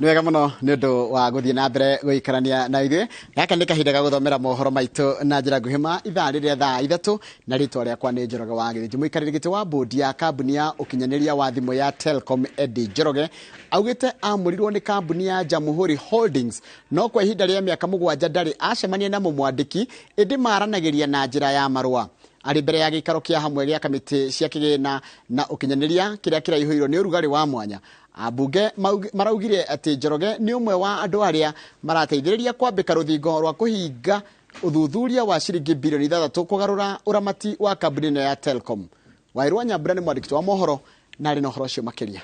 Nĩ wega mũno nĩ ũndũ wa gũthiĩ na mbere gũikarania na ithuĩ. Gaka nĩ kahinda ga gũthomera mohoro maitũ na njĩra nguhĩ ma ithaa rĩrĩa thaa ithatũ, na rĩtwa rĩakwa nĩ Njoroge wa Gĩthĩnji. Mũikarĩri gĩtĩ wa bodi ya kambuni ya ũkinyanĩria wa thimũ ya Telcom Eddie Njoroge augĩte amũrirwo nĩ kambuni ya Jamhuri Holdings, no kwa ihinda rĩa mĩaka 7 ndarĩ acemania na mũmwandĩki ĩndĩ maranagĩria na njĩra ya marũa. Arĩ mbere ya gĩikaro kĩa hamwe gĩa kamĩtĩ cia kĩgĩna na ũkinyanĩria kĩrĩa kĩraihũirwo nĩ ũrugarĩ wa mwanya. Ambunge maraugire atĩ Njoroge nĩ ũmwe wa andũ arĩa marateithĩrĩria kwambĩka rũthingo rwa kũhinga ũthuthuria wa ciringi bilioni 3 kũgarũra ũramati wa kambuni ĩno ya Telcom. Wairwa Nyambura nĩ mwandĩki wa mohoro na arĩ na ũhoro ũcio makĩria.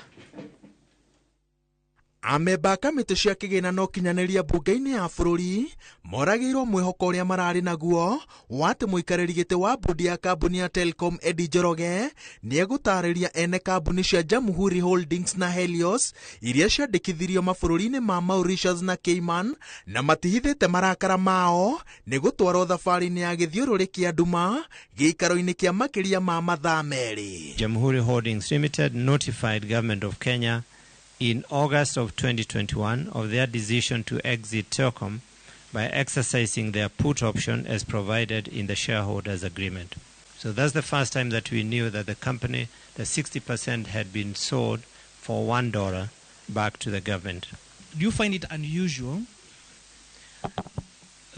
Amemba kamĩtĩ cia kĩgĩna na ũkinyanĩria mbunge-inĩ ya bũrũri moragĩirwo mwĩhoko ũrĩa mararĩ naguo wa atĩ mũikarĩri gĩtĩ wa bodi ya kambuni ya Telcom Eddie Njoroge nĩ egũtarĩria ene kambuni cia Jamhuri Holdings na Helios iria ciandĩkithirio mabũrũri-inĩ ma Mauritius na Cayman na matihithĩte marakara mao nĩ gũtwarwo thabarĩ-inĩ ya gĩthiũrũrĩ kĩa nduma gĩikaro-inĩ kĩa makĩria ma mathaa merĩ. Jamhuri Holdings Limited notified Government of Kenya in August of 2021 of their decision to exit Telcom by exercising their put option as provided in the shareholders agreement. So that's the first time that we knew that the company, the 60% had been sold for $1 back to the government. Do you find it unusual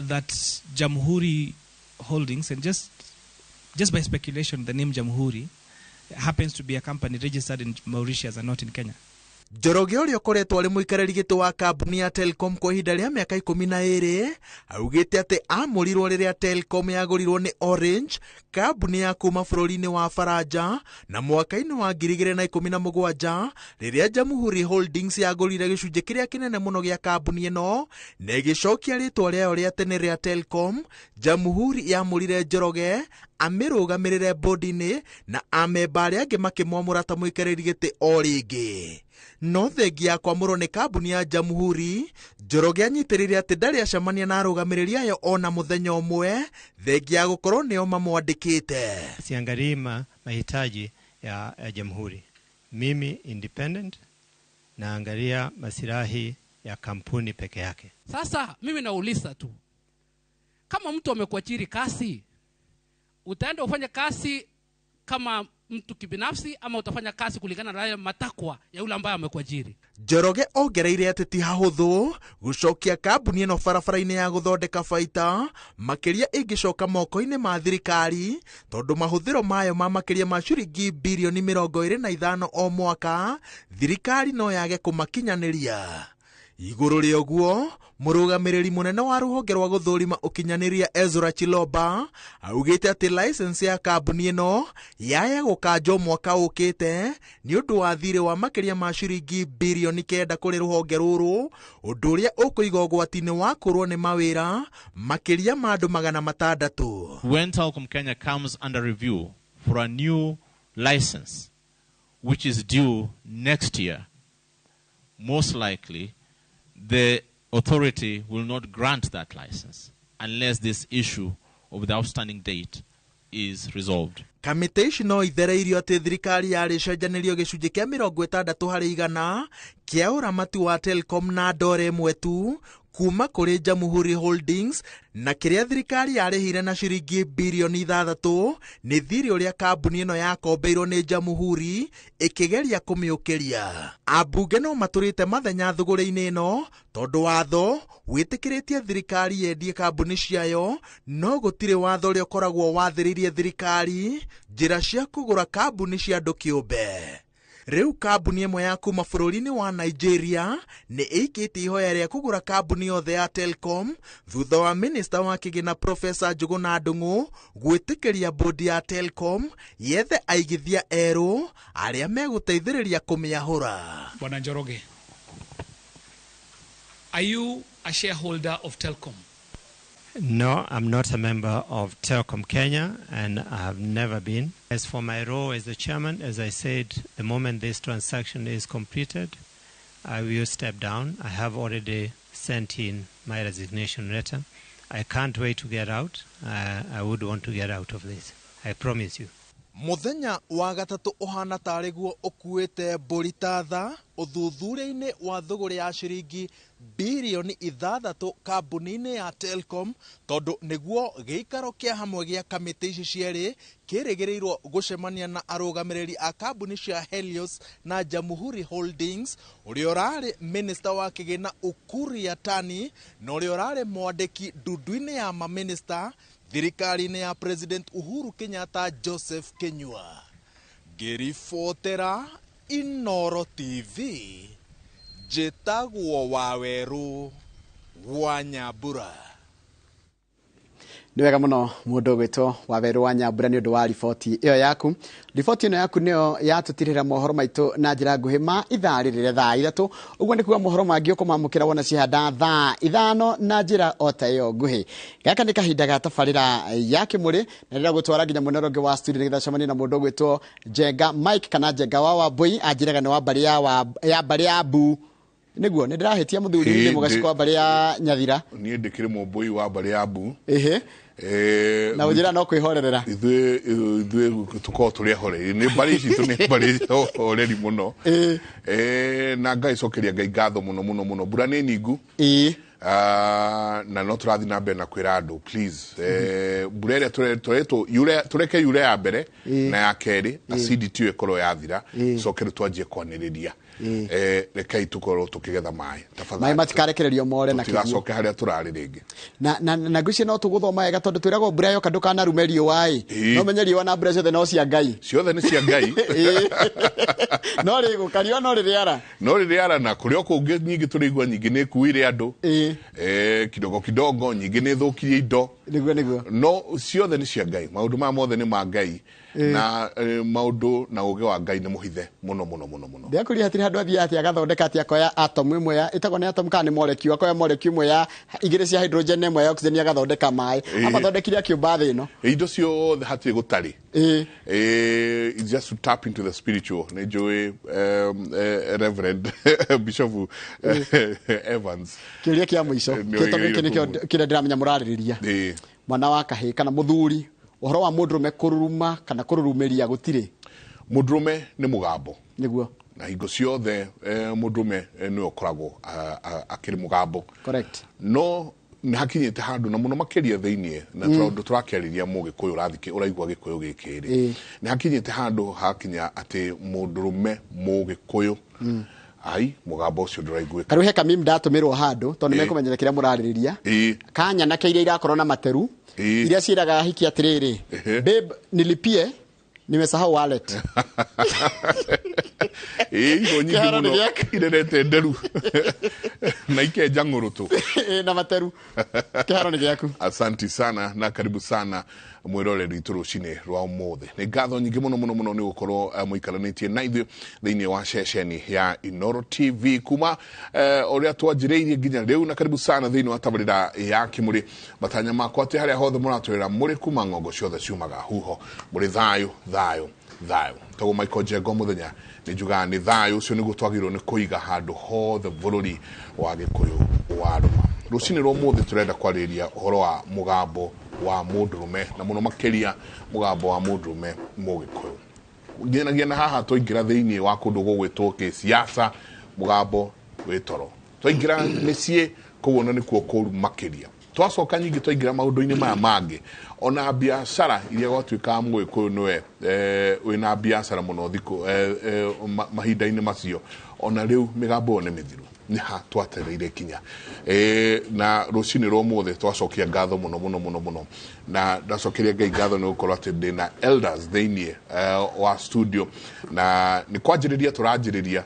that Jamhuri Holdings, and just by speculation, the name Jamhuri happens to be a company registered in Mauritius and not in Kenya? Njoroge ũrĩa ũkoretwo arĩ mũikarĩri gĩtĩ wa kambuni ya Telcom kwa ihinda rĩa mĩaka 12 augĩte atĩ amũrirwo rĩrĩa Telcom yagũrirwo nĩ Orange, kambuni ya kuma bũrũri-inĩ wa Faranja, na mwaka-inĩ wa 2017 rĩrĩa Jamhuri Holdings yagũrire gĩcunjĩ kĩrĩa kĩnene mũno gĩa kambuni ĩno na ĩgĩcokia rĩtwa rĩayo rĩa tene rĩa Telcom. Jamhuri yamũrire Njoroge amĩrũgamĩrĩre bodi-inĩ na amemba arĩa angĩ makĩmwamũra ta mũikarĩri gĩtĩ o rĩngĩ. No thengia ya kwamũrwo nĩ kambuni ya Jamhuri, Njoroge anyitĩrĩire atĩ ndarĩ acemania na arũgamĩrĩri ayo ona mũthenya ũmwe, thengia ya gũkorwo nĩo mamwandĩkĩte. Siangalii mahitaji ya Jamhuri. Mimi independent naangalia masilahi ya kampuni peke yake. Sasa mimi nauliza tu, kama mtu amekuajiri kazi, utaenda ufanye kazi kama mtu kibinafsi ama utafanya kazi kulingana na matakwa ya yule ambaye amekuajiri? Njoroge ongereire atĩ ti hahũthũ gũcokia kambuni ĩno barabara-inĩ ya gũthondeka baita, makĩria ĩngĩcoka moko-inĩ ma thirikari, tondũ mahũthĩro mayo ma makĩria ma ciringi bilioni 25 o mwaka, thirikari no yage kũmakinyanĩria. Igũrũ rĩa ũguo, mũrũgamĩrĩri mũnene wa rũhonge rwa gũthũrima ũkinyanĩria Ezra Chiloba augĩte atĩ license ya kambuni ĩno yaya gũkanjwo mwaka ũkĩte nĩ ũndũ wa thirĩ wa makĩria ma ciringi bilioni 9 kũrĩ rũhonge rũrũ, ũndũ ũrĩa ũkũiga ũgwati-inĩ wa kũrwo nĩ mawĩra makĩria ma andũ 600. When Telcom Kenya comes under review for a new license which is due next year, most likely the authority will not grant that license unless this issue of the outstanding date is resolved. Kamĩtĩ ici no ithereirio atĩ thirikari yarĩcenjanĩrio gĩcunjĩ kĩa 60% kĩa ũramati wa Telcom na ndore ĩmwe tu kuma kũrĩ Jamhuri Holdings, na kĩrĩa thirikari yarĩhire na ciringi bilioni 3 nĩ thirĩ ũrĩa kambuni ĩno yakombeirwo nĩ Jamhuri ĩkĩgeria kũmĩũkĩria. Ambunge no matũrĩte mathenya thũgũrĩ-inĩ ĩno tondũ watho wĩtĩkĩrĩtie thirikari yendie kambuni ciayo, no gũtirĩ watho ũrĩa ũkoragwo wathĩrĩirie thirikari njĩra cia kũgũra kambuni cia andũ kĩũmbe. Rĩu kambuni ĩmwe ya kuma bũrũri-inĩ wa Nigeria nĩ ĩikĩtie ihoya rĩa kũgũra kambuni yothe ya Telcom thutha wa minista wa kĩgĩna Profesa Njũgũna Ndung'u gwĩtĩkĩria bodi ya Telcom yethe aigithia erũ arĩa megũteithĩrĩria kũmĩahũra. Bwana Njoroge, are you a shareholder of Telcom? No, I'm not a member of Telcom Kenya, and I have never been. As for my role as the chairman, as I said, the moment this transaction is completed, I will step down. I have already sent in my resignation letter. I can't wait to get out. I would want to get out of this. I promise you. Mũthenya wa gatatũ ũhana tarĩ guo ũkuĩte mbũri ta tha ũthuthuria-inĩ wa thũgũrĩ ya ciringi bilioni 6 kambuni-inĩ ya Telcom, tondũ nĩguo gĩikaro kĩa hamwe gĩa kamĩtĩ ici cierĩ kĩrĩgĩrĩirwo gũcemania na arũgamĩrĩri a kambuni cia Helios na Jamhuri Holdings, ũrĩa ũrarĩ minista wa kĩgĩna Ukur Yatani na ũrĩa ũrarĩ mwandĩki ndundu-inĩ ya maminista thirikari-inĩ ya President Uhuru Kenyatta Joseph Kenyua. Ngĩribotera Inoro TV, njĩtagwo Waweru wa Nyambura. Nĩ wega mũno mũndũ ũgwĩtwo Waweru wa Nyambura nĩ ũndũ wa riboti ĩyo yaku. Riboti ĩno yaku nĩyo yatũtirĩra mohoro maitũ na njĩra nguhĩ ma ithaa rĩrĩ thaa 3. Ũguo nĩ kuga mohoro mangĩ ũkũmamũkĩra wona cihanda thaa 5 na njĩra o ta ĩyo nguhĩ. Gaka nĩ kahinda ga tabarĩra ya kĩmũrĩ na rĩrĩa gũtwara nginya mũnero ũngĩ wa studio nĩgetha cemania na mũndũ ũgwĩtwo Jenga Mike kana Jenga wa Wambui, anjĩraga nĩ wa mbarĩ ya mbu. Nĩguo nĩ ndĩrahĩtia mũthuri nĩ mũgaciko wa mbarĩ ya Nyathira. Niĩ ndĩkĩrĩ mũmbui wa mbarĩ ya mbu. Na ũnjĩra no kwĩhorerera. Ithuĩ tũkorwo tũrĩ ahoreri. Nĩ mbarĩ ici nĩ mbarĩ ahoreri mũno. Na Ngai cokeria Ngai ngatho mũno. Mbura nĩ nyingu. Na no tũrathiĩ na mbere na kwĩra andũ please. Mbura ĩrĩa tũreke yure ya mbere na ya kerĩ acidi tiyo ĩkorwo yathira. Cokere twanjie kwanĩrĩria. Rekei tukorwo tukigetha maĩ maĩ matikarekererio more na kĩguo tigacoke harĩa tũrarĩ rĩngĩ na ngwĩciria no tũgũthoma wega tondũ twĩragwo mbura yoka ndũkanarume riũa no menye riũa na mbura ciothe no cia Ngai ciothe nĩ cia Ngai no rĩgũkario no rĩrĩara na kũrĩa kũngĩ nyingĩ tũrĩigua nyingĩ nĩ kuire andũ kidogo nyingĩ nĩ thũkirie indo nĩguo no ciothe nĩ cia Ngai maũndũ ma mothe nĩ ma Ngai na maũndũ na ũgĩ wa Ngai nĩ mũhithe mũno ndĩakũria hatiri handũ athiĩ atĩ agathondeka atĩ akoya atom ĩmwe ya ĩtagwo nĩ atom kana nĩ molecule akoya molecule ĩmwe ya igĩrĩ cia hydrogen ĩmwe ya oxygen agathondeka maĩ amathondekire akĩũmba thĩ ĩno indo ciothe hatirĩ gũtarĩ it's just to tap into the spiritual nĩ njũĩ Reverend Bishop Evans kĩũria kĩa mũico kĩrĩa ndĩramenya mũrarĩrĩria mwana wa kahĩ kana mũthuri ũhoro wa mũndũrũme kũruruma kana kũrurumĩria gũtirĩ mũndũrũme nĩ mũgambo nĩguo na hingo ciothe mũndũrũme nĩwe ũkoragwo akĩrĩ mũgambo correct no nĩ hakinyĩte handũ na mũno makĩria thĩinĩ na tondũ tũrakĩarĩria mũgĩkũyũ ũraigua gĩkũyũ gĩkĩ rĩ nĩ hakinyĩte handũ hakinya atĩ mũndũrũme mũgĩkũyũ ai mũgambo ũcio ndũraiguĩka karuhe kamim ndatũmĩrwo handũ tondũ nĩmekũmenyera kĩrĩa mũrarĩrĩria kanya iria irakorwo na materu iria ciĩraga hiki atĩrĩrĩ babe nilipie nimesahau wallet hiyo nyingi mũno irerete nderu na ikenja ngũrũtũ na materu kĩharo nĩ gĩaku asanti sana na karibu sana mwĩroreri witũ rũcinĩ rwa ũmũthĩ nĩ ngatho nyingĩ mũno nĩ gũkorwo mũikaranĩtie na ithuĩ thĩinĩ wa ceceni ya Inoro TV kuma ũrĩa twanjĩrĩirie nginya rĩu na karibu sana thĩinĩ wa tabarĩra ya kĩmũrĩ matanya makwa atĩ harĩa hothe mũratwĩra mũrĩ kuma ng'ongo ciothe ciumaga huho mũrĩ thayũ tagwo Michael Njengo mũthenya nĩ njugaga nĩ thayũ ũcio nĩguo twagĩrĩirwo nĩ kũiga handũ hothe bũrũri wa gĩkũyũ warũma rũcinĩ rwa ũmũthĩ tũrenda kwarĩrĩria ũhoro wa mũgambo wa mũndũrũme na mũno makĩria mũgambo wa mũndũrũme mũgĩkũyũ ngĩnagia na haha twaingĩra thĩinĩ wa kũndũ gũgwĩtwo kĩsiasa mũgambo wĩ toro twaingĩra mĩciĩ kũguo nĩkuo kũru makĩria twacoka nyingĩ twaingĩra maũndũ-inĩ maya mangĩ ona biacara iria gwatuĩka mũgĩkũyũ nĩwe wĩna biacara mũno thikũ mahinda-inĩ macio ona rĩu mĩgambo nĩ mĩthiru nĩ ha twatereire kinya na rũcinĩ rwa ũmũthĩ twacokia ngatho mũno na ndacokeria Ngai ngatho nĩ gũkorwo atĩ ndĩna elders thĩinĩ wa studio na nĩ kwanjĩrĩria tũranjĩrĩria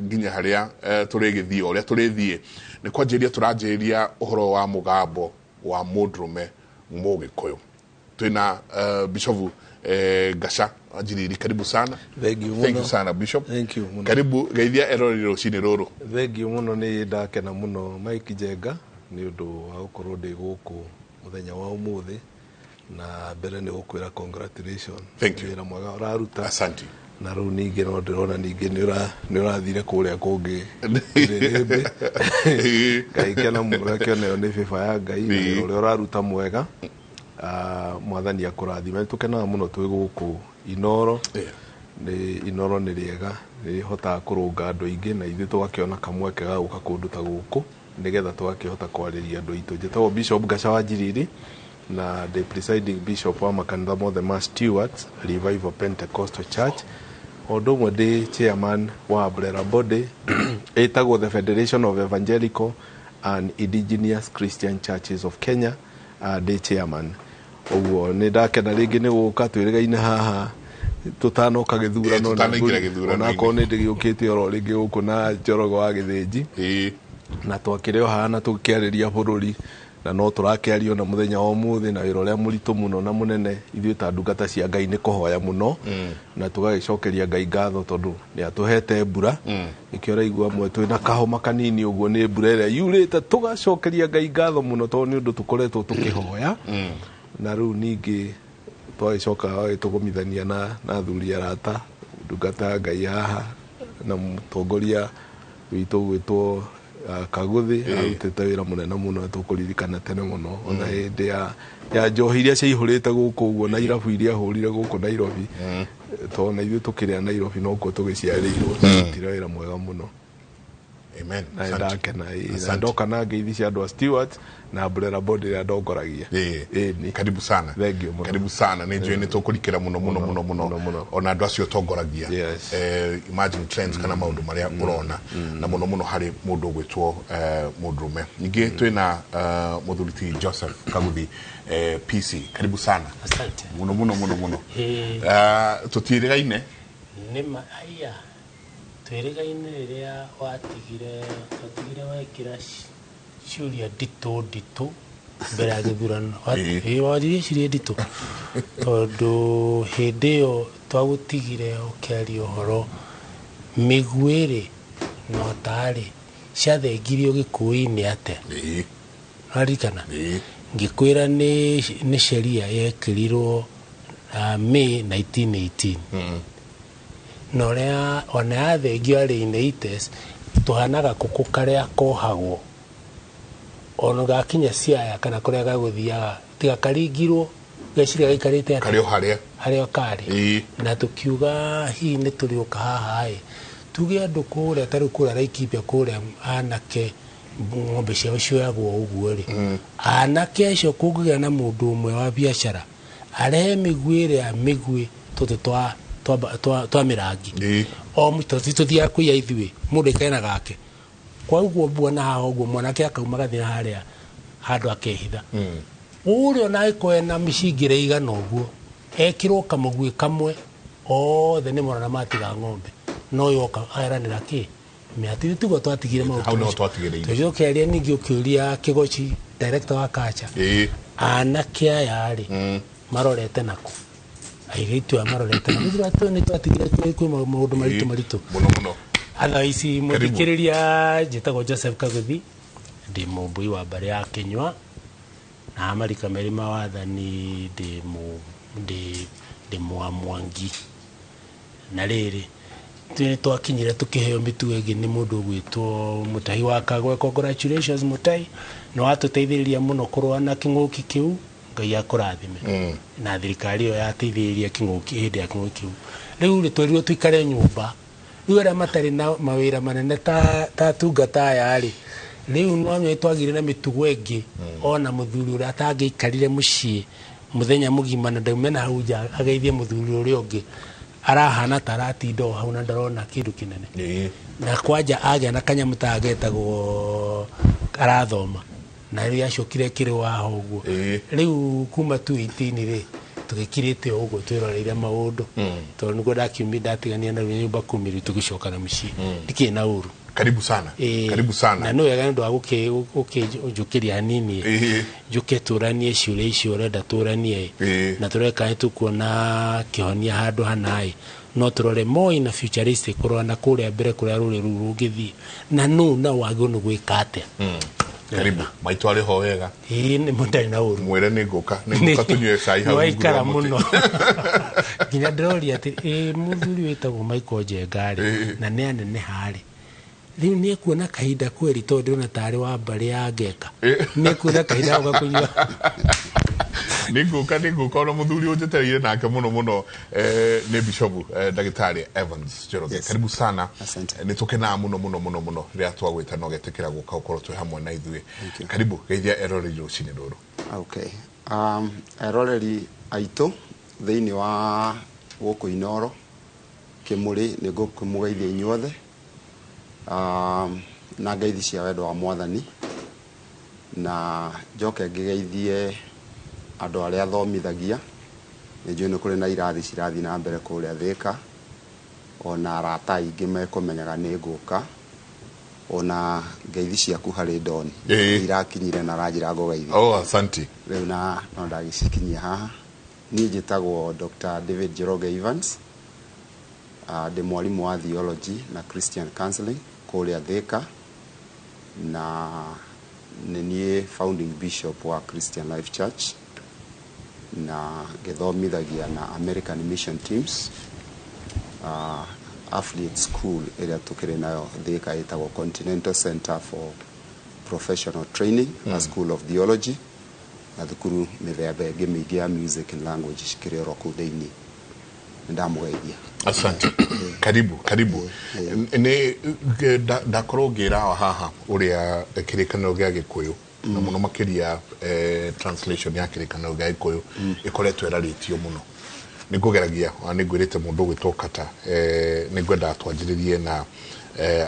nginya harĩa tũrĩgĩthiĩ ũrĩa tũrĩthiĩ nĩ kwanjĩrĩria tũranjĩrĩria ũhoro wa mũgambo wa mũndũrũme mũgĩkũyũ twĩna Bishop Gasha Ajiriri karibu sana thank you sana Bishop thank you muno karibu geithia erori rũcinĩ rũrũ thank you muno nĩ ndakena muno Mike Njenga nĩ ũndũ wa gũkorwo ndĩ gũkũ mũthenya wa ũmũthĩ na mbere nĩ gũkwĩra congratulations thank you wĩra mwega ũraruta asante na rĩu ningĩ no ndĩrona ningĩ nĩ ũrathire kũrĩa kũngĩ Ngai kena mũno kĩoneo nĩ bĩba ya Ngai ũrĩa ũraruta mwega mwathani akũrathime tũkenaga mũno twĩ gũkũ Inoro nĩ Inoro nĩ rĩega nĩ hotaga kũrũnga andũ aingĩ na ithuĩ tũgakĩona kamweke ga gũka kũndũ ta gũkũ nĩgetha tũgakĩhota kwarĩria andũ aitũ. Njĩtagwo Bishop Gacawa Njiriri na the presiding bishop wa makanitha mothe ma Stewards Revival Pentecostal Church. Ũndũ ũmwe ndĩ chairman wa umbrella body ĩtagwo the Federation of Evangelical and Indigenous Christian Churches of Kenya, ndĩ chairman. Ũguo nĩ ndakena rĩngĩ nĩ gũka twĩrĩgaine haha tutanoka gĩthurano na ko nĩ ndĩgĩũkĩte oro rĩngĩ gũkũ na Njoroge wa Gĩthĩnji na twakĩrĩ o haha na tũkĩarĩria bũrũri na no tũrakĩario na mũthenya wa ũmũthĩ na wĩra ũrĩa mũritũ mũno na mũnene ithuĩ ta ndungata cia Ngai nĩ kũhoya mũno na tũgagĩcokeria Ngai ngatho tondũ nĩ atũhete mbura nĩkĩo ũraigua amwe twĩna kahoma kanini ũguo nĩ mbura ĩrĩa yurĩte tũgacokeria Ngai ngatho mũno tondũ nĩ ũndũ tũkoretwo tũkĩhoya na rĩu ningĩ twagĩcoka gagĩtũgomithania na athuri arata ndungata Ngai haha na mũtongoria witũ gwĩtwo Kaguthi arutĩte wĩra mũnene mũno tũkũririkana tene mũno ona hĩndĩ ya njohi iria ciaihũrĩte gũkũ ũguo na irabu iria hũrire gũkũ Nairobi tondũ na ithuĩ tũkĩrĩa Nairobi no kuo tũgĩciarĩirwo tũrutire wĩra mwega mũno. Amen. Na ndakena ndoka na ngeithi cia andũ a Stewards na umbrella body ya ndongoragia. Karibu sana. Karibu sana. Nĩ njũĩ nĩ tũkũrikĩra mũno ona andũ acio tongoragia imagine trends kana maũndũ marĩa ũrona na mũno harĩ mũndũ gwĩtwo mũndũrũme. Ningĩ twĩna mũthuri Joseph Kaguthi PC. Karibu sana. Asante. Mũno. Tũtirĩgaine nĩma aya twĩrĩgaine rĩrĩa watigire wekĩra ciũria nditũ mbere ya gĩthurano waririe ciũria nditũ tondũ hĩndĩ ĩyo twagũtigire ũkĩaria ũhoro mĩguĩ-rĩ na ũtarĩ ciathengirio Gĩkũyũ-inĩ atĩa nĩwaririkana ngĩkwĩra nĩ sheria yekĩrirwo May 1918 na ũrĩa ona yathengio arĩ ineites tũhanaga kũkũ karĩa kohagwo ona gakinya Siaya kana kũrĩa gagũthiaga tiga karingirwo geciria gaikarĩte harĩa karĩ na tũkiuga hihi nĩ tũrĩũka haha tuge andũ kũrĩa tarĩ kũrĩa Laikipia kũrĩa anake ng'ombe ciao cioyagwo ũguo-rĩ anake acio kũngĩgĩa na mũndũ ũmwe wa biacara arehe mĩguĩ ĩrĩa mĩguĩ tũtũ twa mĩrangi o mũtoti tũthiaga kũiya ithuĩ mũndũ ikaena gake kwa ũguo buona haha ũguo mwanake akauma gathiĩ harĩa handũ akehitha ũrĩa ona agĩkorwo na mĩcingĩre igana ũguo ekĩrwo kamũguĩ kamwe othe nĩ mwana matiga ng'ombe no yoka aeranĩra kĩ mĩatiri tugo twatigire maũndũ tũgĩũkĩaria ningĩ ũkĩũria Kĩgochi director wa culture anake aya-rĩ marorete nako airĩtu marorete na mũthuri nĩ twatigire kwĩ maũndũ maritũ mũno otherwise mũthikĩrĩria njĩtagwo Joseph Kaguthi ndĩ mũmbui wa mbarĩ ya Kĩnyua na marika merĩ ma wathani ndĩ Mwangi na rĩrĩ twakinyire tũkĩheo mĩtugo ĩngĩ nĩ mũndũ gwĩtwo Mũtahi wa Kagwe. Congratulations Mũtahi, nĩ watũteithĩrĩria mũno kũrũa na kĩng'ũki kĩu, Ngai akũrathime. Na thirikari ĩyo yateithĩrĩria kĩng'ũki hĩndĩ ya kĩng'ũki kĩu. Rĩu rĩ twerirwo tuikare nyũmba, rĩu arĩa matarĩ na mawĩra manene ta tungata aya-rĩ, rĩu no twagire na mĩtugo ĩngĩ ona mũthuri ũrĩa atangĩikarire mũciĩ mũthenya mũgima na ndaume na hau nja ageithie mũthuri ũrĩa ũngĩ arahana taratinda o hau na ndarona kĩndũ kĩnene. Na kwanja agĩa na kanyamũ tagetagwo arathoma na rĩu acokire kĩrĩ waho ũguo. Rĩu kuma 2018-rĩ tũgĩkirĩte ũguo twĩroreire maũndũ tondũ nĩguo ndakiumire ndatigania na nyũmba 10 rĩu tũgĩcoka na mũciĩ ndikĩrĩ na ũru. Karibu sana. Karibu sana. Na no wega ndo ũkĩnjũkĩria hanini njũke tũranie ciũria icio ũrenda tũranie na tũreka nĩtũkuona kĩhonia handũ hanaĩ no tũrore more in a futuristic kũrora na kũrĩa mbere kũrĩa rũrĩ rũu rũngĩthiĩ na no na wagĩrĩirwo nĩ gwĩka atĩa. Karibu maitũ arĩ ho wega. Nĩ mũndarĩ na ũru. Mwĩre nĩ ngũka tũnyue cai hau. Waikara mũno. Nginya ndĩroria atĩ mũthuri wĩtagwo Michael Njenga-rĩ na nĩ anene harĩ. Rĩu nĩ ekuona kahinda kweri tondũ ndĩrona tarĩ wa mbarĩ ya Ngeka. Nĩ ekuona kahinda ga kũnyua. niguka ona muthuri unjetereire nake muno ni Bishop Dagitari Evans Njoroge. Karibu sana. Nitukena muno ria twagwita no getekera guka ukoro twe hamwe na ithuĩ. Karibu geithia eroreri rucini ruru. Okay. Eroreri aitũ thĩinĩ wa gũkũ Inoro Kĩmũrĩ nĩ ngũkũmũgeithia inyuothe. Na ngeithi cia wendo wa Mwathani na njoke ngĩgeithie andũ arĩa athomithagia. Nĩ njũĩ nĩ kũrĩ na irathi cirathi na mbere kũrĩa Thĩka, ona arata aingĩ mekũmenyaga nĩ ngũka, ona ngeithi ciaku harĩ Ndoni irakinyire na ranjĩra ngũgeithia. Asante. Rĩu na no ndagĩcikinyia haha. Niĩ njĩtagwo Dr. David Njoroge Evans. Ndĩ mwarimũ wa theology na Christian counseling kũrĩa Thĩka, na nĩ niĩ founding bishop wa Christian Life Church na gĩthomithagia na American Mission Teams affiliate school ĩrĩa tũkĩrĩ nayo Thĩka ĩtagwo Continental Center for Professional Training, a school of theology, na thukuru mĩthemba ĩngĩ mĩingĩ ya music and language cikĩrĩ oro kũu thĩinĩ. Ndamugeithia. Asante. Karibu. Ni ndakorwo ngira haha uria kirikaniro gya Gikuyu na muno makiria translation ya kirikaniro gya Gikuyu ikoretwo eraritio muno. Ningugeragia ni ngwirite mundu gwitokata ni ngwenda twanjiririe na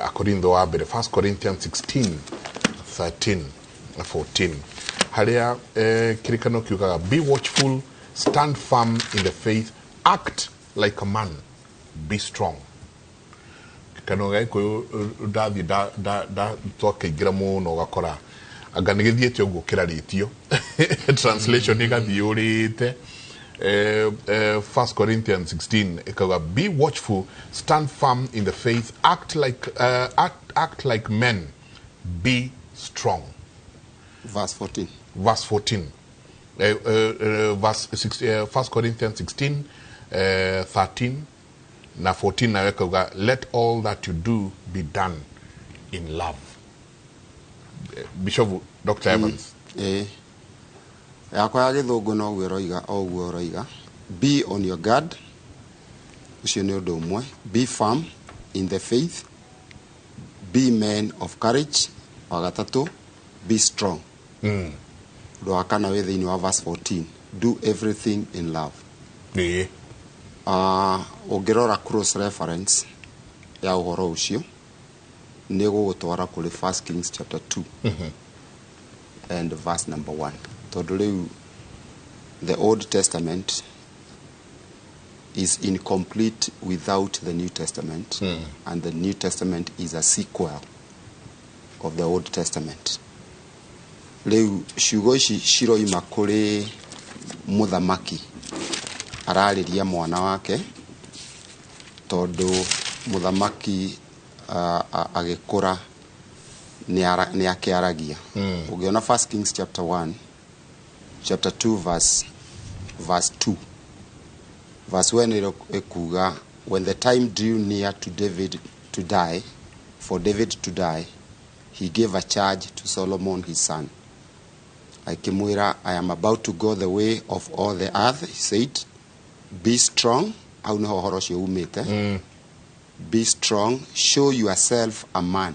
Akorintho wa mbere 1 Corinthians 16:13 na 14 haria kirikaniro kiugaga be watchful, stand firm in the faith, act like a man, be strong. Kanoga ko dathi da twakaigira muno gakora anga nigithiete uguo kiraritio translation igathiurite 1 Corinthians 16 ikaga be watchful, stand firm in the faith, act like men, be strong. Verse 14 verse 1 Corinthians 16 13 na 14 na weka let all that you do be done in love. Bishop Dr. Evans. Yakwa ya gĩthũngũ no gwĩroiga oguo roiga be on your guard, ucio nĩ ũndũ ũmwe, be firm in the faith, be men of courage, wa gatatũ be strong. Ũndũ wa kana wĩ thĩinĩ wa verse 14 do everything in love. Ũngĩrora cross reference ya ũhoro ũcio nĩ gũgũtwara kũrĩ 1 Kings chapter 2 and verse number 1. Tondũ rĩu the Old Testament is incomplete without the New Testament, and the New Testament is a sequel of the Old Testament. Rĩu ciugo ici ciroima kũrĩ mũthamaki ararĩria mwana wake, tondũ mũthamaki agĩkũra nĩ akĩaragia. Ũngĩona 1 Kings chapter 1 chapter 2 verse 2 verse 1 ikuga when the time drew near to David to die, for David to die, he gave a charge to Solomon his son. Akimwĩra, I am about to go the way of all the earth, he said, be strong. Au nĩho ũhoro ũcio umĩte. Be strong, show yourself a man,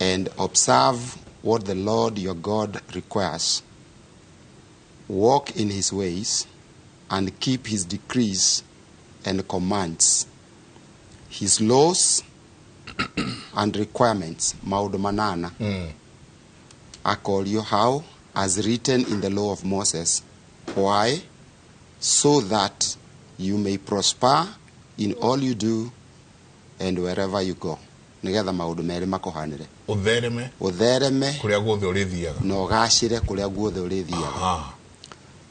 and observe what the Lord your God requires. Walk in his ways and keep his decrees and commands, his laws and requirements, maũndũ manana. I call you how? As written in the law of Moses. Why? So that you may prosper in all you do and wherever you go. Nigetha maũndũ merĩ makũhanĩre. Ũthereme kũrĩa guothe ũrĩthiaga na ũgacĩre kũrĩa guothe ũrĩthiaga.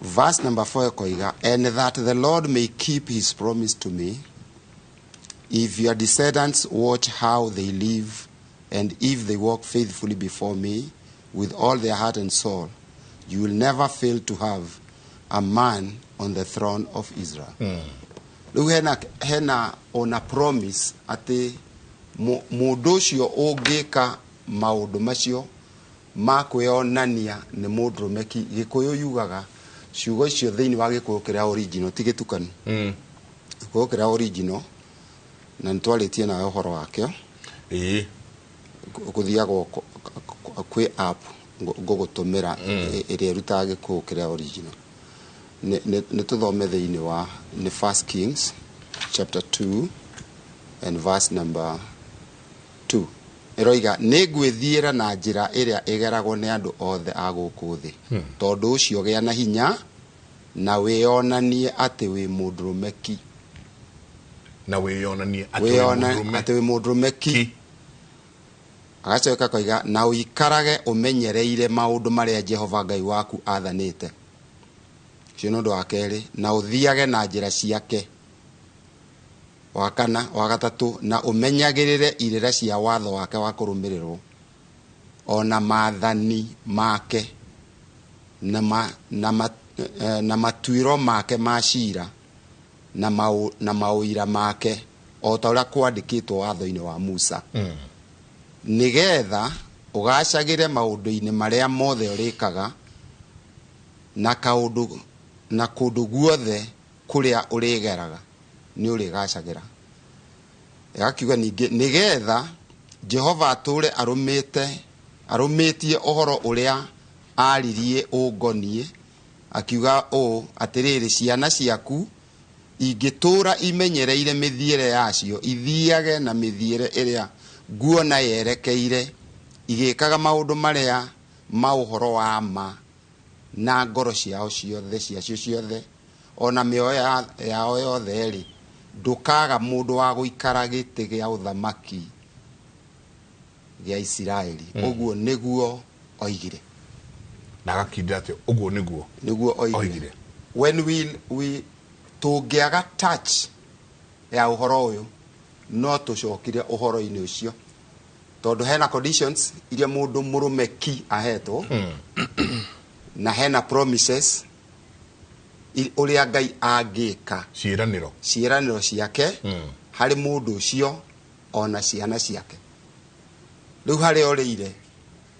Verse number 4 koiga, and that the Lord may keep his promise to me, if your descendants watch how they live, and if they walk faithfully before me with all their heart and soul, you will never fail to have a man on the throne of Israel. Rĩu hena ona promise atĩ mũndũ ũcio ũngĩka maũndũ macio makwĩonania nĩ mũndũrũme ki. Gĩkũyũ yugaga ciugo icio thĩinĩ wa Gĩkũyũ kĩrĩa original ti gĩtukanu. Gĩkũyũ kĩrĩa original na nĩtwarĩtie nawe ũhoro wakĩo. Gũthiaga kwĩ app ngũgũtũmĩra ĩrĩa ĩrutaga Gĩkũyũ kĩrĩa original. Nĩtũthome thĩinĩ wa nĩ 1 Kings chapter 2 and verse number 2. Eroiga nĩngwĩthiĩra na njĩra ĩrĩa ĩgeragwo nĩ andũ othe a gũkũ thĩ. Tondũ ũcio gĩa na hinya na wĩonanie atĩ wĩ mũndũrũme ki. Na wĩonanie atĩ wĩ mũndũrũme ki. Agacoka koiga na ũikarage ũmenyereire maũndũ marĩa Jehova Ngai waku athanĩte. Cio nĩ ũndũ wa kerĩ. Na ũthiage na njĩra ciake. Wa kana, wa gatatũ, na ũmenyagĩrĩre irĩra cia watho wake wa kũrũmĩrĩrwo, ona maathani make na matuĩro make ma ciira na maũira make, o ta ũrĩa kwandĩkĩtwo watho-inĩ wa Musa. Nĩgetha ũgacagĩre maũndũ-inĩ marĩa mothe ũrĩkaga na kũndũ guothe kũrĩa ũrĩgeraga nĩ ũrĩgacagĩra. Agakiuga ningĩ nĩgetha Jehova atũre arũmĩtie ũhoro ũrĩa aririe ũngoniĩ, akiuga ũũ atĩrĩrĩ, ciana ciaku ingĩtũra imenyereire mĩthiĩre yacio, ithiage na mĩthiĩre ĩrĩa nguona yerekeire, igĩkaga maũndũ marĩa ma ũhoro wa ma na ngoro ciao ciothe, ona mĩoyo yao yothe rĩ, ndũkaga mũndũ wa gũikara gĩtĩ gĩa ũthamaki gĩa Isiraeli. Ũguo nĩguo oigire. Na agakindĩra atĩ ũguo nĩguo oigire. When we tũngĩaga touch ya ũhoro ũyũ, no tũcokire ũhoro-inĩ ũcio, tondũ hena conditions iria mũndũ mũrũme ki ahetwo, na hena promises ũrĩa Ngai angĩka ciĩranĩro ciake harĩ mũndũ ũcio ona ciana ciake. Rĩu harĩa ũrĩire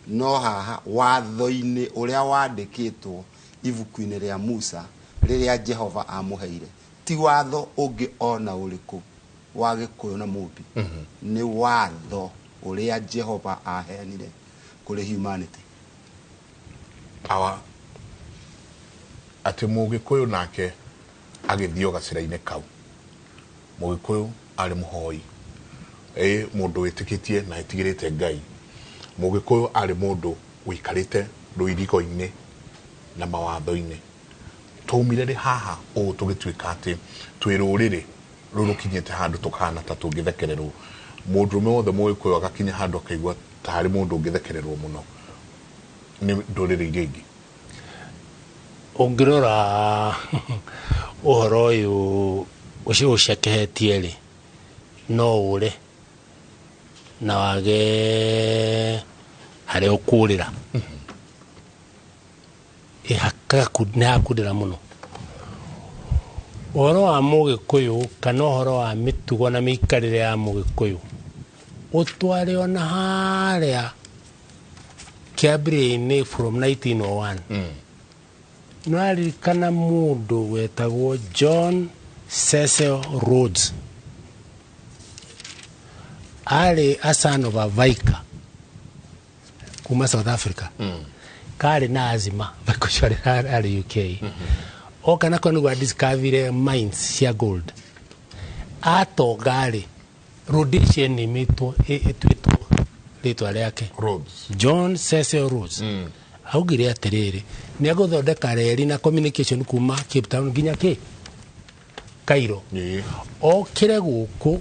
no haha watho-inĩ ũrĩa wandĩkĩtwo ibuku-inĩ rĩa Musa rĩrĩa Jehova amũheire, ti watho ũngĩ ona ũrĩkũ wa Gĩkũyũ na Mũmbi. Nĩ watho ũrĩa Jehova aheanire kũrĩ humanity. Atĩ Mũgĩkũyũ nake agĩthiĩ gacĩra-inĩ kau. Mũgĩkũyũ arĩ mũhoi, mũndũ wĩtĩkĩtie na etigĩrĩte Ngai. Mũgĩkũyũ arĩ mũndũ wĩikarĩte rũirigo-inĩ na mawatho-inĩ. Twaumire rĩ haha ũũ tũgĩtuĩka atĩ twĩ rũrĩrĩ rũrũkinyĩte handũ tũkahana ta tũngĩthekererwo. Mũndũrũme wothe Mũgĩkũyũ agakinya handũ akaigua ta harĩ mũndũ ũngĩthekererwo mũno nĩ ndũrĩrĩ iria ingĩ. Ũngĩrora ũhoro ũyũ ũcio ũcekehetie rĩ, no ũre na wage harĩa ũkũrĩra. Nĩ hakundĩra mũno. Ũhoro wa Mũgĩkũyũ kana ũhoro wa mĩtugo na mĩikarĩre ya Mũgĩkũyũ ũtware ona harĩa kĩambĩrĩria-inĩ from 1901. Nĩwaririkana mũndũ wetagwo John Cecil Rhodes, arĩ a son of a Vicar kuma South Africa. Karĩ na azima Vicar arĩ UK. Oka nako nĩguo discovery mines cia gold. Atonga-rĩ, Rhodesian nĩmĩtwo ĩtuĩtwo rĩtwa rĩake John Cecil Rhodes. Augire atĩrĩrĩ, nĩ agũthondeka reri na communication kuma Cape Town nginya Cairo. Okire gũkũ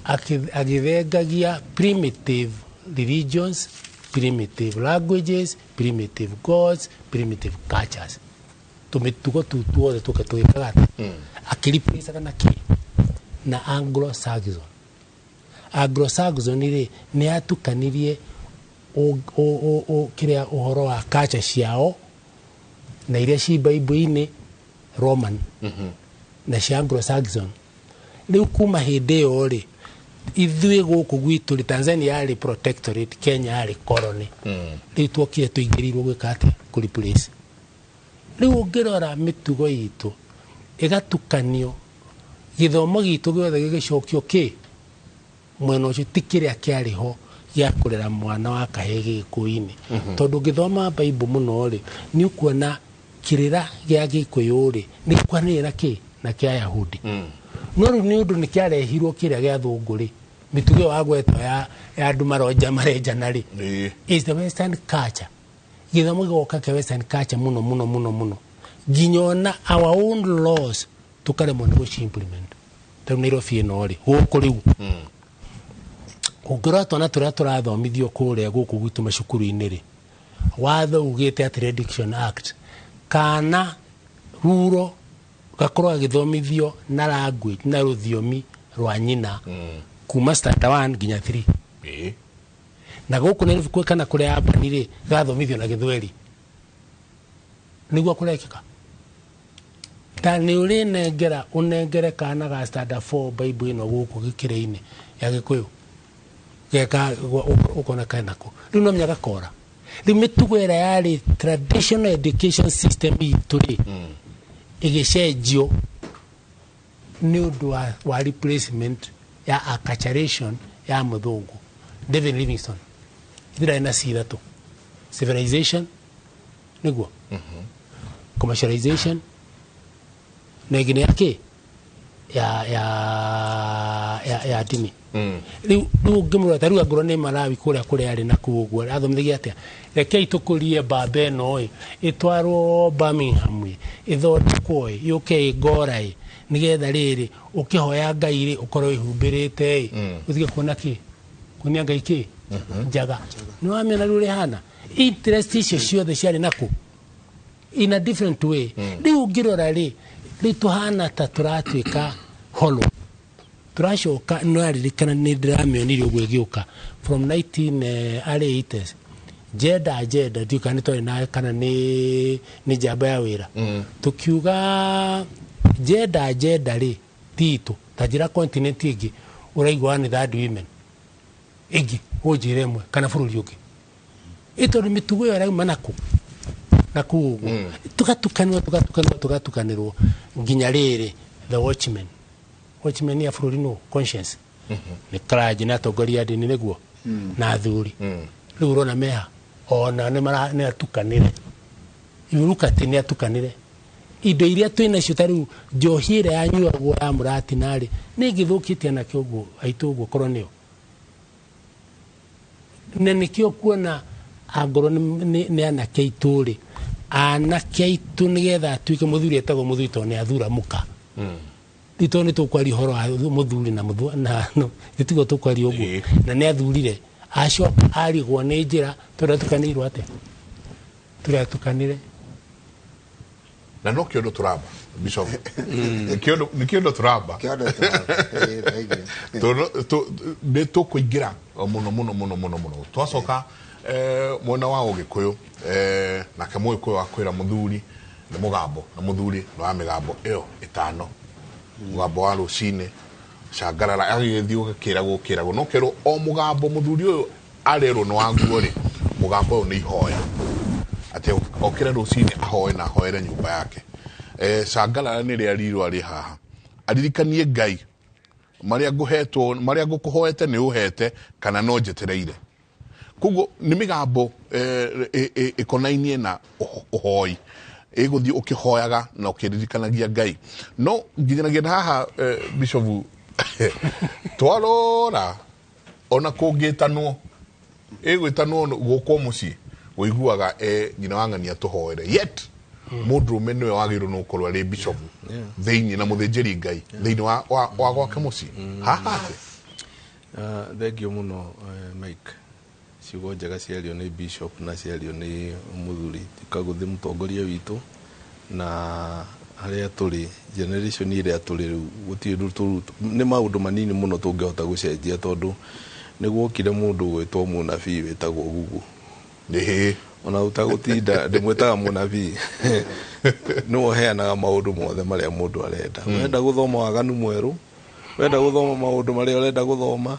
agĩthengagia primitive religions, primitive languages, primitive gods, primitive cultures. Tũmĩtugo tu tuothe tũke tũgĩkaga atĩ akĩreplacaga na kĩ na Anglo-Saxon. Anglo-Saxon-rĩ nĩ atukanirie kĩrĩa ũhoro wa culture ciao na iria ci Bible-inĩ Roman na cia Anglo-Saxon. Rĩu kuma hĩndĩ ĩyo-rĩ ithuĩ gũkũ gwitũ rĩ Tanzania yarĩ protectorate, Kenya yarĩ colony. Rĩu tuokire tũingĩrĩirwo gwĩka atĩa kũreplace. Rĩu ũngĩrora mĩtugo itũ ĩgatukanio, gĩthomo gitũ gĩothe gĩgĩcokio mwena ũcio ti kĩrĩa kĩarĩ ho gĩa kũrera mwana wa kahĩĩ Gĩgĩkũyũ-inĩ. Tondũ ũngĩthoma Bible mũno rĩ nĩ ũkuona kĩrĩra gĩa Gĩkũyũ rĩ nĩ kwanĩrĩra na kĩa Ayahudi. No rĩu nĩ ũndũ nĩ kĩarehirwo kĩrĩa gĩa thũngũ rĩ, mĩtugo wa gwetwo ya andũ marenjana rĩ, is the western culture. Gĩthomo gĩgoka kĩa western culture mũno nginya ona our own laws tũkaremwo nĩ gũciimplement. Tondũ Nairobi ĩno rĩ gũkũ rĩu ũngĩrora twana tũrĩa tũrathomithio kũrĩa gũkũ gwitũ macukuru-inĩ rĩ, watho ugĩte atĩ Redemption Act kana ruro gakorwo agĩthomithio na language na rũthiomi rwa nyina kuma standard 1 nginya 3. Na gũkũ nĩ rĩbukwe kana kũrĩa abani rĩ gathomithio na Gĩthweri nĩguo kũrekĩka. Ta nĩ ũrĩ ũnengere kana ga standard 4 Bible ĩno gũkũ gĩkĩrĩ-inĩ ya Gĩkũyũ geka ũkona kanako rĩu no mĩaka kora. Rĩu mĩtugo ĩrĩa yarĩ traditional education system itũ rĩ igĩcenjio nĩ ũndũ wa replacement ya acculturation ya mũthũngũ. David Livingstone thira ina ithatũ: civilization nĩguo, commercialization na ĩngĩ nĩ ya dini. Rĩu ngĩmũrora ta rĩu angorwo nĩ Malawi kũrĩa arĩ na kũu ũguo athomithagia atĩa, rekei tũkũrie mbamba ĩno ĩtwarwo Birmingham ĩthondekwo yũke ĩngora nĩgetha rĩrĩ ũkĩhoya Ngai ũkorwo ihumbĩrĩte ũthige kuona kuonia Ngai njaga. Nĩ wamĩona rĩu rĩhana interest icio ciothe ciarĩ naku in a different way. Rĩu ngĩrora rĩ tũhana ta tũratuĩka hollow. Tũracoka nĩwaririkana nĩ ndĩramĩonire ũguo ĩgĩũka from 1980s jeda ndiũka nĩ twarĩ na kana nĩ njamba ya wĩra tũkiuga jeda rĩ titũ ta njĩra continent ĩngĩ ũraigua nĩ third women ĩngĩ ũnjĩre ĩmwe kana bũrũri ũngĩ ĩtondũ mĩtugo ĩyo ĩrauma nakũu ũguo tũgatukanĩrwo nginya rĩrĩ the watchmen ya bũrũri no conscience nĩ karaji na atongoria ndini nĩguo na athuri rĩu ũrona meha ona nĩ atukanĩre yurukati nĩ atukanĩre indo iria twĩnacio ta rĩu njohi ĩrĩa yanyuagwo ya mũratinarĩ nĩ ĩgĩthũkĩtie anake ũguo aitũ ũguo korwo nĩo. Na nĩkĩo kuona angorwo nĩ anake aitũ rĩ, anake aitũ nĩgetha atuĩke mũthuri etagwo mũthuri tondũ nĩ athura mũka ito nĩ tũkwaria ũhoro wa mũthuri na gĩtigo tũkwaria ũguo na nĩ athurire acoka arigwo nĩ njĩra tũratukanĩirwo atĩa tũratukanire na no kĩondo tũramba Bishop nĩ kĩondo tũramba nĩ tũkũingĩra mũno twacoka mwena wa Ũgĩkũyũ nake Mũgĩkũyũ wa kwĩra mũthuri nĩ mũgambo na mũthuri nĩ wa mĩgambo ĩyo ĩtano. Mũgambo wa rũcinĩ cangarara agĩthiĩ gũkĩragwo no kerwo o mũgambo mũthuri ũyũ arerwo nĩ waguo rĩ mũgambo ũyũ nĩ ihoya atĩ okĩra rũcinĩ ahoe na ahoere nyũmba yake. Cangarara nĩ rĩa rirwa rĩ haha aririkanie Ngai marĩa ngũkũhoete nĩ ũhete kana no njetereire. Koguo nĩ mĩgambo ĩkonainie na ũhoi ĩgũthiĩ ũkĩhoyaga na ũkĩririkanagia Ngai. No nginyanagia na haha Bishop twarora ona kũngĩtanwo ĩgwĩtanwo gũkũ mũciĩ ũiguaga nyina wa ng'ania tũhoere yet mũndũrũme nĩwe wagĩrĩirwo nĩ gũkorwo arĩ Bishop thĩinĩ na mũthĩnjĩri Ngai thĩinĩ wa gwake mũciĩ haha. Thengiũ mũno Mike, ciugo njega ciario nĩ Bishop na ciario nĩ mũthuri Kagũthĩ mũtongoria witũ na harĩa tũrĩ generation ĩrĩa tũrĩ rĩu gũtirĩ nĩ maũndũ manini mũno tũngĩhota gũcenjia tondũ nĩguokire mũndũ gwĩtwo mũnabii wĩtagwo Google ona ũtagũtinda ndĩmwĩtaga mũnabii nĩwe ũheanaga maũndũ mothe marĩa mũndũ arenda. Wenda gũthoma waganu mwerũ wenda guthoma maundu maria urenda guthoma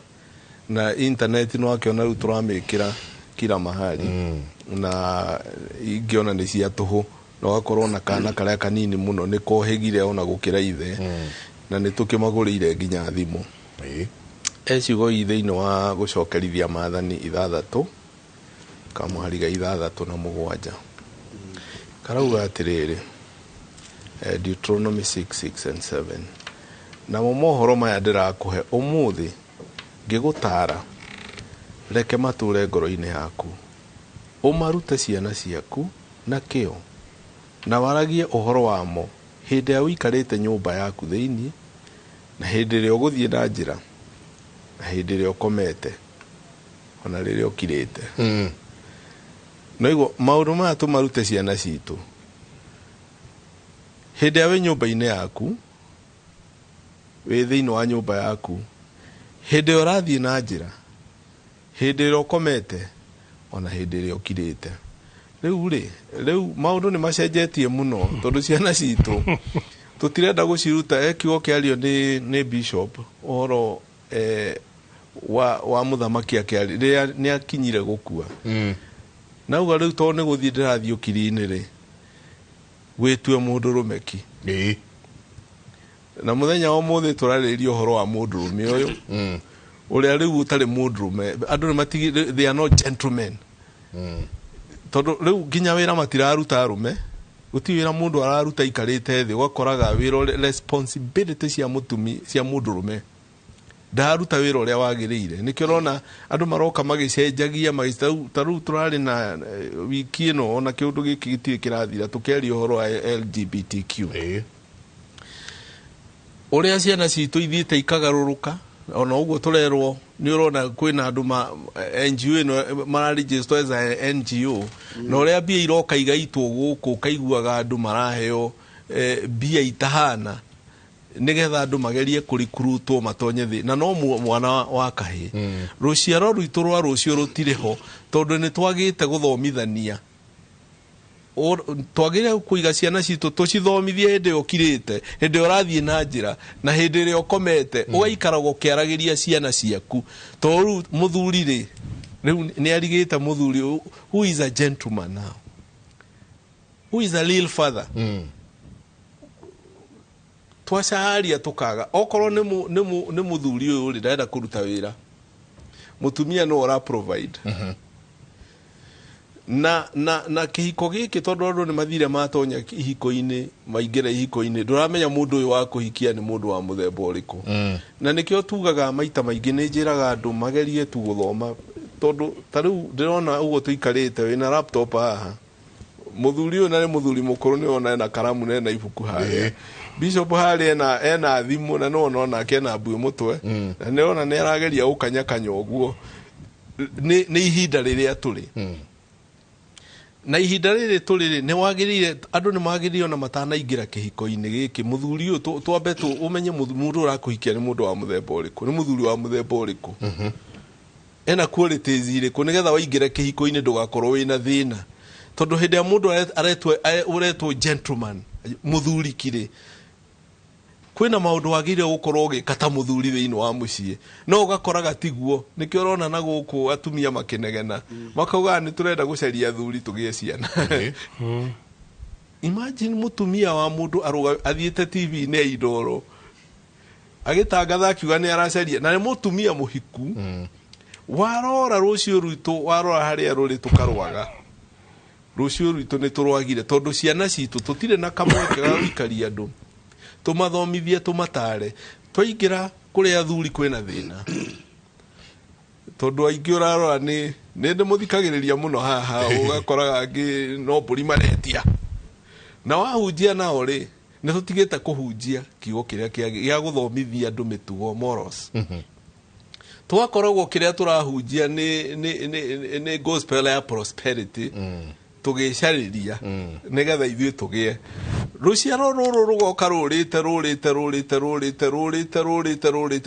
na internet no akiona riu turamikira kila mahali na ingiona ni cia tuhu no akorwo na kana karia kanini muno ni kohegire ona gukira ithe na ni tukimagurire nginya thimu ecigo ithe-ini wa gucokerithia maathani 6 kamuhariga 6:7 karauga atiriri Deuteronomy 6:6 and 7 na mohoro maya ndirakuhe umuthi ngigutara reke mature ngoro-ini yaku umarute ciana ciaku na kio na waragie uhoro wamo hindi ya wikarite nyumba yaku thiini na hindi ria uguthie na njira na hindi ria ukomete ona riria ukirite no igo maundu maya tumarute ciana citu hindi ya we nyumba-ini yaku we thiini wa nyumba yaku hindi ria urathie na njira hindi ria ukomete ona hindi ria ukirite riu maundu ni macenjetie muno tondu ciana citu tutirenda guciruta kiugo kiario ni bishop oro wa muthamaki akiari riria ni akinyire gukua nauga riu to ni guthie ndirathie ukiri-ini ri gwitue mundu rumeki na muthenya wa muthi turariria uhoro wa mundu rume uyu uria riu utari mundu rume andu ni matigi they are not gentlemen tondu riu nginya wira matiraruta arume guti wira mundu araruta ikarite thi ugakoraga wira responsibility cia mutumi cia mundu rume ndaruta wira uria wagirire nikio rona andu maroka magicenjagia taru turari na wiki ino ona kiundu giki gitire kirathira tukeri uhoro wa LGBTQ uria ciana citu ithiite ikagaruruka ona uguo turerwo ni urona kwina andu NGO ino mara register as a NGO na uria bia iroka igaitwo guku kaiguaga andu maraheo bia itahana nigetha andu magerie kurikurutwo matonye thi na no mwana wa kahi ruciaro rwitu rwa rucio rutiriho tondu ni twagite guthomithania twagire kuiga ciana citu tucithomithie hindi ukirite hindi urathie na njira na hindi ria ukomete ugaikara gukiaragiria ciana ciaku toru muthuri ri riu ni arigite muthuri who is a gentleman now, who is a real father twacaria tukaga okorwo ni muthuri uyu ri ndenda kuruta wira mutumia no ora provide na kihiko giki tondu andu ni mathire matonya ihiko-ini maingire ihiko-ini nduramenya mundu uyu wa kuhikia ni mundu wa muthemba uriku na nikio tugaga maita maingi ni njiraga andu magerie tu guthoma tondu tariu ndirona uguo tuikarite wina laptop haha muthuri uyu na muthuri mukuru ni ona na karamu na ibuku haha bishop hali ena thimu na no ona kena mbuyu mutwe na ni ona ni arageria ukanyakanya uguo ni ihinda riria turi na ihinda riri turi ni wagirire andu ni magirire ona matana ingira kihiko-ini giki muthuri uyu twambe umenye mundu urakuhikia ni mundu wa muthemba uriku ni muthuri wa muthemba uriku ena qualities iriku nigetha waingira kihiko-ini ndugakorwo wina thina tondu hindi ya mundu uretwo gentleman muthuri kire kwina maundu wagire gukorwo gikata muthuri thiini wa mucii no ugakoraga tiguo nikio urona na guku atumia makinegena makauga ni turenda gucaria thuri tugie ciana imagine mutumia wa mundu athiete TV ne idoro agitangatha akiuga ni aracaria na ni mutumia muhiku warora rucio rwitu warora haria ruri tukarwaga rucio rwitu ni turwagire tondu ciana citu tutire na kamweke ga wikaria andu tumathomithie tumatare twaingira kuria thuri kwina thina tondu aingi urarora ni ndimuthikagiriria muno haha ugakoraga ngi no mburi maretia na wahunjia nao ri ni tutigite kuhunjia kiugo kiria gia guthomithia andu mitugo morals twakoragwo kiria turahunjia ni gospel ya prosperity tugicariria nigetha ithuĩ tugie ruciaro ruru rugoka rurite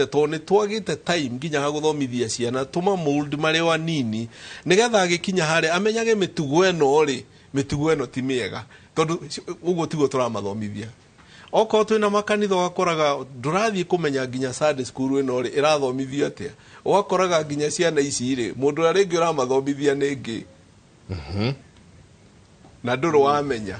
to ni twagite time nginya ha guthomithia ciana tuma mold mari wa nini nigetha agikinya hare amenyage mitugo eno ti miega tondu uguo tiguo turamathomithia oko twina makanitha gakoraga ndurathie kumenya nginya Sunday school ino ri irathomithio atia ugakoraga nginya ciana ici ri mundu ari ngi uramathomithia ningi na nduru wamenya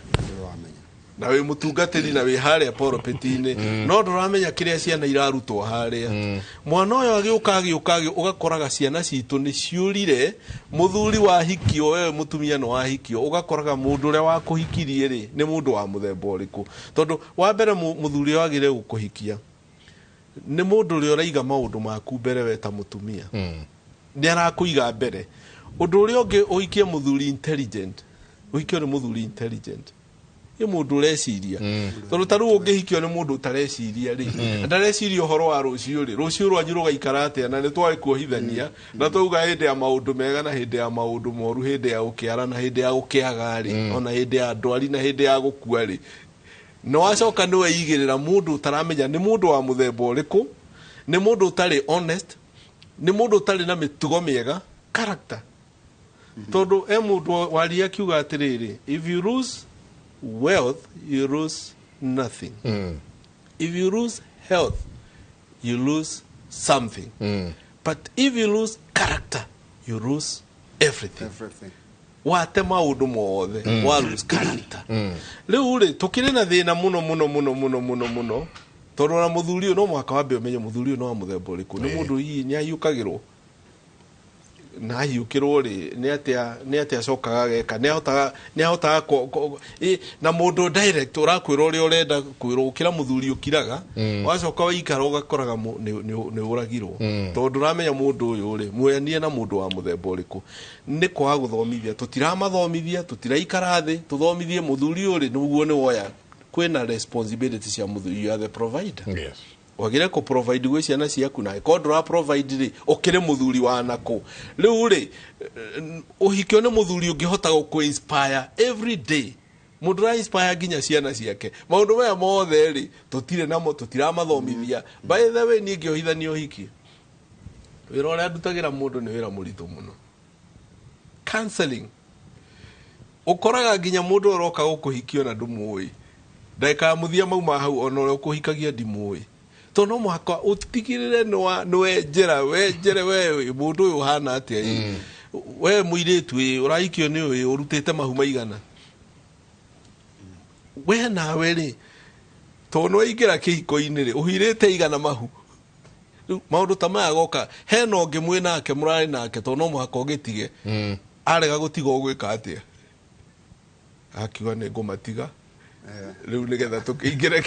na we mutungatiri na we haria pulpit-ini no nduramenya kiria ciana irarutwo haria mwana uyo agiuka ugakoraga ciana citu ni ciurire muthuri wa hikio we mutumia no wa hikio ugakoraga mundu ria wa kuhikirie ri ni mundu wa muthemba uriku tondu wa mbere muthuri wagire gukuhikia ni mundu ria uraiga maundu maku mbere we ta mutumia ni arakuiga mbere undu ria ungi uhikie muthuri intelligent uhikio ni muthuri intelligent ye mundu ureciria tondu taru ungihikio ni mundu utareciria ri ndareciria uhoro wa rucio ri rucio rwanyu rugaikara atia na ni twari kuohithania na twauga hindi ya maundu mega na hindi ya maundu moru hindi ya ukiara na hindi ya ukiaga ri ona hindi ya ndwari na hindi ya gukua ri no wacoka ni weigirira mundu utaramenya ni mundu wa muthemba uriku ni mundu utari honest ni mundu utari na mitugo miega character tondu mundu waria kiuga atiriri if you lose wealth, you lose nothing. If you lose health, you lose something. But if you lose character, you lose everything. Wate maundu mothe, wa lose character. Riu ri tukiri na thina muno tondu na muthuri no mwaka wambe umenye muthuri no wa muthemba uriku ni mundu hii ni ayukagirwo na hiukirwo ri ni atia cokaga geka ni ahotaga na mundu direct urakwira uri urenda kwirwo ukira muthuri ukiraga wacoka waikara ugakoraga ni uragirwo tondu uramenya mundu uyu ri mwenia na mundu wa muthemba uriku ni kwa guthomithia tutiraamathomithia tutiraikara thi tuthomithie muthuri uri niguo ni woya kwina responsibility cia muthuri you are the provider. Yes. Wagire ko provide gwe ciana ciaku na ko ndura provide ri ukire muthuri wa nako riu ri uhikio ni muthuri ungihota ku inspire every day mundu ra inspire ginya ciana ciake maundu maya mothe ri tutire namo tutiraamathomithia by the way ni ngiohithania uhiki wira uri andutagira mundu ni wira muritu muno counseling ukoraga ginya mundu uroka gukuhikio na ndumui ndaika muthia mauma hau ona uri ukuhikagia ndimui tono mwaka utigirire no wenjera we mundu uyu hana atia we muiritu urahikio ni uyu urutite mahuma igana we nawe ri tono igira kihiko-ini ri uhirite igana mahu maundu tamaya goka hena ungi mwe nake murari nake tono mwaka ugitige arega gutiga ugwika atia akiwa ni ngumatiga riu nigetha tukiingira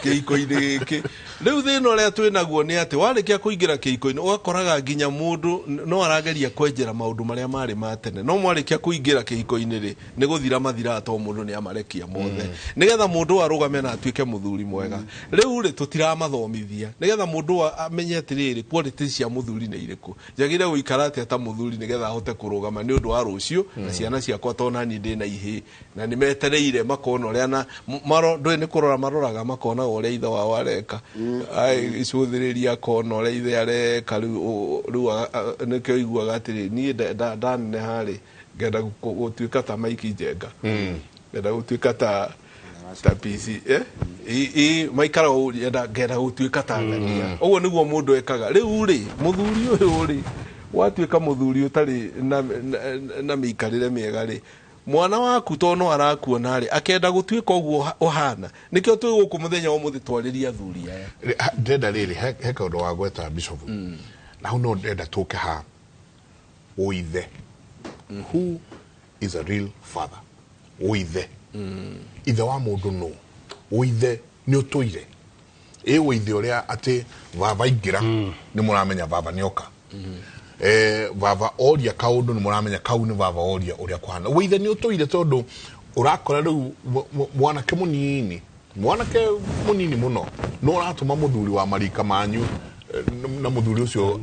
kihiko-ini giki riu thina uria twinaguo ni ati warikia kuingira kihiko-ini ugakoraga nginya mundu no arageria kwenjera maundu maria mari matene no mwarikia kuingira kihiko-ini ri ni guthira mathira to mundu ni amarekia mothe nigetha mundu arugame na atuike muthuri mwega riu ri tutiraamathomithia nigetha mundu amenye atiriri quality cia muthuri ni iriku jagire guikara ati ta muthuri nigetha ahote kurugama ni undu wa rucio na ciana ciakwa tona ni ndina ihi na nimetereire makona uria na maro ndwe ni kurora maroraga makona uria ithe wao areka ai icuthiriria kona uria ithe areka riu nikio iguaga atiri ni ndanene hari ngenda gutuika ta Maiki Njenga ngenda gutuika ta PC maikara ngenda gutuika ta ngania uguo niguo mundu ekaga riu ri muthuri uyu ri watuika muthuri utari na miikarire miega ri mwana waku tono arakuona ri akenda gutuika uguo uhana nikio twi guku muthenya wa muthi twariria athuri aya ndenda riri heka undu wa gweta bishop na no ndenda tuke ha oithe who is a real father oithe ithe wa mundu no oithe ni utoire oithe uria ati baba ingira ni muramenya baba nioka baba oria kaundu ni muramenya kau ni baba oria uria kwana oithe ni utoire tondu urakora riu mwanake munini muno no uratuma muthuri wa marika manyu na muthuri ucio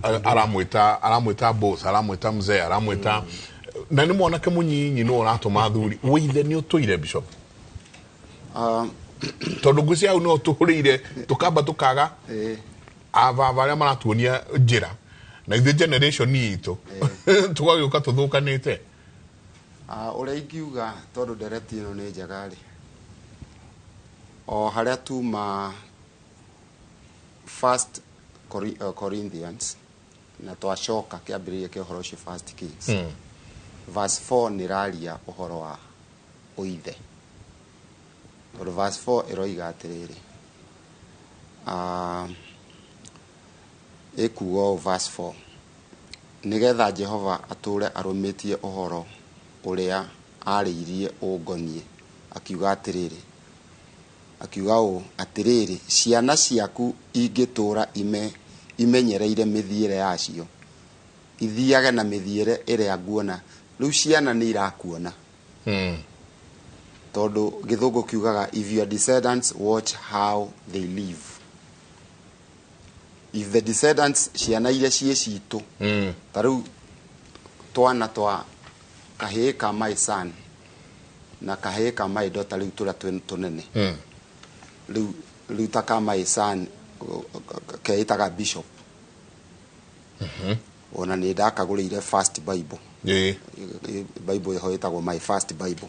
aramwita boss aramwita mzee aramwita na ni mwanake munyinyi no uratuma thuri oithe ni utoire bishop tondu ngucia au no tuhurire tukamba tukaga baba aria maratuonia njira na the generation ni itu tugagiuka tuthukanite uria ingiuga tondu ndereti ino ni njega ri o haria tuma First Corinthians na twacoka kiambiriria kia uhoro ucio First Kings verse 4 ni raria uhoro wa uithe tondu verse 4 iroiga atiriri ekuo verse 4 nigetha Jehova ature arumitie uhoro uria ariirie ungonie akiuga atiriri atiriri ciana ciaku ingitura imenyereire mithiire yacio ithiage na mithiire iria nguona riu ciana ni irakuona tondu githungu kiugaga if your descendants watch how they live, if the descendants ciana iria cie citu tariu twana twa kahii ka my son na kahii ka my daughter riu tura tunene riu taka my son keitaga bishop ona ni ndakagurire first bible bible ho itagwo my first bible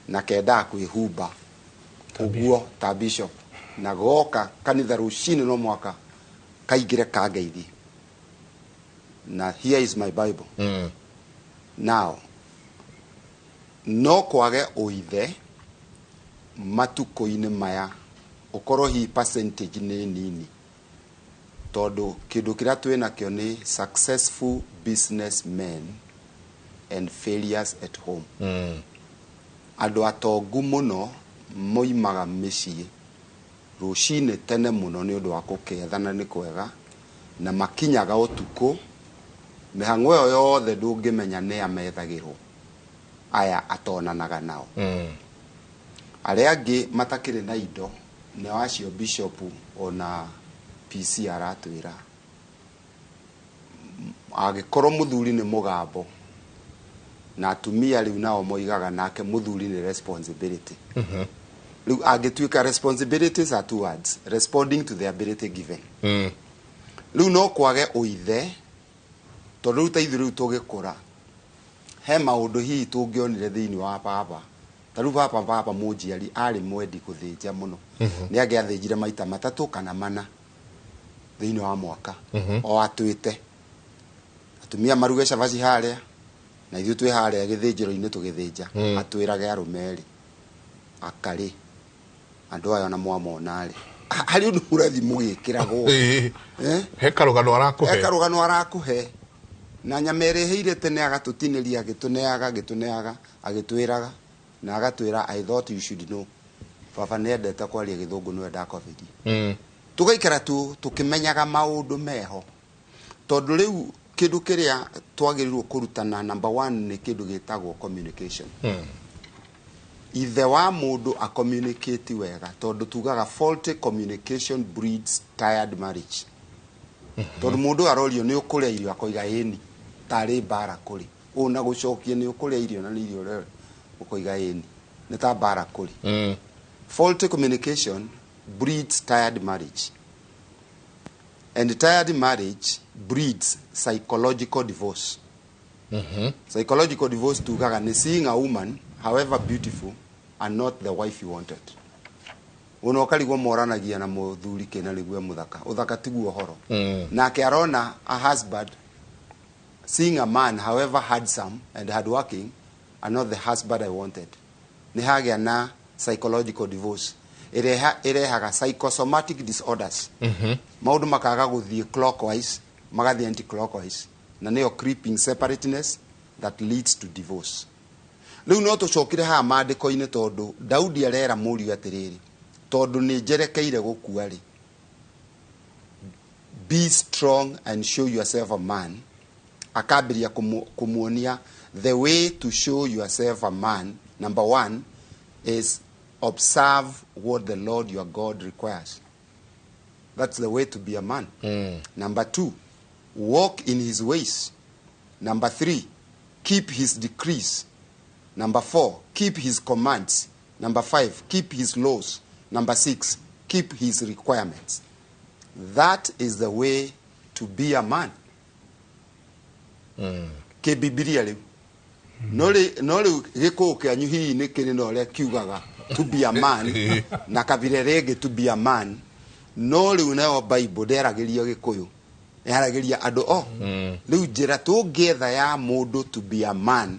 na kenda kwihumba uguo ta bishop na goka kanitha rucini no mwaka kaigire kangeithi na here is my bible now no kwage uithe matuko-ini maya ukorwo hi percentage ni nini tondu kindu kiria twina kio ni successful businessmen and failures at home andu atongu muno moimaga micii rucini tene muno ni undu wa kukethana ni kwega na makinyaga utuku mihango yo yothe ndungimenya ni amethagirwo aya atonanaga nao aria angi matakiri na indo ni wacio bishop ona PC aratwira agikorwo muthuri ni Mũgambo na atumia riu nao moigaga nake muthuri ni responsibility riu agituika responsibilities are two words responding to the ability given riu no kwage uithe tondu riu taithu riu tugikura he maundu hihi tungionire thiini wa baba tariu baba munjiari ari mwendi kuthinja muno ni agiathinjire maita matatu kana mana thiini wa mwaka o atwite atumia maruge cabaci haria na ithu twi haria githinjiro-ini tugithinja atwirage arumeri akari andu ayo na mwamonari hari ndu urathi mugikiragwo hekarugano arakuhe na nyamere heire tene agatutiniria gituneaga agitwiraga na agatwira I thought you should know baba nendete kwaria githungu no enda covid tugaikara tukimenyaga maundu meho tondu riu kindu kiria twagirirwo kurutana number 1 ni kindu gitagwo communication ithe wa mundu a communicate wega tondu tugaga faulty communication breeds tired marriage tondu mundu arorio ni ukuria irio akoiga eni tari bara kuri una gucokie ni ukuria irio na ni irio rero ukoiga eni ni ta bara kuri faulty communication breeds tired marriage and tired marriage breeds psychological divorce psychological divorce tugaga ni seeing a woman however beautiful and not the wife you wanted uno kaligwo moranagia na muthuri kena ligwe muthaka uthaka tiguo horo nake arona a husband seeing a man however handsome and hardworking and not the husband I wanted ni hagia na psychological divorce irehaga psychosomatic disorders maundu makaga guthie clockwise magathie anti clockwise na niyo creeping separateness that leads to divorce riu no tucokire ha maandiko-ini tondu Daudi arera muri atiriri tondu ni njerekeire gukua ri be strong and show yourself a man akabiria kumuonia the way to show yourself a man number 1 is observe what the Lord your God requires. That's the way to be a man. Number 2, walk in his ways. Number 3, keep his decrees. Number 4, keep his commands. Number 5, keep his laws. Number 6, keep his requirements. That is the way to be a man. Ke Biblia riu no riu gikuo kia nyuhi ni kiri no ria kiugaga to be a man na kabira rege to be a man no riu nayo Bible nderagiria gikuyu yaragiria andu riu njira tungetha ya mundu to be a man.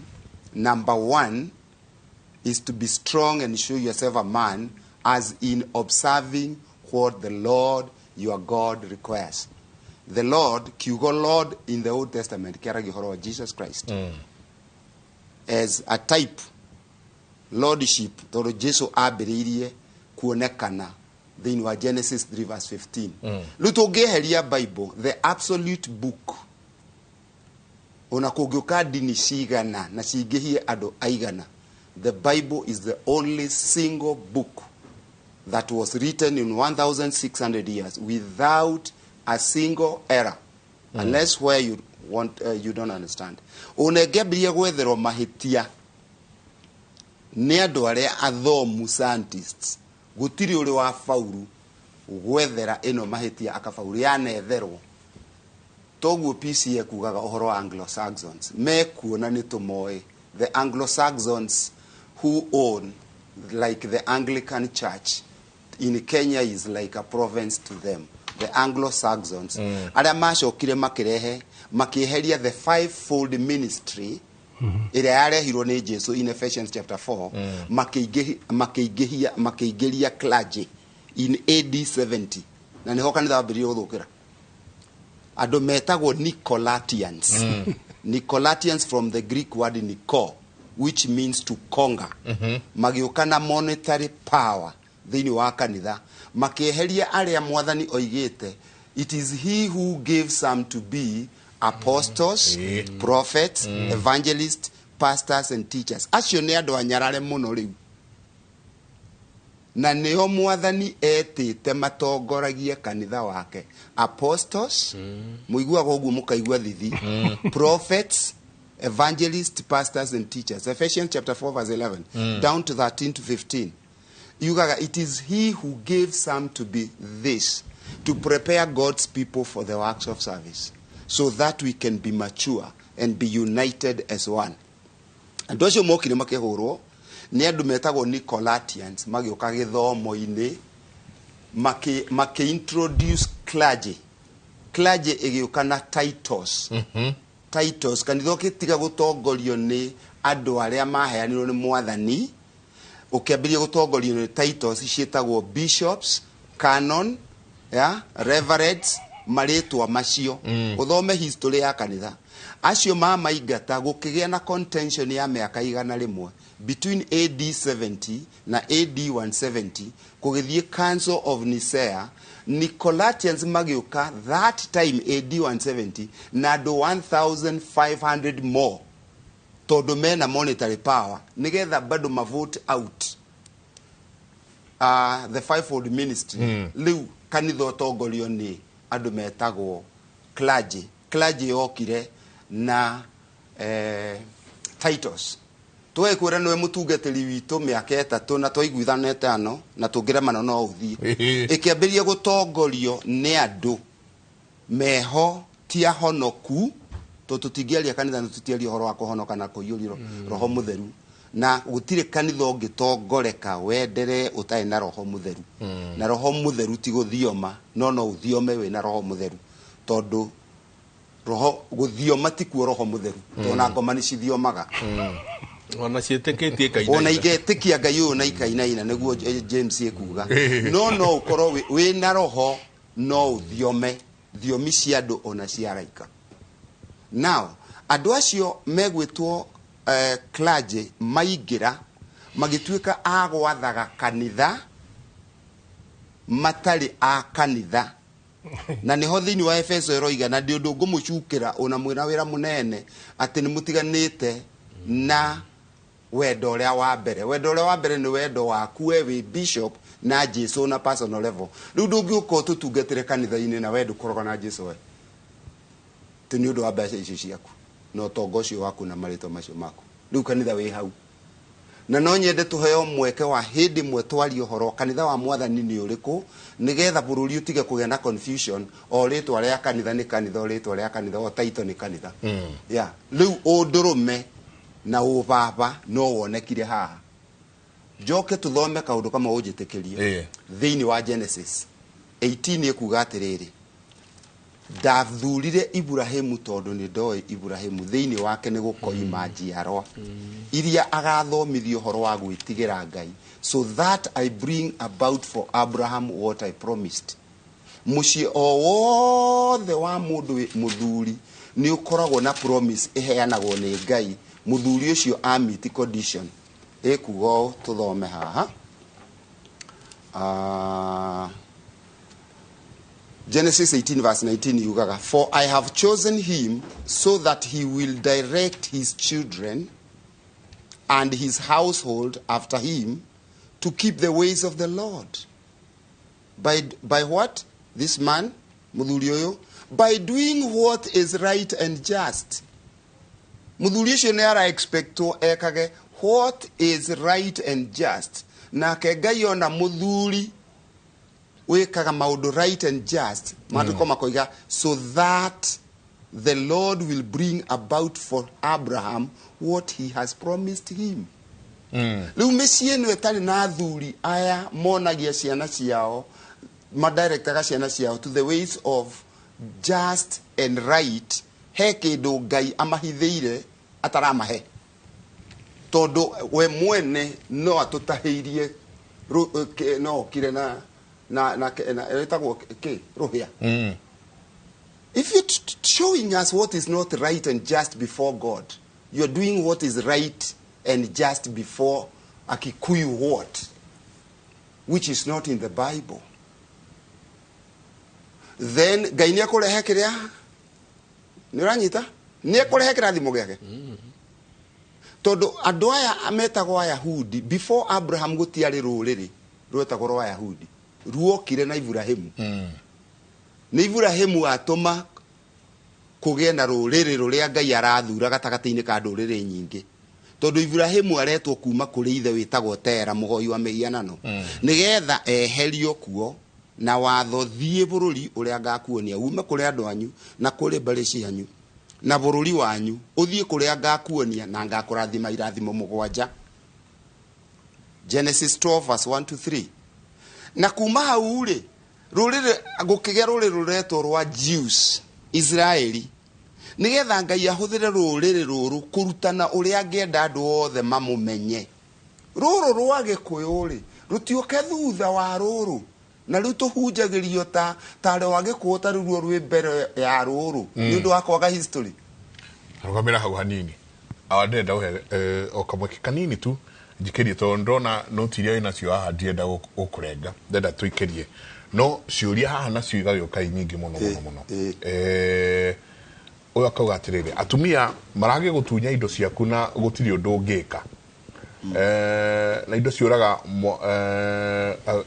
Number one is to be strong and show yourself a man, as in observing what the Lord your God requires. The Lord, kiugo Lord in the Old Testament, kiaragia horo wa Jesus Christ, as a type, lordship, toro Jesu abiririe kuonekana thĩinĩ wa Genesis 3 verse 15. Rĩu tũngĩeheria Bible, the absolute book, ona kũngĩũka ndini cigana na cingĩhie andũ aigana, the Bible is the only single book that was written in 1,600 years without a single error, unless where you want you don't understand. Ũnengebirie gwetherwo mahĩtia nĩ andũ arĩa athomu scientists, gũtirĩ ũrĩ wa faulu gwethera ĩno mahĩtia akafaulu yanetherwo. Toguo PCA kugaga ũhoro wa Anglo-Saxons mekuona nĩ tũmoĩ. The Anglo-Saxons who own, like the Anglican Church in Kenya is like a province to them. The Anglo-Saxons arĩa macokire makĩeheria the fivefold ministry ĩrĩa yarehirwo nĩ Jesu in Ephesians chapter 4, makĩingĩria clergy in AD 70, na nĩho kanitha wambĩrĩirie gũthũkĩra. Andũ metagwo Nicolaitans. Nicolaitans from the Greek word Nico, which means to conquer. Magĩũka na monetary power thĩinĩ wa kanitha, makĩeheria arĩa mwathani oigĩte, it is he who gives some to be apostles, prophets, evangelists, pastors and teachers. Acio nĩ andũ anyarare mũno rĩu. Na nĩo mwathani etĩte matongoragie kanitha wake. Apostles, mũiguaga ũguo mũkaigua thithi, prophets, evangelists, pastors and teachers. Ephesians chapter 4 verse 11 down to 13 to 15. It is he who gave some to be this, to prepare God's people for the works of service, so that we can be mature and be united as one. Andũ acio mokire makĩhũrwo nĩ andũ metagwo Nicolaitans, magĩũka gĩthomo-inĩ introduce clergy. Clergy ĩgĩũka na titles. Titles kanitha ũkĩtiga gũtongorio nĩ andũ arĩa maheanirwo nĩ mwathani, ũkĩambĩrĩria gũtongorio nĩ titles ciĩtagwo bishops, canon, reverends, marĩtwa macio. Ũthome history ya kanitha. Acio maingata gũkĩgĩa na contention ya mĩaka igana rĩmwe between AD 70 na AD 170, kũgĩthiĩ Council of Nicaea. Nicolaitans magĩũka that time AD 170 na andũ 1,500 more, tondũ mena monetary power, nĩgetha bado mavote out the fivefold ministry. Rĩu kanitha ũtongorio nĩ andũ metagwo clergy. Clergy yokire na titles. Twekũra nĩwe mũtungatĩri witũ mĩaka 3 na twaiguithanĩte ano na tũngĩremana no ũthiĩ. Ĩkĩambĩrĩria gũtongorio nĩ andũ meho ti ahonoku, tondũ tũtingĩaria kanitha na tũtiaria ũhoro wa kũhonoka na kũiyũrio Roho Mũtheru, na gũtirĩ kanitha ũngĩtongoreka wendere ũtarĩ na Roho Mũtheru. Na Roho Mũtheru ti gũthioma, no ũthiome wĩna Roho Mũtheru, tondũ roho gũthioma ti kuo Roho Mũtheru, tondũ na ngoma nĩ cithiomaga. Ona ciĩtĩkĩtie kainaina. Ona igetĩkia Ngai ũyũ na ikainaina, nĩguo James ekuga. No ũkorwo wĩna roho no ũthiome thiomi cia andũ ona cia araika. Now, andũ acio megwĩtwo clergy maingĩra magĩtuĩka a gwathaga kanitha matarĩ a kanitha. Na niho thĩinĩ wa Efeso ĩroiga, na ndĩ ũndũ ngũmũcukĩra ona mwĩna wĩra mũnene atĩ nĩ mũtiganĩte na wendo ũrĩa wa mbere. Wendo ũrĩa wa mbere nĩ wendo waku we wĩ bishop na Jesu na personal level. Rĩu ndũngĩũka ũtũtungatĩre kanitha-inĩ na wendo kũroga na Jesu we, tĩ nĩ ũndũ wa mbeca icio ciaku na ũtonga ũcio waku na marĩtwa macio maku. Rĩu kanitha wĩ hau. Na no nyende tũheo mweke wa hĩndĩ ĩmwe twarie ũhoro kanitha wa mwathani nĩ ũrĩkũ, nĩgetha bũrũri ũtige kũgĩa na confusion. O rĩtwa rĩa kanitha nĩ kanitha, o rĩtwa rĩa kanitha, o taito nĩ kanitha. Rĩu ũndũrũme na ũbaba no wonekire haha. Njoke tuthome kaundu kama unjitikirie thiini wa Genesis 18 ikuga atiriri ndathurire Ibrahimu tondu ni ndoi Ibrahimu thiini wake ni gukoima njiarwa iria agathomithio horo wa gwitigira Ngai, so that I bring about for Abraham what I promised. Mucie o wothe wa mundu muthuri ni ukoragwo na promise iheanagwo ni Ngai. Muthuri ucio amiti condition ekugo tuthome haha Genesis 18 verse 19 yugaga, for I have chosen him so that he will direct his children and his household after him to keep the ways of the Lord. By what? This man, muthuri uyu, by doing what is right and just. Muthuri ucio ni ara expecto ekage what is right and just. Na ke Ngai ona muthuri wekaga maundu right and just. Maandiko makoiga, so that the Lord will bring about for Abraham what he has promised him. Riu micie no etari na athuri aya monagia ciana ciao madirectaga ciana ciao to the ways of just and right. He kindu Ngai amahithiire ataramahe tondu we mwene no atutahirie no kire na etagwo ke ruhia. If you showing us what is not right and just before God, you are doing what is right and just before a Kikuyu what, which is not in the Bible. Then Ngai ni akurehe kiria ni uranyita ni akurehe kirathimo giake tondu andu aya ametagwo Ayahudi before Abraham gutiari ruriri rwetagwo rwa Ayahudi ruokire na Ibrahimu. Ni Ibrahimu atuma kugie na ruriri ruria Ngai arathura gatagati-ini ka nduriri nyingi tondu Ibrahimu aretwo kuma kuri ithe witagwo Tera mugoi wa mihianano nigetha eherio kuo na watho thie bururi uria ngakuonia ume kuri andu anyu na kuri mbari cianyu na bururi wanyu uthie kuria ngakuonia na ngakurathima irathimo mugwanja. Genesis 12 verse 1 to 3. Na kuma hau ri ruriri gukigia ruriri ruretwo rwa Jews Israeli nigetha Ngai ahuthire ruriri ruru kurutana uria angenda andu othe mamumenye. Ruru rwa Gikuyu ri rutioke thutha wa ruru na riu tuhunjagirio tare wa Gikuyu ta ruo rwi mbere ya ruru ni undu wa kwaga history. Rugamira hau hanini awandenda uhe o kamwe kanini tu jikirie to ndona no tiria ina cio haha ndienda ukurenga ndenda tuikerie no ciuria haha na ciuga yoka nyingi muno uyu akauga atiriri atumia marage gutunya indo ciaku na gutiri undu ungika na indo ciuraga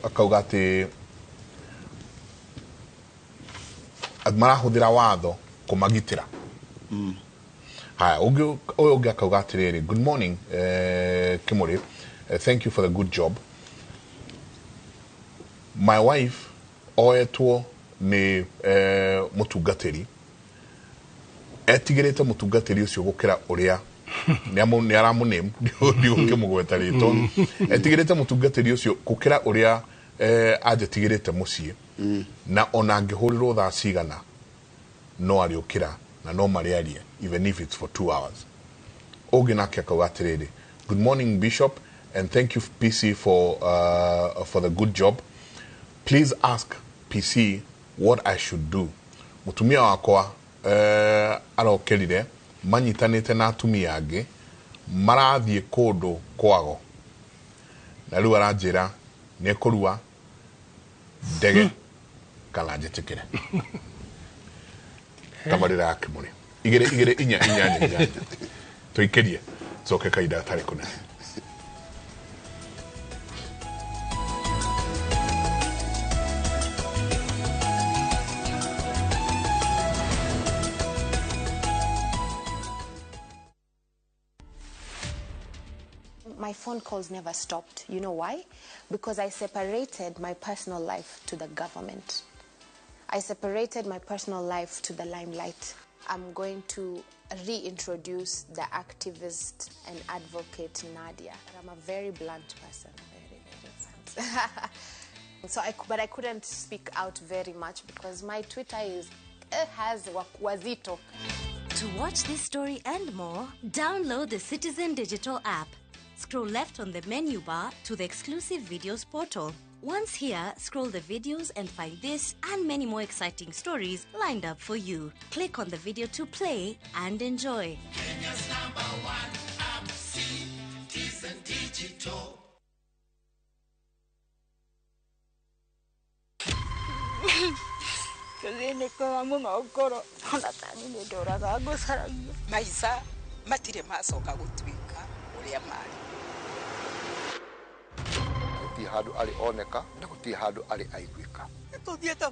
akauga ati marahuthira watho kumagitira. Hi, Ogi akauga atiriri, good morning Kimuri, thank you for the good job. My wife oetwo ni mutungatiri etigirite mutungatiri ucio gukira uria ni aramuname ndio ngimugweta rito etigirite mutungatiri ucio gukira uria ajetigirite mucie na ona ngihurirwo thaa cigana no ariukira na no mariarie even if it's for 2 hours. Ogi nake akauga atiriri, good morning Bishop and thank you PC for the good job. Please ask PC what I should do. Mutumia wakwa arokerire manyitanite na atumia angi marathie kundu kwago na riu aranjira ni kurua ndege kana njitikire tabarira yake muri igire inya tuikerie coke kaida tari kuna. My phone calls never stopped. You know why? Because I separated my personal life to the government. I separated my personal life to the limelight. I'm going to reintroduce the activist and advocate Nadia. I'm a very blunt person, very, very blunt. But I couldn't speak out very much because my Twitter has wazito. To watch this story and more, download the Citizen Digital app. Scroll left on the menu bar to the exclusive videos portal. Once here, scroll the videos and find this and many more exciting stories lined up for you. Click on the video to play and enjoy. Kenya's #1 app, Citizen Digital. Maica matire macoka gutuika uria mari. Guti handu ari oneka na guti handu ari aiguika. Tuthiete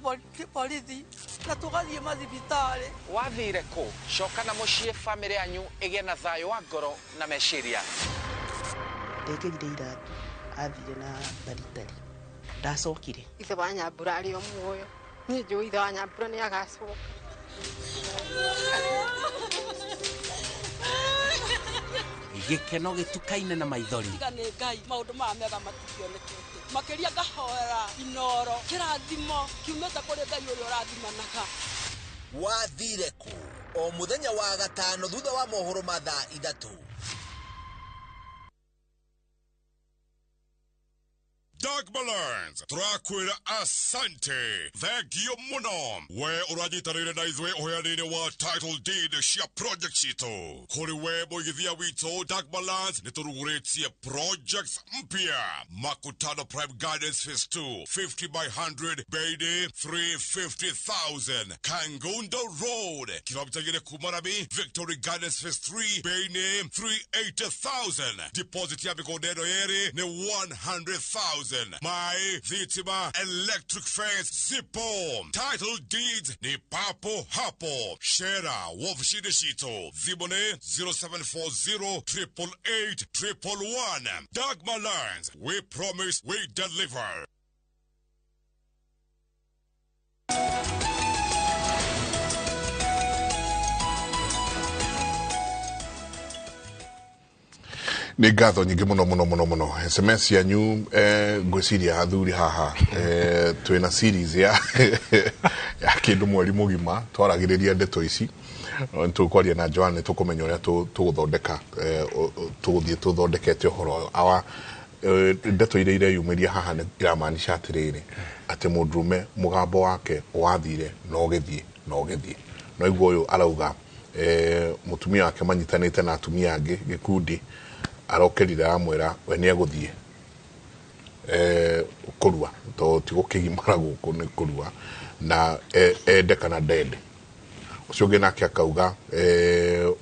borithi na tugathie mathibitari. Wathire ku coka na mucie family yanyu ige na thayo wa ngoro na meciria. Ndekirire iratu athire na baritari ndacokire ithe wa Nyambura ari o muoyo ni njui ithe wa Nyambura ni agacoka. Gikeno gitukaine na maithori. Tigane Ngai maundu ma mega matikionekete. Makiria ngahoera inoro kirathimo kiumete kuri Ngai uria urathimanaga. Wathire ku o muthenya wa gatano thutha wa mohoro ma thaa 3. Doug Balance, turakwira asante, thengio muno. We urajitarire na ithwe uheanine wa title deed cia project cito. Kuri we muigithia wito Doug Balance nituruguritie projects mpya. Makutano Prime Gardens Phase 2, 50 by 100, Beide, 350,000. Kangundo Road, kilomita gine Kumarami, Victory Gardens Phase 3, Beine, 380,000. Deposit ya mikodeno yeri ni 100,000. My Vitima Electric Fence Zipo. Title deeds ni papo hapo. Shera Wofshideshito. Zibone 0740 888 111. Dogma Lines. We promise we deliver. Nĩ ngatho nyingĩ mũno SMS yanyu ngwĩciria athuri haha twĩna series ya kĩndũ mweri mũgima twaragĩrĩria ndeto ici tũkwaria na Joan tũkũmenya ũrĩa tũgũthondeka tũgũthiĩ tũthondekete ũhoro awa ndeto iria ireyumĩria haha nĩ iramaanisha atĩrĩrĩ atĩ mũndũrũme mũgambo wake wathire no gĩthiĩ no iguo ũyũ arauga mũtumia wake manyitanĩte na atumia angĩ gĩkundi arokerire amwera we ni aguthie kurua to tigukigimara guku ni kurua na ende kana dede ucio ngi nake akauga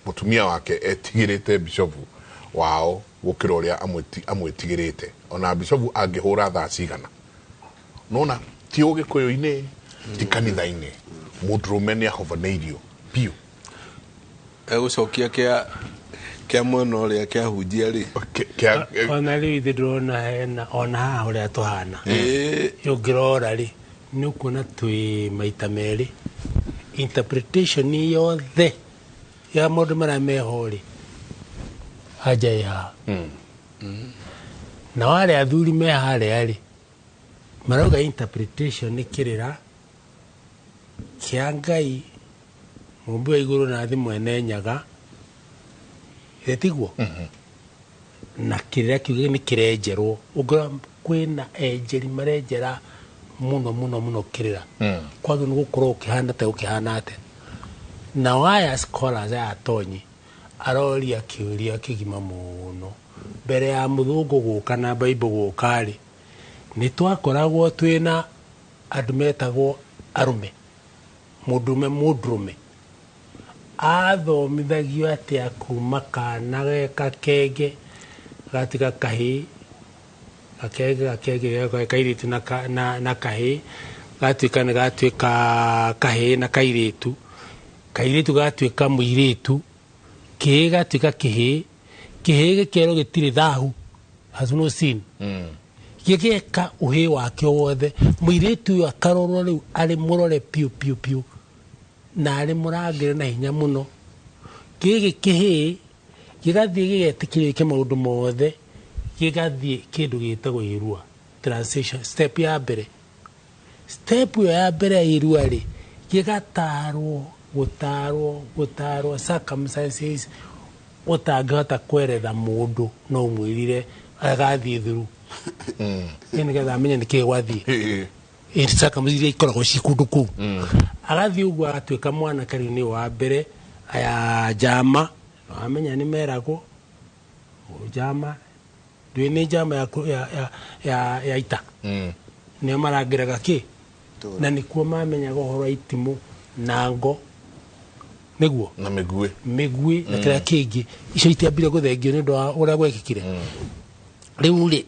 mutumia wake etigirite bishofu wao gukira uria amwetigirite ona bishofu angihura thaa cigana nona ti ugikuyu-ini ti kanitha-ini mudrume ni ahovaneirio piu egucokia kia mwena uria kia hunjia ri ona riu ithi ndrona hena ona haha uria tuhana yungirora ri ni ukuona twi maita meri interpretation yothe ya maundu maria meho ri haja ya na wale athuri me haria ri marauga interpretation ni kirira kia Ngai mumbi wa iguru na thi mwene nyaga etiguo na kirira kiuge ni kirenjerwo ugura kwina enjeri marenjera muno kirira kwagä nä gå korwo å kä hana ta å kä hana atä na waya scholars ya Tonyi aroria kä ria kä gima må no mbere ya må thå ngå gå ka na Bible gå ka rä nä twakoragwo twä na andå metagwo arume må ndåme athomithagio atä akuma kana geka kenge gatika kahä gakenge kairitu na kahä gatuika nä gatuika kahä na kairitu gatuika muiritu kä gatuika kä gä kerwo gä tirä thahu has no sin gĩgeka ũhĩ wake wothe mũirĩtu ũyũ akarorwo rĩu arĩ mũrore piu na arĩ mũrangĩre na hinya mũno gĩgĩ kĩhĩ gĩgathiĩ gĩgetikĩrĩke maũndũ mothe gĩgathiĩ kĩndũ gĩtagwo irua transition step ya mbere step ya mbere ya irua rĩ gũtarwo circumstances ũtangĩhota kweretha mũndũ no mwĩrire agathiĩ through nĩgetha amenye nĩkĩĩ gwathiĩ circumstances ikoragwo ci kũndũ kũu agathiĩ ũguo agatuĩka mwana karĩ-inĩ wa mbere aya njama amenya nĩ meragwo njama ndũĩ nĩ njama ya ita nĩo marangĩraga kĩ na nĩkuo mamenyaga ũhoro wa itimũ na ngo nĩguo na mĩguĩ na kĩrĩa kĩngĩ icio itiambire gũthengio nĩ ũndũ wa ũrĩa gwekĩkire rĩu rĩ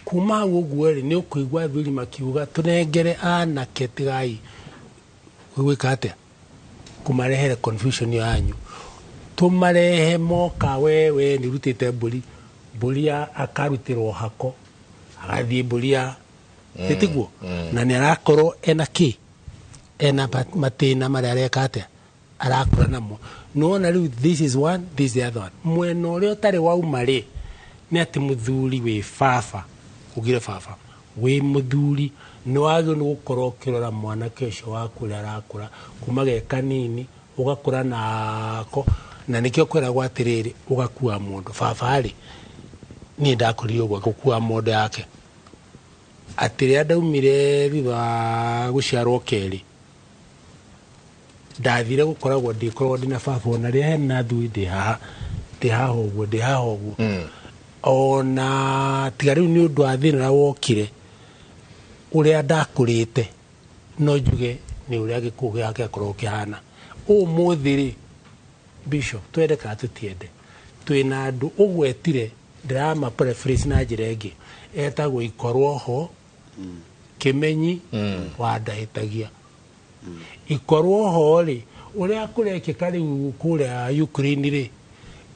kuma hau ũguo rĩ nĩ ũkũigua athuri makiuga tũnengere anake tigai gwĩka atĩa kũmarehere confusion yanyu tũmarehe moka wewe nĩ rutĩte mbũri akarutĩrwo hako agathiĩ mbũri tiguo na nĩ arakorwo ena kĩ ena matĩna marĩa areka atĩa arakũra namo nona rĩu this is one this is the other one mwena ũrĩa ũtarĩ wauma rĩ nĩ atĩ mũthuri wĩ baba ugire baba wĩ mũthuri nĩ wagĩrĩirwo nĩ gũkorwo ũkĩrora mwanake ũcio waku ũrĩa arakũra kuma ge kanini ũgakũra nako na nĩkĩo kwĩragwo atĩrĩrĩ ũgakua mũndũ baba rĩ niĩ ndakũrire ũguo gũkua mũndũ yake atĩ rĩrĩa ndaumire thutha wa gũciarwo kerĩ ndathire gũkoragwo ndĩkoragwo ndĩna baba ona rĩrĩa hena thuri ndĩ haha ũguo ona tiga rĩu nĩ ũndũ wa thĩna ũrĩa wokire ũrĩa ndakũrĩte no njuge nĩ ũrĩa gĩkuũ gĩake gĩakorwo kĩhana ũmũthĩ rĩ bishop twende kana tũtiende twĩna andũ ũgwetire ndĩrama preference na njĩra ĩngĩ etagwo ikorwo ho Kĩmenyi wa Ndahĩtagia ikorwo ho rĩ ũrĩa kũrekĩka rĩu kũrĩa Ukraine rĩ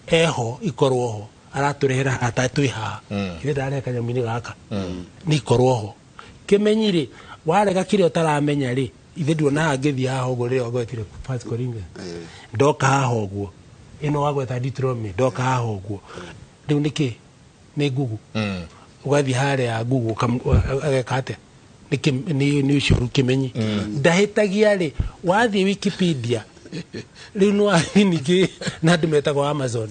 eho ikorwo ho aratũrehera atatũ haha ithe ndareka kanyamũ-inĩ gaka nĩ ikorwo ho Kĩmenyi rĩ warega kĩrĩa ũtaramenya rĩ ithe nduona ngĩthiĩ haha ũguo rĩrĩa gwetire First Corinthians ndoka haha ũguo ĩno wagweta Deuteronomy ndoka haha ũguo rĩu nĩkĩ nĩ Google ugathi harĩa Google ageka atĩa nĩ ũcioru Kĩmenyi Ndahĩtagia rĩ wathiĩ Wikipedia rĩu no ningĩ na andũ metagwo Amazon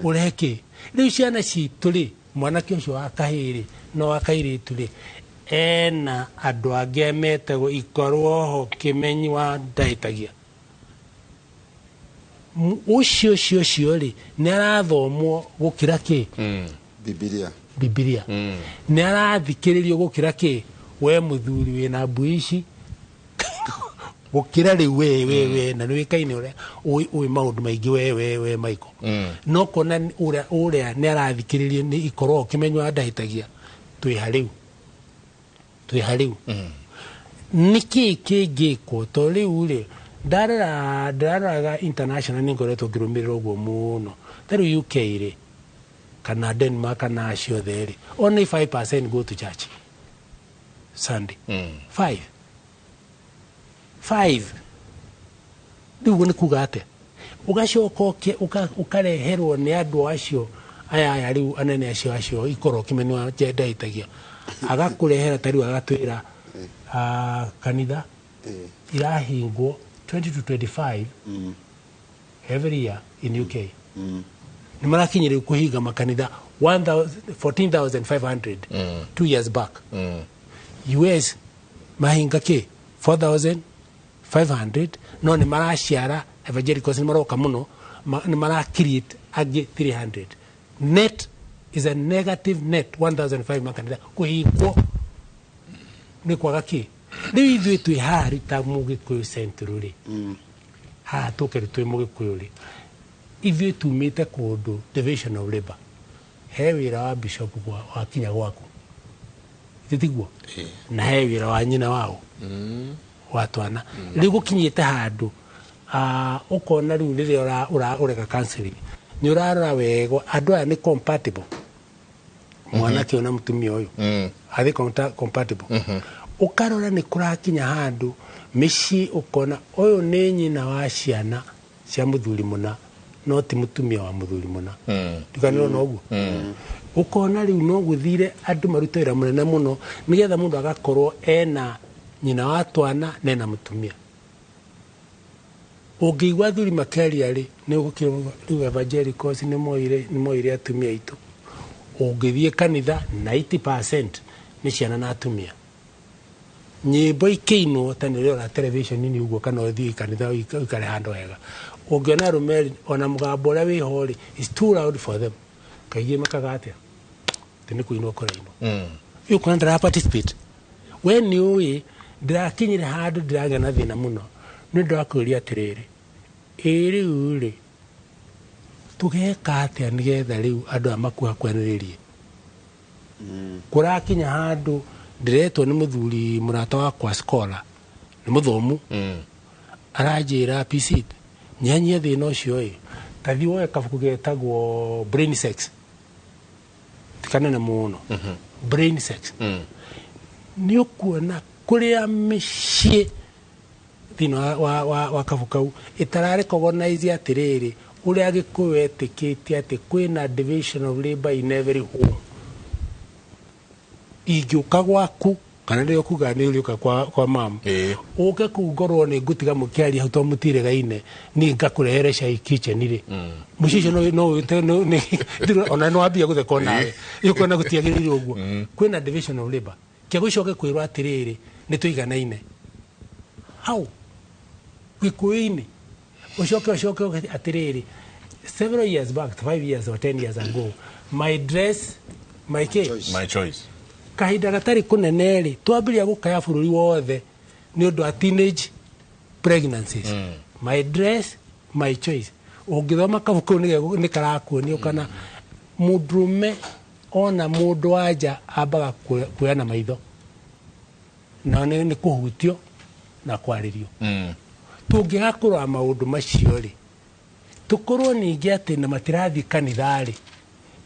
ũreke rĩu ciana citũ rĩ mwanake ũcio wa kahĩrĩ no wa kairĩtu rĩ ena andũ angĩ metagwo ikorwo ho Kĩmenyi wa Ndahĩtagia ũcio rĩ nĩ arathomwo gũkĩra kĩ Bibilia nĩ arathikĩrĩrio gũkĩra kĩ we mũthuri wĩna mbui ici gũkĩra rĩu we na nĩ wĩkaine ũrĩa ũĩ maũndũ maingĩ we Michael no kona ũrĩa nĩ arathikĩrĩrio nĩ ikorwo Kĩmenyi wa Ndahĩtagia twĩ harĩu nĩkĩ kĩngĩkwo to rĩu rĩ ndararaga international nĩ ngoretwo ngĩrũmĩrĩra ũguo mũno tarĩu UK rĩ kana Denmark kana ciothe rĩ only 5% go to church Sunday 5 rĩu nĩ kuga atĩa ũgacoka ũkareherwo nĩ andũ acio aya rĩu anene acio ikorwo Kĩmenyi wa Ndahĩtagia agakũrehera tarĩu agatwĩra kanitha irahingwo 20 to 25 every year in UK nĩ marakinyĩrĩu kũhinga makanitha 14,500 2 years back US mahinga kĩ 4,500 no nĩ maraciara evangelicals nĩ maroka mũno nĩ marakreate angĩ 300 net is a negative net 1,500 makanitha kũhingwo nĩ kwaga kĩ rĩu ithuĩ twĩ haha rita mũgĩkũyũ central rĩ haha tũkĩrĩ twĩ mũgĩkũyũ rĩ ithuĩ tumĩte kũndũ division of labor he wĩra wa bishop wakinya gwaku tiguo na he wĩra wa nyina wao wa twana rĩu gũkinyĩte handũ ũkona rĩu rĩrĩa ũreka counseling nĩ ũrarora wega andũ aya nĩ compatible mwanake ona mũtumia ũyũ athĩ compatible ukarora ni kurakinya handu mici ukona uyu ni nyina wa ciana cia muthuri muna no ti mutumia wa muthuri muna ndikaniro no guo ukona riu no guthire andu marutira munene muno nigetha mundu agakorwo ena nyina wa twana nena mutumia ungigwa thuri makeria ri ni ugukira riu evangelicals ni moire atumia itu ungithie kanitha 90% ni ciana na atumia nyimbo ikiinwo tani rio na television ni uguo kana uthii kanitha ikare hando wega ungiona rumeri ona mugambo ria wi hori is too loud for them kaige makagatia tini kuinwo koraino you can't participate when you ndirakinyire handu ndiragena thina muno ni ndakũria atiriri iri uri tugeka atia nigetha riu andu amakuha kwaniririe kurakinya handu ndiretwo ni muthuri murata wakwa scholar ni muthomu aranjira PC nyanyia thina ucio tathi woe kabuku getagwo brain sex tikanene muno brain sex ni ukuona kuria micii thina wa kabukau itarare recognize atiriri uria gikuyu etikitie ati kwina division of labor in every home igiuka gwaku kana ndio kuga ni uliuka kwa mama uke kungorwo ni ngutiga mukiari hau to mutire gaine ni ngakurehere cai kitchen ri mucicio no ni ona no ambia gutheka nawe yuko na gutiagirire uguo kwina division of labor kiagucoke kwirwa atiriri ni tuiganaine hau gikuini ucoke atiriri several years back 5 years or 10 years ago my dress my choice kahinda gatari kuneneri twambiria gukaya bururi wothe ni undu a teenage pregnancies my dress my choice ungithoma kabuku ni karakuonio kana mudrume ona mundu aja ambaga kuona maitho na ni kuhutio na kwaririo tungigakorwo maundu macio ri tukorwo ningi ati na matirathi kanithari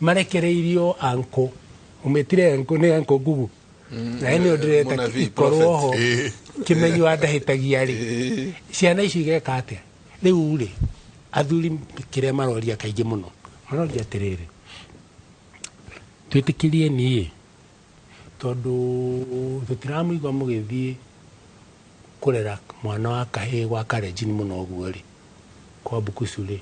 marekereirio anko umetire anko ni anko gugu na ene odreta ikorwo ho kimenyu andahitagia ri ciana icio igeka atia riu ri athuri kire maroria kaingi muno maroria atiriri twitikirie ni tondu tutiramuigwa mugithie kurera mwana wa kahi gwa karejini muno guo ri kwa bukusuri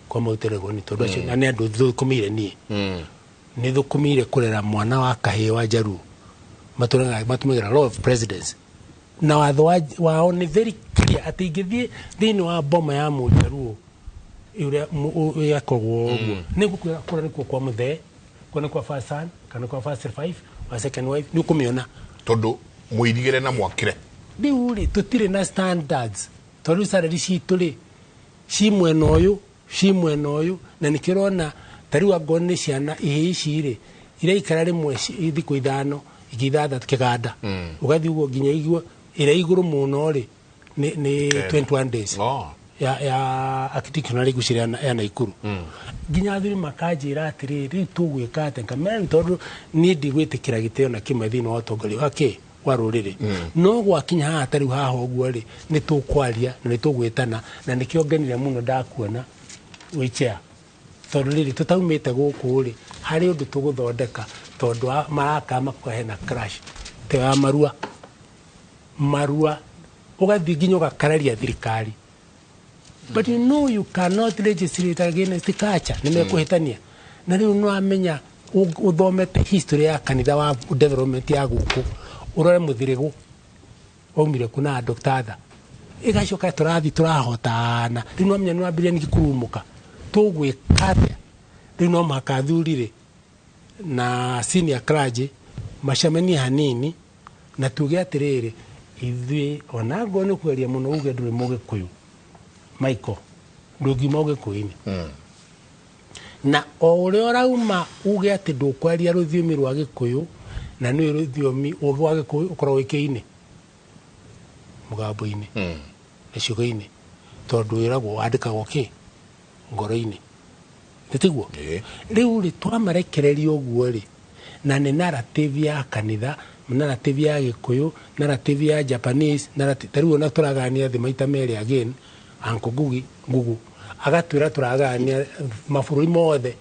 kwa mauterego ni tondu acio na ni andu thukumire ni thukumire kurera mwana wa kahi wa jaru matumagira law of presidents na watho wao ni very clear ati ingithie thini wa boma ya mujaru iria yakogwo guo ni gukura ni kwa muthe kuna kwa first son kana kwa first 5 wa second wife ni kumiona tondu muirigire na mwakire ndiuri tutire na standards tondu salary citu ri ci mwena uyu na nikirona tari wa gone ciana ici ri ire ikara rimwe thiku ithano igithatha kiganda ugathi ugo nginya igwo ire iguru muno ri ni 21 days ya activity guciria ya Naikuru nginya thiri makajira atiri tugwika ate kamera tondu ni ndigwitikira giteo na kimathino otongori wake warurire no gwakinya ha atari haha uguo ri ni tukwaria na ni tugwitana na nikiongenire muno ndakuona wichea tondu riri tutaumite guku ri hari undu tuguthondeka tondu maraka makwahe na crash te wa marua ugathi nginya ugakararia thirikari but you know you cannot legislate against culture nimekuhitania na riu no amenya uthomete history ya kanitha wa development ya guku urore muthirigu waumire kuna Dr. igacoka turathi turahotana riu no amenya no ambiria ngikurumuka tugwikate riu no makathurire na senior clergy macemania hanini na tuge atiriri ithui ona ngo ni kweria muno uge nduri mũgĩkũyũ Michael ndungima ũgĩkũyũ-inĩ na o ũrĩa ũrauma uge ati ndũkwaria rũthiomi rwa gĩkũyũ na nĩ rũthiomi rwa gĩkũyũ ũkorwo wĩkĩine mũgambo-inĩ na ciugo-inĩ tondu wĩragwo wandĩkagwo kĩ ngoro-inĩ tiguo riu ri twamarekereria ũguo ri na nĩ narrative ya kanitha narrative ya Gikuyu, narrative ya Japanese, narrative tariu na turagania thĩ maita merĩ again Uncle Gugu agatwĩra turagania mabũrũri mothe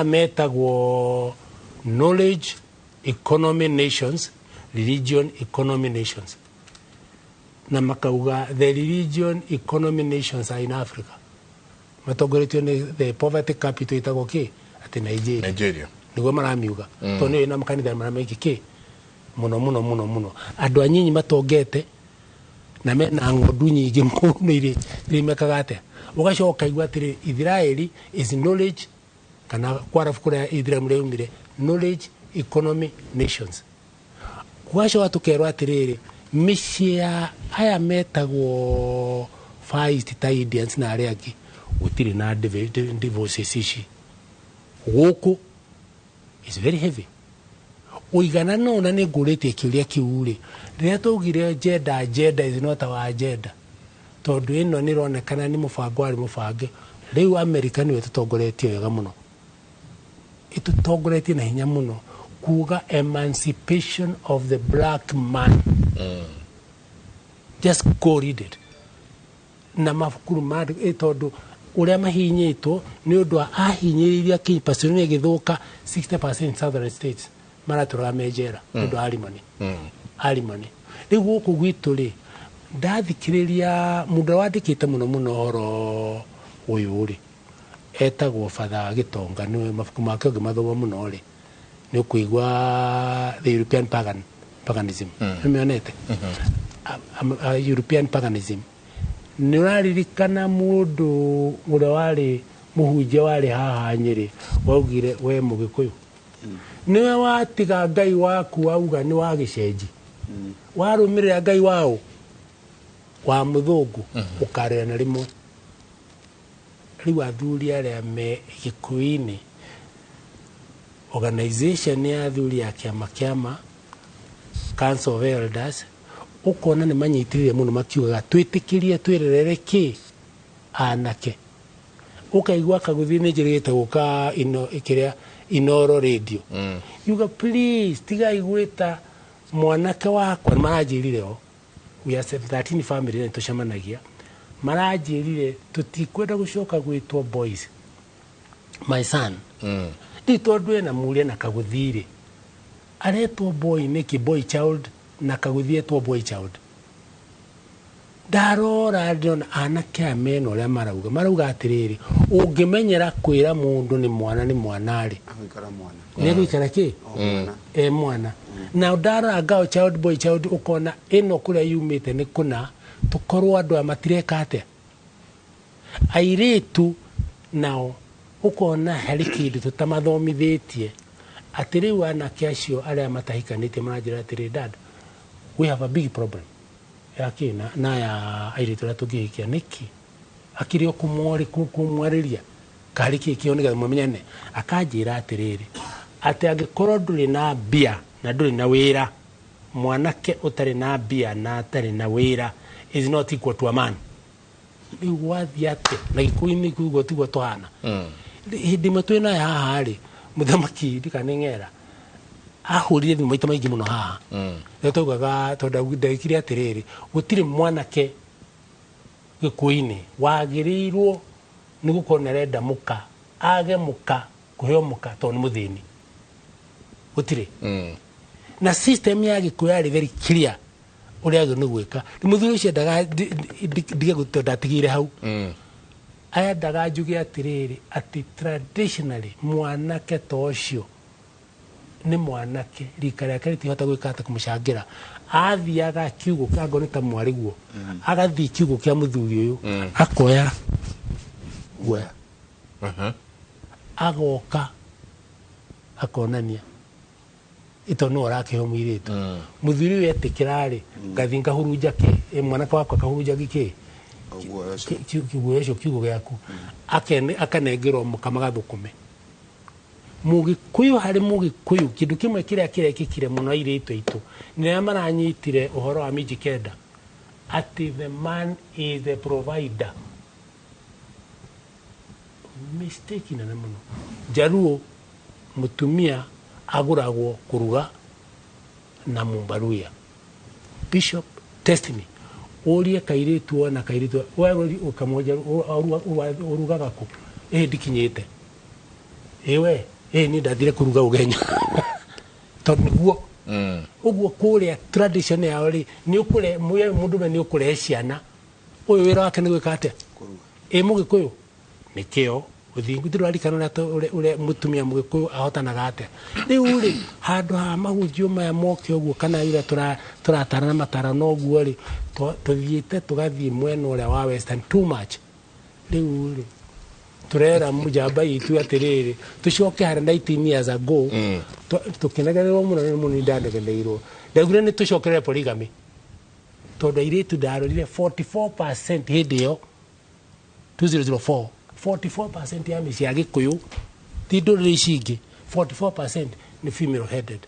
metagwo knowledge economy nations, religion economy nations, na makauga the religion economy nations are in Africa, matongoretio nĩ the poverty capital itagwo kĩ ati Nigeria niguo maramiuga to nĩ na makanitha marameki kĩ muno andu anyinyi matongete na mena ng'ondu nyingĩ mũno irĩ mekaga atĩa ugacoka igua atĩrĩ Israeli is knowledge kana kwarabu kũrĩa Israel mreumire knowledge economy nations. Ugacoka tukerwo atĩrĩrĩ mĩciĩ ya aya metagwo Far East ta Indians na arĩa angĩ gũtirĩ na divorces ici gũkũ is very heavy. Uigana no na nĩ ngũrĩtie kĩũria kĩu rĩ rĩrĩa twaugire gender is not our agenda tondũ ĩno nĩ ĩronekana nĩ mũbango warĩ mũbange rĩu America nĩwe tũtongoretie wega mũno ĩtũtongoretie na hinya mũno kuga emancipation of the black man. Just go read it na mabukuru ma tondũ ũrĩa mahinyĩtwo nĩ ũndũ ahinyĩrĩria kĩpasoni gĩthũka 60% southern states maratũraga mejera ũndũ arimani rĩu gũkũ gwitũ rĩ ndathikĩrĩria mũndũ wandĩkĩte mũno ũhoro ũyũ rĩ etagwo Father Gĩtonga nĩ mabuku make ũngĩmathoma mũno rĩ nĩ ũkũigua the European paganism nĩmĩonete European paganism nĩ ũraririkana mũndũ ũrĩa warĩ mũhunjia warĩ haha Nyĩrĩ waugire we Mũgĩkũyũ niwe watiga Ngai waku auga nĩ wa gĩcenji warũmĩrĩra Ngai wao wa mũthũngũ ũkarĩra na rĩmwe rĩu athuri arĩa me Gĩkũyũ-inĩ organization ya athuri ya kĩama Council of Elders ukona nĩ manyitirire mũno makiugaga twĩtĩkĩrie twĩrerere kĩ anake ukaigua kagũthiĩ-inĩ njĩrĩte gũka kĩrĩa Inoro radio yuga please tigai gwĩta mwanake wakwa maranjĩrire o we are 13 family na tũcemanagia maranjĩrire tũtikwenda gũcoka gwĩtwo boys my son ndi tondũ ena mũria na kagũthiĩ-rĩ aretwo boy nĩkĩ boy child na kagũthiĩ etwo boy child ndarora ndĩrona anake aya mena ũrĩa marauga atĩrĩrĩ ũngĩmenyera kwĩra mũndũ nĩ mwana-rĩ nĩegũikara kĩ mwana na ndarora ngao child boy child ũkona ĩno kũrĩa yumĩte nĩ kũna tũkorwo andũ aya matireka atĩa airĩtu nao ũkona harĩ kĩndũ tũtamathomithĩtie atĩ rĩu anake acio arĩa matahikanĩtie maranjĩra atĩrĩ dad we have a big problem yakina na ya airĩtu arĩa tũngĩhikia nĩkĩ akĩrĩ kumwarĩria karĩ kĩo nĩgetha mũmenyane akanjĩra atĩrĩrĩ atĩ angĩkorwo ndũrĩ na mbia na ndũrĩ na wĩra mwanake ũtarĩ na mbia na atarĩ na wĩra is not equal to a man rĩu wathiĩ atĩ na Gĩkũyũ-inĩ kuguo tiguo tũhana hĩndĩ ĩmwe twĩna haha-rĩ mũthamaki ndikanĩng'era ahũrire thimũ maita maingĩ mũno haha rĩu taugaga tondũ ndekire atĩrĩrĩ gũtirĩ mwanake Gĩkũyũ-inĩ wagĩrĩirwo nĩ gũkorwo nĩ arenda mũka age mũka kũheo mũka tondũ nĩ mũthĩni gũtirĩ na system ya Gĩkũyũ yarĩ very clear ũrĩa agĩrĩirwo nĩ gwĩka mũthuri ũcio ndige ndatigire hau ayendaga njuge atĩrĩrĩ atĩ traditionally mwanake ta ũcio nĩ mwanake rika rĩake rĩtihota gwĩka atĩ kũmũcangĩra athiaga kiugo kĩa ngoni ta mwarĩguo agathiĩ kiugo kĩa mũthuri ũyũ akoya guoya agoka akonania ito no arakĩheo mũirĩtu mũthuri ũyũ etĩkĩra-rĩ ngathiĩ ngahurunja kĩ mwanake wakwa akahurunja gĩkĩ kiugo gĩaku akanengerwo mũka magathũkũme Mũgĩkũyũ harĩ Mũgĩkũyũ kĩndũ kĩmwe kĩrĩa kĩrekĩkire mũno airĩtu aitũ nĩ arĩa maranyitire ũhoro wa Mijikenda atĩ the man is the provider mistake nene mũno Jaruo mũtumia agũragwo kũruga na Mumbaruya. Bishop, test me. Olie kairitu na kairitu. Wewe ukamoja urugaga ku. Dikinyete. Ewe, ni ndathire kuruga ugenyo. Tondu guo. Uguo kuria tradition ya ori ni ukure muye mundu ni ukure ciana. Uyu wira wake ni gwika atia? Kuruga. Mũgĩkũyũ nikio uthingu ndirarikana na ure mutumia Mũgĩkũyũ ahotanaga atia. Riu ri handu ha mahunjio maya moke uguo kana ira turatarana matara no guo ri tuthiite tugathie mwena uria wa western too much. Riu ri turera mujamba itu atiriri tucoke hari 19 years ago tukinegererwo muno ni muni ndanegereirwo ndagure ni tucokere polygamy tondu iritu ndarorire 44% hindi yo 2004 44% ya mĩciĩ ya Gĩkũyũ ti ndũrĩrĩ ici ingĩ 44% ni female headed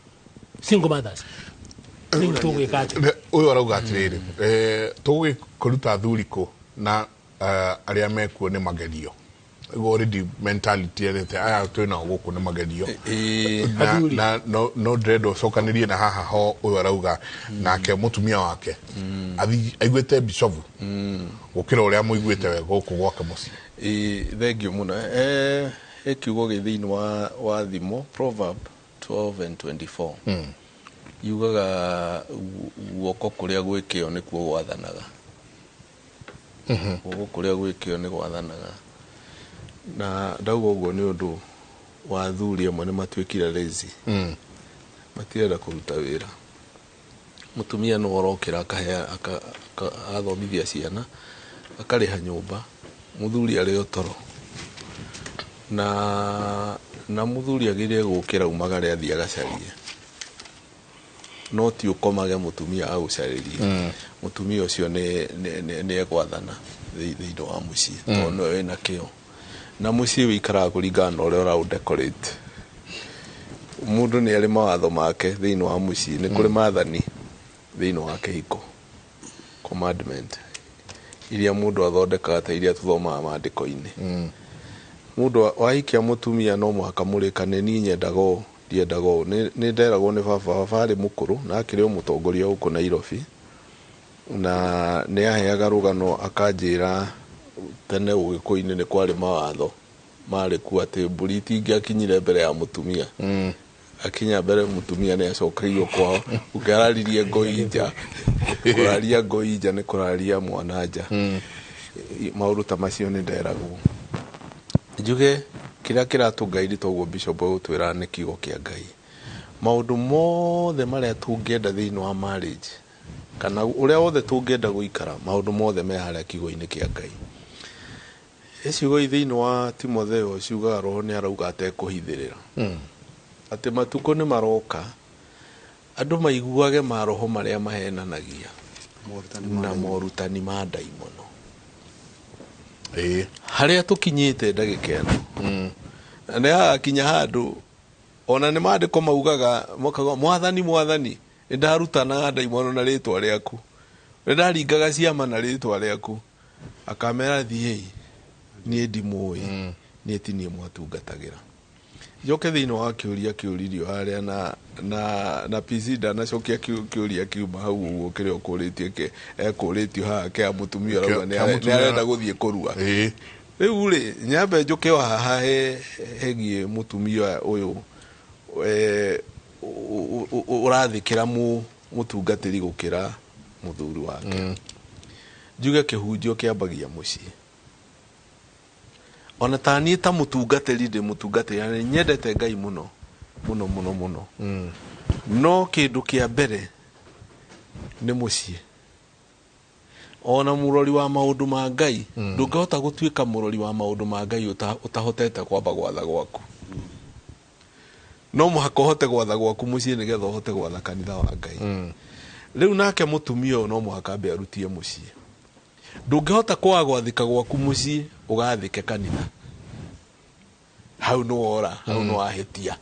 single mothers. Uyu arauga atiriri tugikuruta athuri na aria mekuo ni magerio already mentality yete aya twina guku ni magerio na no dread ocokanirie na haha ho uyu arauga nake mutumia wake aiguite bishovu gukira uria muiguite wega guku gwake muci. Thengio muno kiugo githini wa thimo Proverb 12:24 yugaga guoko kuria gwikio nikuo gwathanaga. Guoko kuria gwikio ni gwathanaga. Na ndauga uguo ni undu wa athuri amwe ni matuikire lazy. Matienda kuruta wira. Mutumia no orokira akathomithia ciana akariha nyumba muthuri ari otoro na muthuri agire gukira umagare athia agacarie no ti ukomage mutumia agucaririe mutumia ucio ni egwathana thiini wa mucii tondu we na kio na mucii wikaraga kuringana uria ura decorate mundu ni ari mawatho make thiini wa mucii ni kuri mathani thiini wa kihiko commandment iria mundu athondekaga ta iria tuthomaga maandiko-ini. Mundu wahikia mutumia no muhaka murikane ni nyendago ndiendago ni nderagwo ni baba ari mukuru na akiri umutongoria uko Nairobi na ni aheaga rugano akanjira tene Ũgĩkũyũ-inĩ ni kwari mawatho mari ku ati mburi tingiakinyire mbere ya mutumia akinya mbere mutumia ni acokeirwo kwao ukararirie ngoinja kuraria ngoinja ni kuraria mwananja maundu ta macio ni nderagwo njuge kira kiratungairi toguo bishop utwira ni kiugo kia Ngai maundu mothe maria tungienda thiini wa marriage kana uria wothe tungienda guikara maundu mothe me haria kiugo-ini kia Ngai. Eciugo thiini wa Timotheo ciugaga roho ni arauga atekuhithirira ati matuko ni maroka andu maiguage maroho maria mahenanagia na morutani ma daimono haria tukinyite ndagika eno ne akinya handu ona ni maandiko maugaga mokaga mwathani ndarutana daimono na ritwa riaku ndaringaga ciama na ritwa riaku akamera thie nie ndimui nie tinie mwatungatagira joke thiini wa kiuririo haria na pizida na cokia kiuria kiuma hau uguo kirio kuritie ekuritio haha kia mutumia rauga ni arenda guthie kurua riu ri nyambe njuke haha hegie mutumia uyu urathikira mutungatiri gukira muthuri wake njuge kihunjio kiambagia mucii ona tani ta mutungatiri ndi mutungatiri nyendete Ngai muno no kindu kia mbere ni mucii ona murori wa maundu ma Ngai ndungihota gutuika murori wa maundu ma Ngai utahotete kwamba gwatha gwaku no muhaka hote gwatha gwaku mucii nigetha hote gwatha kanitha wa Ngai riu nake mutumia no muhaka be arutie mucii ndungihota gwathika gwaku mucii ugathike kanitha hau no ora hau no ahetia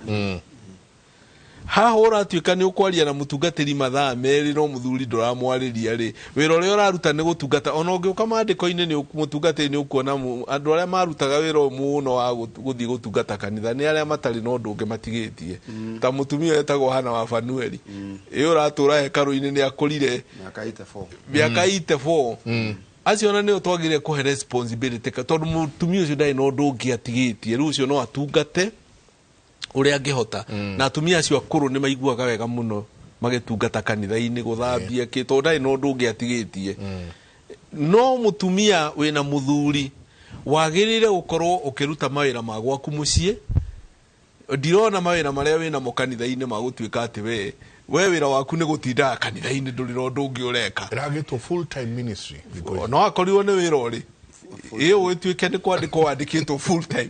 haha uratuika ni ukwaria na mutungatiri mathaa meri no muthuri nduramwariria ri wira uria uraruta ni gutungata ona ungiuka mandiko-ini ni mutungatiri ni ukuona andu aria marutaga wira muno wa guthii gutungata kanitha ni aria matari no undu ungi matigitie ta mutumia etagwo Hana wa Fanueli uratura hekaru-ini ni akurire miaka 84 acio ona ni twagire kuhe responsibility tondu mutumia ucio ndai no undu ungi atigitie riu ucio no atungate uria angihota na atumia acio akuru ni maiguaga wega muno magitungata kanitha-ini guthambia kito ndai no undu ungi atigitie no mutumia wina muthuri wagirire gukorwo ukiruta mawira ma gwaku mucii ndirona mawira maria wina mo kanitha-ini magutuika ati we wira waku ni gutinda kanitha-ini ndurira undu ungi ureka iragitwo full time ministry no akorirwo ni wira uri iyo wituike ni kwandikwo wandikitwo full time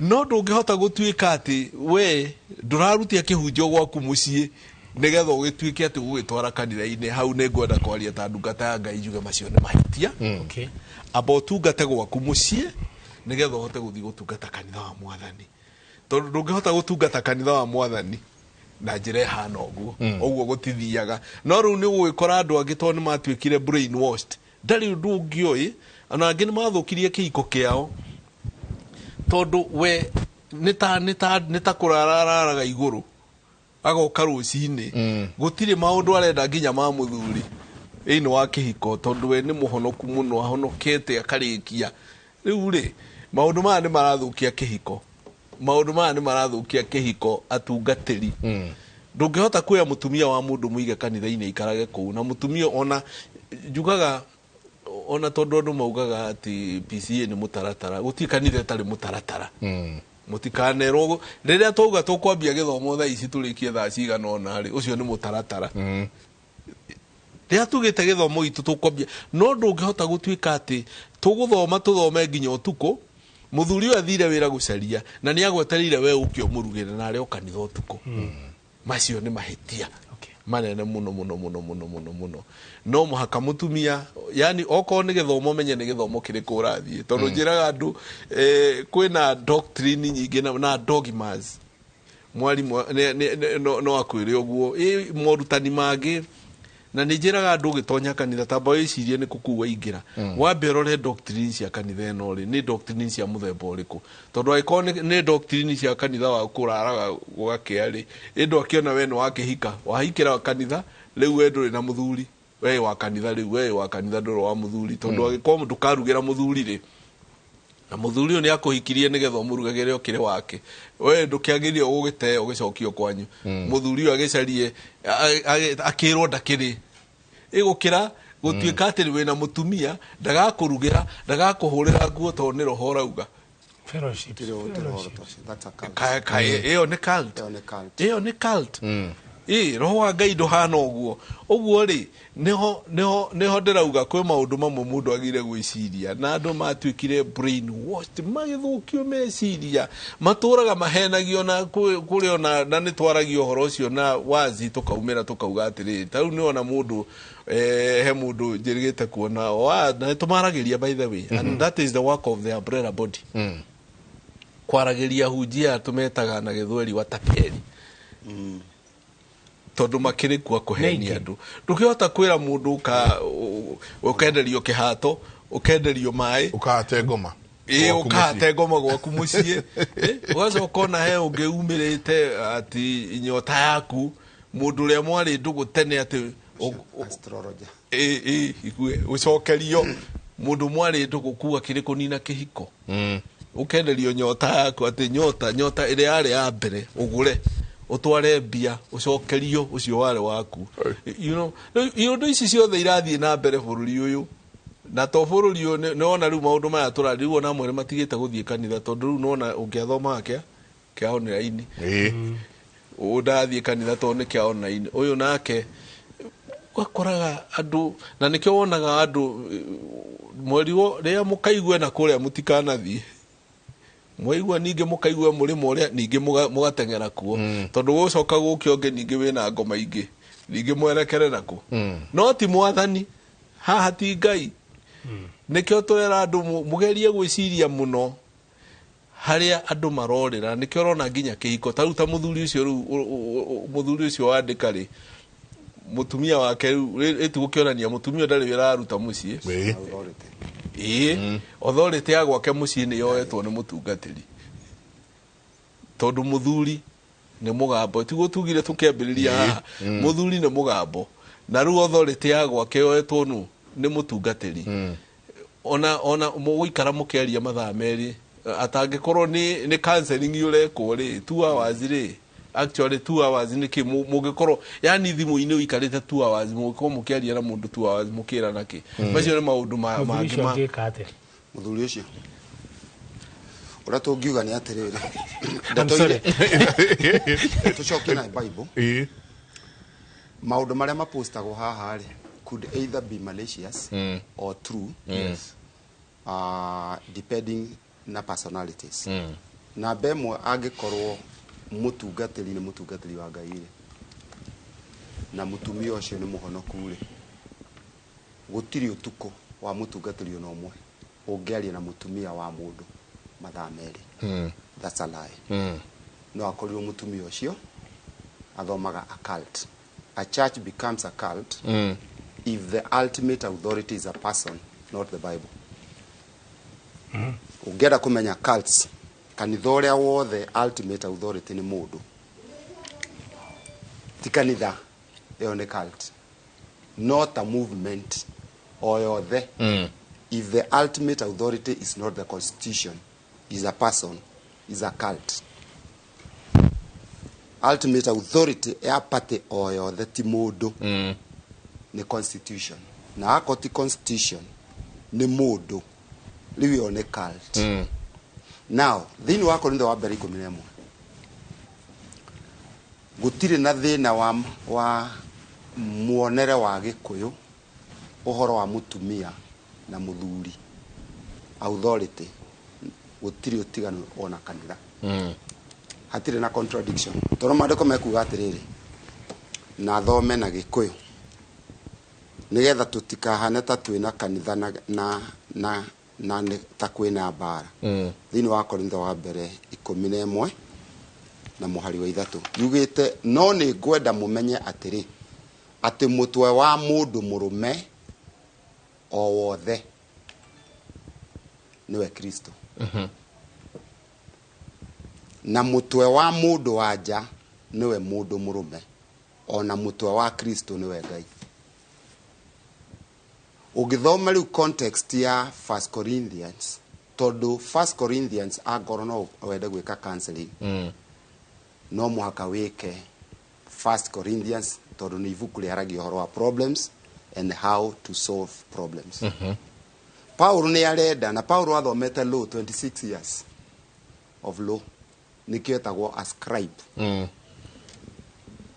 no ndungihota gutuika ati we ndurarutia kihunjio gwaku mucii nigetha ugituike ati ugitwara kanitha-ini hau ni ngwenda kwaria ta ndungata ya Ngai njuge macio ni mahitia okay abo tungate gwaku mucii nigetha uhote guthii gutungata kanitha wa Mwathani tondu ndungihota gutungata kanitha wa Mwathani na njira ihana uguo uguo gutithiaga no riu ni gwikora andu angi tondu matuikire brainwashed ndari undu ungioi ana angi ni mathukirie kihiko kiao tondu we nita kurararaga iguru agoka rucini gutire maundu arenda nginya ma muthuri ino wa kihiko tondu we ni muhonoku muno ahonokete akarikia riu ri maundu maya ni marathukia kihiko atungatiri ndungihota kuya mutumia wa mundu muige kanitha-ini ikarage kuu na mutumia ona njugaga ona tondu andu maugaga ati PCA ni mutaratara guti kanitha tari mutaratara mutikanerwo riria twauga tukwambia githomo thaa ici turikie thaa cigana ona ri ucio ni mutaratara riria tugite githomo gitu tukwambia no ndungihota gutuika ati tuthome nginya utuku muthuri athire wira gucaria na ni agwetereire we ukio murugire na ari okanitha utuku macio ni mahitia manene muno no muhaka mutumia yani oko ni githomo menye ni githomo kiriku urathie tondu njiraga andu kwina doctrine nyingi na dogmas mwalimu no akwire uguo morutani mangi na njiraga andu gitonya kanitha tamba icirie ni kukuwa ingira wambe rore doctrine cia kanitha no ri ni doctrine cia muthemba uriku tondu aiko ni doctrine cia kanitha wa kuraraga gwakiari indo akiona we no wakihika wahikira kanitha riu we nduri na muthuri we wa kanitha riu we wa kanitha nduru wa muthuri tondu agiko mundu karugira muthuri ri na muthuri ni akuhikirie nigetha umurugagire okire wake we ndukiagirie ugite ugicokio kwanyu muthuri agicarie akirwo ndakiri igukira gutuika ati we na mutumia ndagakurugira ndagakuhurira nguo tondu ni roho rauga fellowship iyo ni cult roho wa Ngai nduhana uguo ri niho ndirauga kwi maundu mamwe mundu agire gwiciria na andu matuikire brain washed magithukio meciria maturaga mahenagio na kuri ona na nitwaragio horo ucio na wazi tukaumira tukauga atiri tau ni ona mundu he mundu njirigite kuona na tumaragiria by the way and that is the work of the umbrella body kwaragiria hunjia tumetaga na githweri watapeli tondu makiri kwa kuhenia andu ndukihota kwira mundu ukenderio kihato ukenderio mai ukahate ngoma ukahate ngoma gwaku mucii ugacoka ona he ungiumirite ati inyota yaku mundu uria mwari ndugu tene ati astrologer ikue ucokerio mundu mwari ndugu kuwa kiri kunina kihiko ukenderio nyota yaku ati nyota ire yari ya mbere ugure utware mbia ucokerio ucio wale waku ndu ici ciothe irathie na mbere bururi uyu na to bururi uyu nona riu maundu maya turari wona mwere matigite guthie kanitha tondu riu nona ungiathoma kia online udathie kanitha tondu kia online uyu nake wakoraga andu na nikio wonaga andu mweriwo ria mukaigwe na kuria mutikanathie mwaigwa ninge mukaigwa murimo uria ninge mugatengera kuo tondu gucoka gukionge ninge wina ngoma ingi ninge mwerekere naku no ti Mwathani haha ti Ngai nikio twera andu mugerie gwiciria muno haria andu marorera nikio rona nginya kihiko taruta muthuri ucio wandika ri mutumia wake ritu gukionania mutumia ndari wiraruta mucii authority ya gwake mucii ni yoetwo ni mutungatiri tondu muthuri ni Mũgambo tiguo tugire tukiambiriria haha muthuri ni Mũgambo na ru authority ya gwake yoetwo nu ni mutungatiri ona muikara mukiaria mathaa meri atangikorwo ni counseling urekwo ri 2 hours ri actually 2 hours ni ki mugikorwo yani thimu-ini uikarite 2 hours mugikorwo mukiaria na mundu 2 hours mukira naki macio ni maundu mangi muthuri ucio ora tungiuga ni atiriri tucoke na Bible maundu maria mapostagwo haha ri could either be malicious or true depending na personalities na bemwe angikorwo mutungatiri ni mutungatiri wa Ngai ri na mutumia ucio ni muhonoku ri gutiri utuko wa mutungatiri no mwe ungiaria na mutumia wa mundu mathaa meri that's a lie no akorirwo mutumia ucio athomaga a cult. A church becomes a cult if the ultimate authority is a person, not the Bible. Ungera kumenya cults kanitha uria wothe ultimate authority ni mundu ti kanitha iyo ni cult, not a movement or yothe if the ultimate authority is not the constitution, is a person, is a cult. Ultimate authority ya party o yothe ti mundu ni constitution na ako ti constitution ni mundu riu ni cult. Now thini wa Korintho wa mbere 11 gutire na thina wa muonere wa gikuyu uhoro wa mutumia na muthuri authority gutire utiganu ona kanitha hatire na contradiction toro mandiko mekuga atiriri na thome na gikuyu nigetha tutikahane ta twina kanitha na ta kwina bara thini wa Korintho wa mbere 11 na muhari wa 3 yugite no ni ngwenda mumenye atiri ati mutwe wa mundu murume o wothe niwe Kristo na mutwe wa mundu wanja niwe mundu murume ona mutwe wa Kristo niwe Ngai. Ugithoma riu context ya 1 Corinthians todo 1 Corinthians agoro no wende gwika counseling no muhaka wike 1 Corinthians todo ni ibuku riaragia horo wa problems and how to solve problems. Paulo ni arenda na Paulo athomete law 26 years of law nikio etagwo ascribe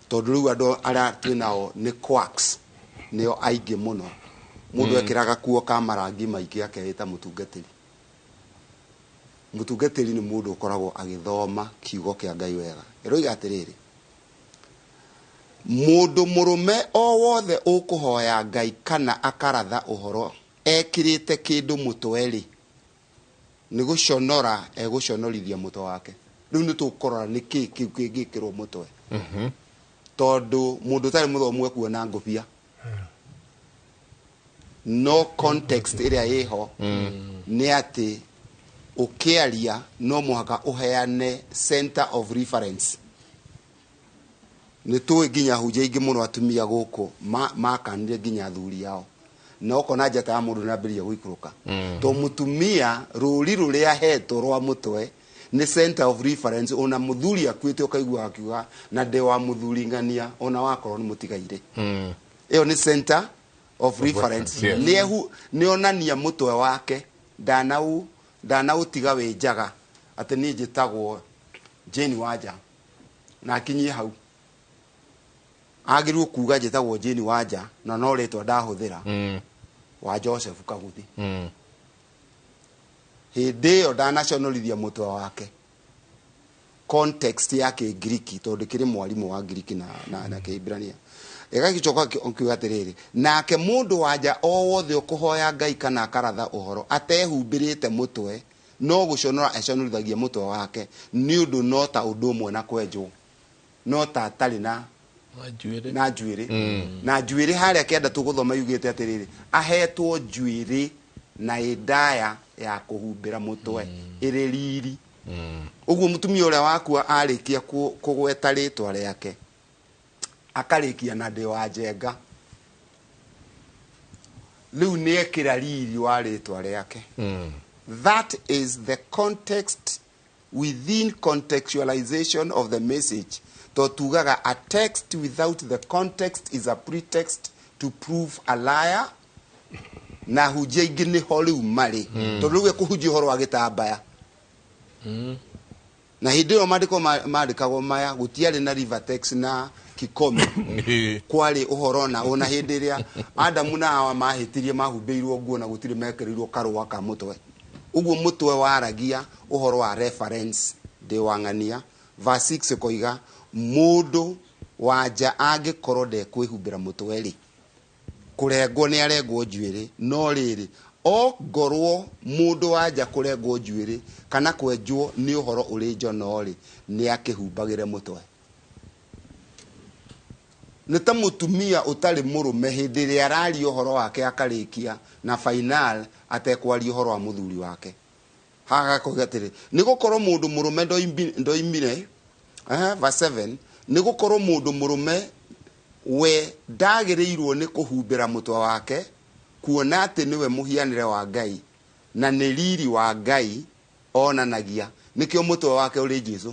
tondu riu andu aria twinao ni quacks nio aingi muno mundu ekiraga kuo kamarangi maingi akeita mutungatiri. Mutungatiri ni mundu ukoragwo agithoma kiugo kia Ngai wega iroiga atiriri mundu murume o wothe ukuhoya Ngai kana akaratha uhoro ekirite kindu mutweri ni guconora eguconorithia mutwe wake riu ni tukorora ni ki kingikirwo mutwe tondu mundu tari muthomu ekuona ngubia no context iria iho ni ati ukiaria no muhaka uheane center of reference ni tu nginya huje ingi muno atumia guku makanire nginya thuri yao no kona njata ya mundu nabiria guikuruka to mutumia ruri ruria heto rwa mutwe ni center of reference ona muthuri akwite ukaigua akiuga na de wa muthuri ngania ona wakorwo ni mutigaire iyo ni center of reference ni onania mutwe wake ndanau tiga we njaga ati ni njitagwo Jane Wanja na akinyie hau agiru kuga njitagwo Jane Wanja na no ritwa ndahuthira wa Joseph Kaguthi hindi yo ndanacionorithia mutwe wake context yake Greek tondu kiri mwarimu wa Greek na Kiebrania egagicoka onkiuga atiriri nake mundu wanja o wothe ukuhoya Ngai kana akaratha uhoro atehumbirite mutwe no guconora econorithagia mutwe wake ni undu no ta undu umwe na kwenjwo no ta atari na njuĩrĩ harĩa kĩanda tũgũthoma yugĩte atĩrĩrĩ ahetwo njuĩrĩ na ndaya ya kũhumbĩra mũtwe ĩrĩ riri ũguo mũtumia ũrĩa wakua arĩkia kũgweta rĩtwa rĩake akarĩkia na ndĩ wa njenga rĩu nĩ ekĩra riri wa rĩtwa rĩake. That is the context within contextualization of the message. To tugaga a text without the context is a pretext to prove a liar. Na hujia ingĩ nĩ ho rĩu marĩ tondũ rĩu ekuhunjia ũhoro wa gĩtambaya na hĩndĩ ĩyo maandĩko maandĩkagwo maya gũtiarĩ na Rivertex na Kikome kwarĩ ũhoro na ona hĩndĩ ĩrĩa Adamu na Hawa mahĩtirie mahumbĩirwo nguo na gũtirĩ mekĩrirwo karũa ka mũtwe ũguo mũtwe waragia ũhoro wa reference ndĩ wang'ania verse 6 koiga mũndũ wanja angĩkorwo ndekwĩhumbĩra mũtwe rĩ kũrengwo nĩ arengwo njuĩrĩ no rĩrĩ ongorwo mũndũ wanja kũrengwo njuĩrĩ kana kwenjwo nĩ ũhoro ũrĩ njono rĩ nĩ akĩhumbagĩre mũtwe. Nĩ ta mũtumia ũtarĩ mũrũme hĩndĩ ĩrĩa araria ũhoro wake akarĩkia na final atekwaria ũhoro wa mũthuri wake hagakoiga atĩrĩ nĩ gũkorwo mũndũ mũrũme ndoimire verse 7 nĩ gũkorwo mũndũ mũrũme we ndagĩrĩirwo nĩ kũhumbĩra mũtwe wake kuona atĩ nĩwe mũhianĩre wa Ngai na nĩ riri wa Ngai onanagia nĩkĩo mũtwe wake ũrĩ Jesũ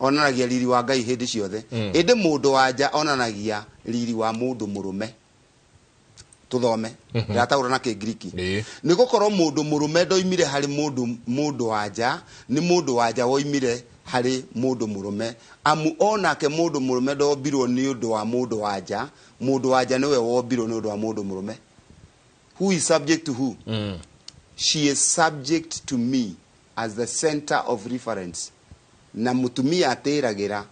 onanagia riri wa Ngai hĩndĩ ciothe ĩndĩ mũndũ wanja onanagia riri wa mũndũ mũrũme tuthome ndataũra na Kĩngiriki nĩ gũkorwo mũndũ mũrũme ndoimire harĩ mũndũ wanja nĩ mũndũ wanja woimire harĩ mũndũ mũrũme amu onake mũndũ mũrũme ndombirwo nĩ ũndũ wa mũndũ wanja nĩwe wombirwo nĩ ũndũ wa mũndũ mũrũme. Who is subject to who? She is subject to me as the center of reference. Na mũtumia atĩragĩra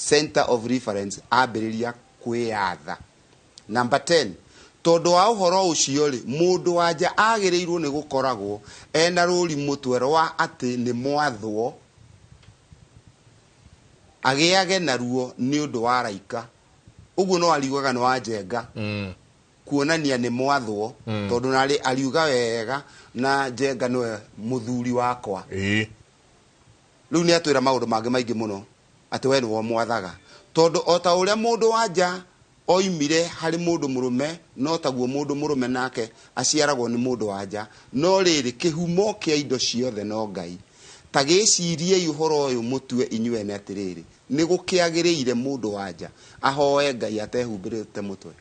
center of reference ambĩrĩria kwĩyatha. Number 10 tondũ wa ũhoro ũcio rĩ mũndũ wanja agĩrĩirwo nĩ gũkoragwo ena rũri mũtwe rwa atĩ nĩ mwathwo agĩage naruo nĩ ũndũ wa araika ũguo no ariugaga nĩ wa njenga kuonania nĩ mwathwo tondũ narĩ ariuga wega na njenga nĩwe mũthuri wakwa rĩu nĩ atwĩra maũndũ mangĩ maingĩ mũno atĩ we nĩwe mwathaga tondũ o ta ũrĩa mũndũ wanja oimire harĩ mũndũ mũrũme no taguo mũndũ mũrũme nake aciaragwo nĩ mũndũ wanja no rĩrĩ kĩhumo kĩa indo ciothe no Ngai. Ta gĩcirie ũhoro ũyũ mũtue inyuene atĩrĩrĩ nĩ gũkĩagĩrĩire mũndũ wanja ahoe Ngai atehumbĩrĩte mũtwe.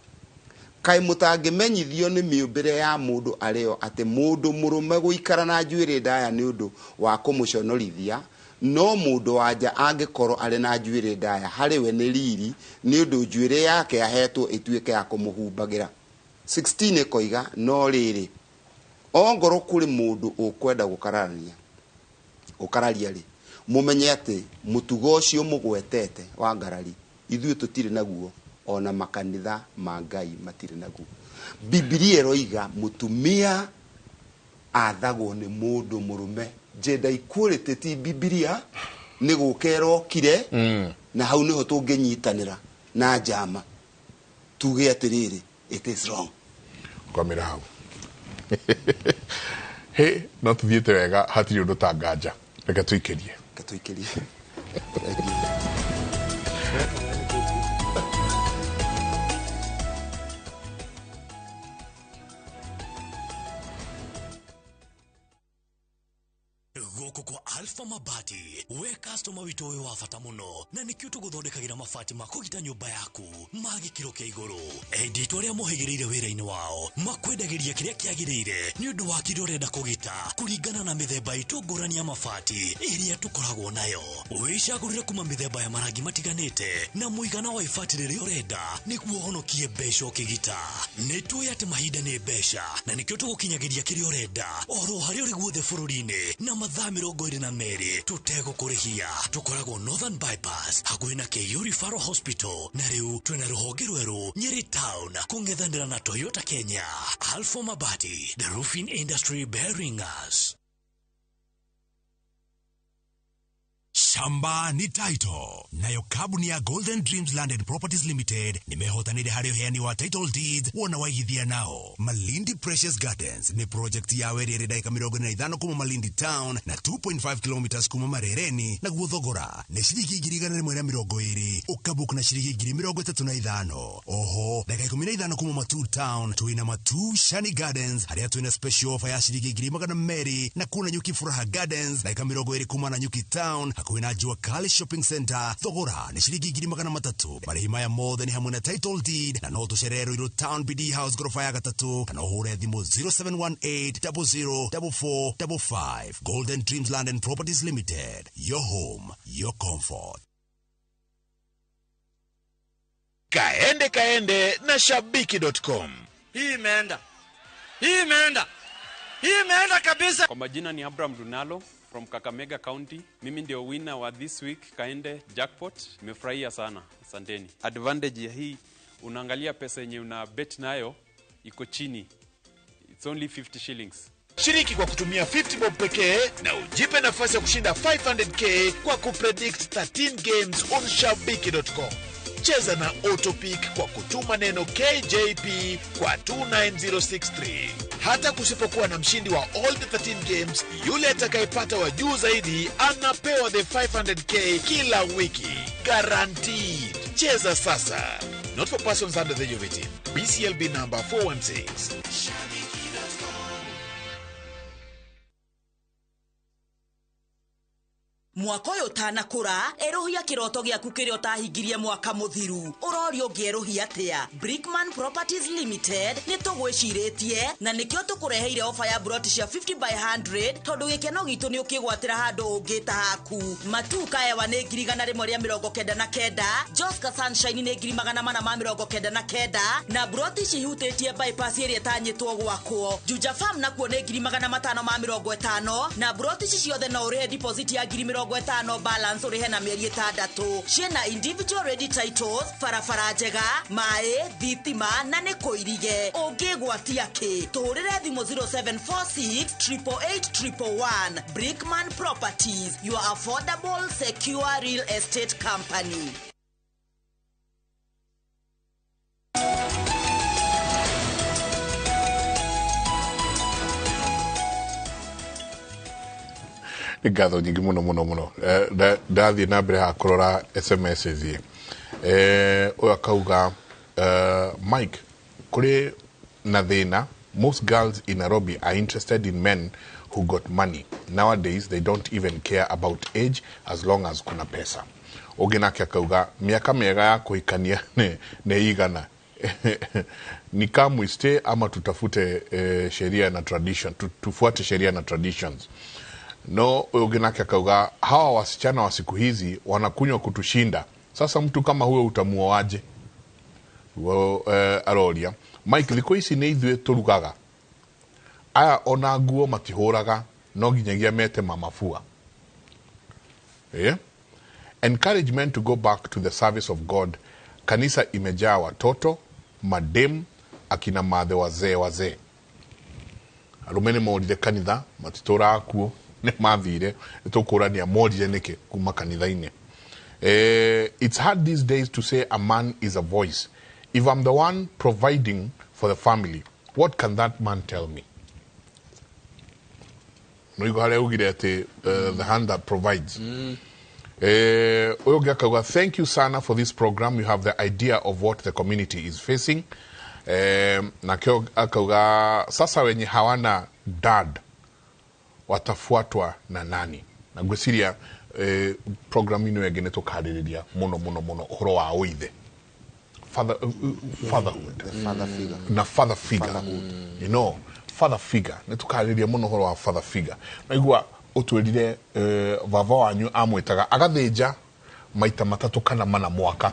Kaĩ mũtangĩmenyithio nĩ mĩũmbĩre ya mũndũ arĩo atĩ mũndũ mũrũme gũikara na njuĩrĩ ndaya nĩ ũndũ wa kũmũconorithia no mũndũ wanja angĩkorwo arĩ na njuĩrĩ ndaya harĩ we nĩ riri nĩ ũndũ njuĩrĩ yake ahetwo ĩtuĩke ya kũmũhumbagĩra. 16 koiga no rĩrĩ ongorwo kũrĩ mũndũ ũkwenda gũkararia rĩ mũmenye atĩ mũtugo ũcio mũgwetete wa ngarari ithuĩ tũtirĩ naguo ona makanitha ma Ngai matirĩ naguo. Biblia ĩroiga mũtumia athagwo nĩ mũndũ mũrũme. Gender equality ti Biblia nĩ gũkerwo kire na hau nĩho tũngĩnyitanĩra na njama tuge atĩrĩrĩ it is wrong kwamĩra hau he no tuthiĩte wega hatirĩ ũndũ ta nganja reka tũikĩrie Gũkũ kwa Alpha Mabati we customer witũ ũyũ wa bata mũno na nĩkĩo tũgũthondekagĩra mabati ma kũgita nyũmba yaku ma gĩkĩro kĩa igũrũ. Enditũ arĩa mohĩgĩrĩire wĩra-inĩ wao makwendagĩria kĩrĩa kĩagĩrĩire nĩ ũndũ wa kĩrĩa ũrenda kũgita kũringana na mĩthemba itũ ngũrani ya mabati ĩrĩa tũkoragwo nayo. Wĩcagũrĩre kuma mĩthemba ya marangi matiganĩte na mũigana wa ibati rĩrĩa ũrenda nĩguo ũhonokie mbeca ũkĩgita. Nĩtũĩ atĩ mahinda nĩ mbeca na nĩkĩo tũgũkinyagĩria kĩrĩa ũrenda oro harĩa ũrĩ guothe bũrũri-inĩ na mathaa 2022 tutegũkũrĩhia. Tũkoragwo Northern Bypass hakuhĩ na Keio Referral Hospital, na rĩu twĩna rũhonge rwerũ Nyeri Town kũng'ethanĩra na Toyota Kenya. Alpha Mabati, the roofing industry bearing us. Shamba ni title. Nayo kabuni ya Golden Dreams Land and Properties Limited nimehotanire hari uheani wa title deeds wona waigithia nao. Malindi Precious Gardens ni project ya werere dakika 45 kuma Malindi Town na 2.5 kilometers kuma Marereni, na guthogora ni shiringi 120 ukabook na shiringi 35. Oho dakika 15 kuma Matu Town tuina Matu Shani Gardens haria tuina special offer ya shiringi 200 na kuna Nyuki Furaha Gardens dakika 20 kuma na Nyuki Town hakuina Jua Kali Shopping Center. Thogora ni shiringi 300. Marihima ya more than hamwe na title deed na no tusherero iro Town BD House gorofa ya 3 kana uhure thimo 0718004455. Golden Dreams Land and Properties Limited, your home, your comfort. Kaende na shabiki.com. Hii imeenda kabisa. Kwa majina ni Abraham Dunalo from Kakamega County. Mimi ndio winner wa this week Kaende Jackpot. Nimefurahia sana. Asanteni. Advantage ya hii, unaangalia pesa yenye una bet nayo iko chini. It's only 50 shillings. Shiriki kwa kutumia 50 bob pekee na ujipe nafasi ya kushinda 500k kwa kupredict 13 games on shabiki.com. Cheza na Autopic kwa kutuma neno KJP kwa 29063. Hata kusipokuwa na mshindi wa all the 13 games, yule atakayepata wa juu zaidi anapewa the 500k kila wiki. Guaranteed. Cheza sasa. Not for persons under the age of 18. BCLB number 416. Mwaka uyu tanakura eruhia kiroto giaku kiria utahingirie mwaka muthiru urorio ngieruhia atia. Brickman Properties Limited ni tugwiciritie na nikio tukureheire ofa ya broti cia 50 by 100 tondu gikeno gitu ni ukigwatira handu ungita haku. Matuka ewa ni 199 Joska Sunshine ni 499 na broti cihutĩtie bypass iria tanyitwo gwakwo. Juja Farm nakuo ni 550 na broti ciothe no urihe deposit ya 50 balance urihe na mieri 6. Ciena individual ready titles, farafara njega, mae, thitima na ni kuirige. Ungigwatia ki tuhurire thimo 0746 888 Brickman Properties, your affordable secure real estate company. Ngatho nyingi muno ndathie na mbere ha kurora SMS zie uyu akauga Mike kuri na thina. Most girls in Nairobi are interested in men who got money. Nowadays they don't even care about age as long as kuna pesa. Ogenake akauga miaka mega ya kuhikania ne igana ni kama stay ama tutafute sheria na tradition, tufuate sheria na traditions. No, ugenake akauga hawa wasichana wa siku hizi wanakunywa kutushinda. Sasa mtu kama huyo utamuoaje? Aroria Mike liko isi ni ithwe turugaga aya ona nguo matihuraga no ginyagia mete mamafua. Encourage men to go back to the service of God. Kanisa imejaa watoto, madem, akina madhe wazee. Arumene maulide kanitha matitora akuo ne mathire tukurania morire neke kuma kanitha-ine. It's hard these days to say a man is a voice. If I'm the one providing for the family, what can that man tell me? No, you the hand that provides. Thank you, Sana, for this program. You have the idea of what the community is facing. Sasa wenye hawana dad watafuatwa na nani? Na gwesiria program ino yagene tukadiriria mono uhoro wa oithe. Fatherhood. Father figure. Na father figure. You know, father figure. Netukariria muno horo wa father figure. Na igua otwelire vava wanyu amwetaga agathinja maita matatu kana mana mwaka.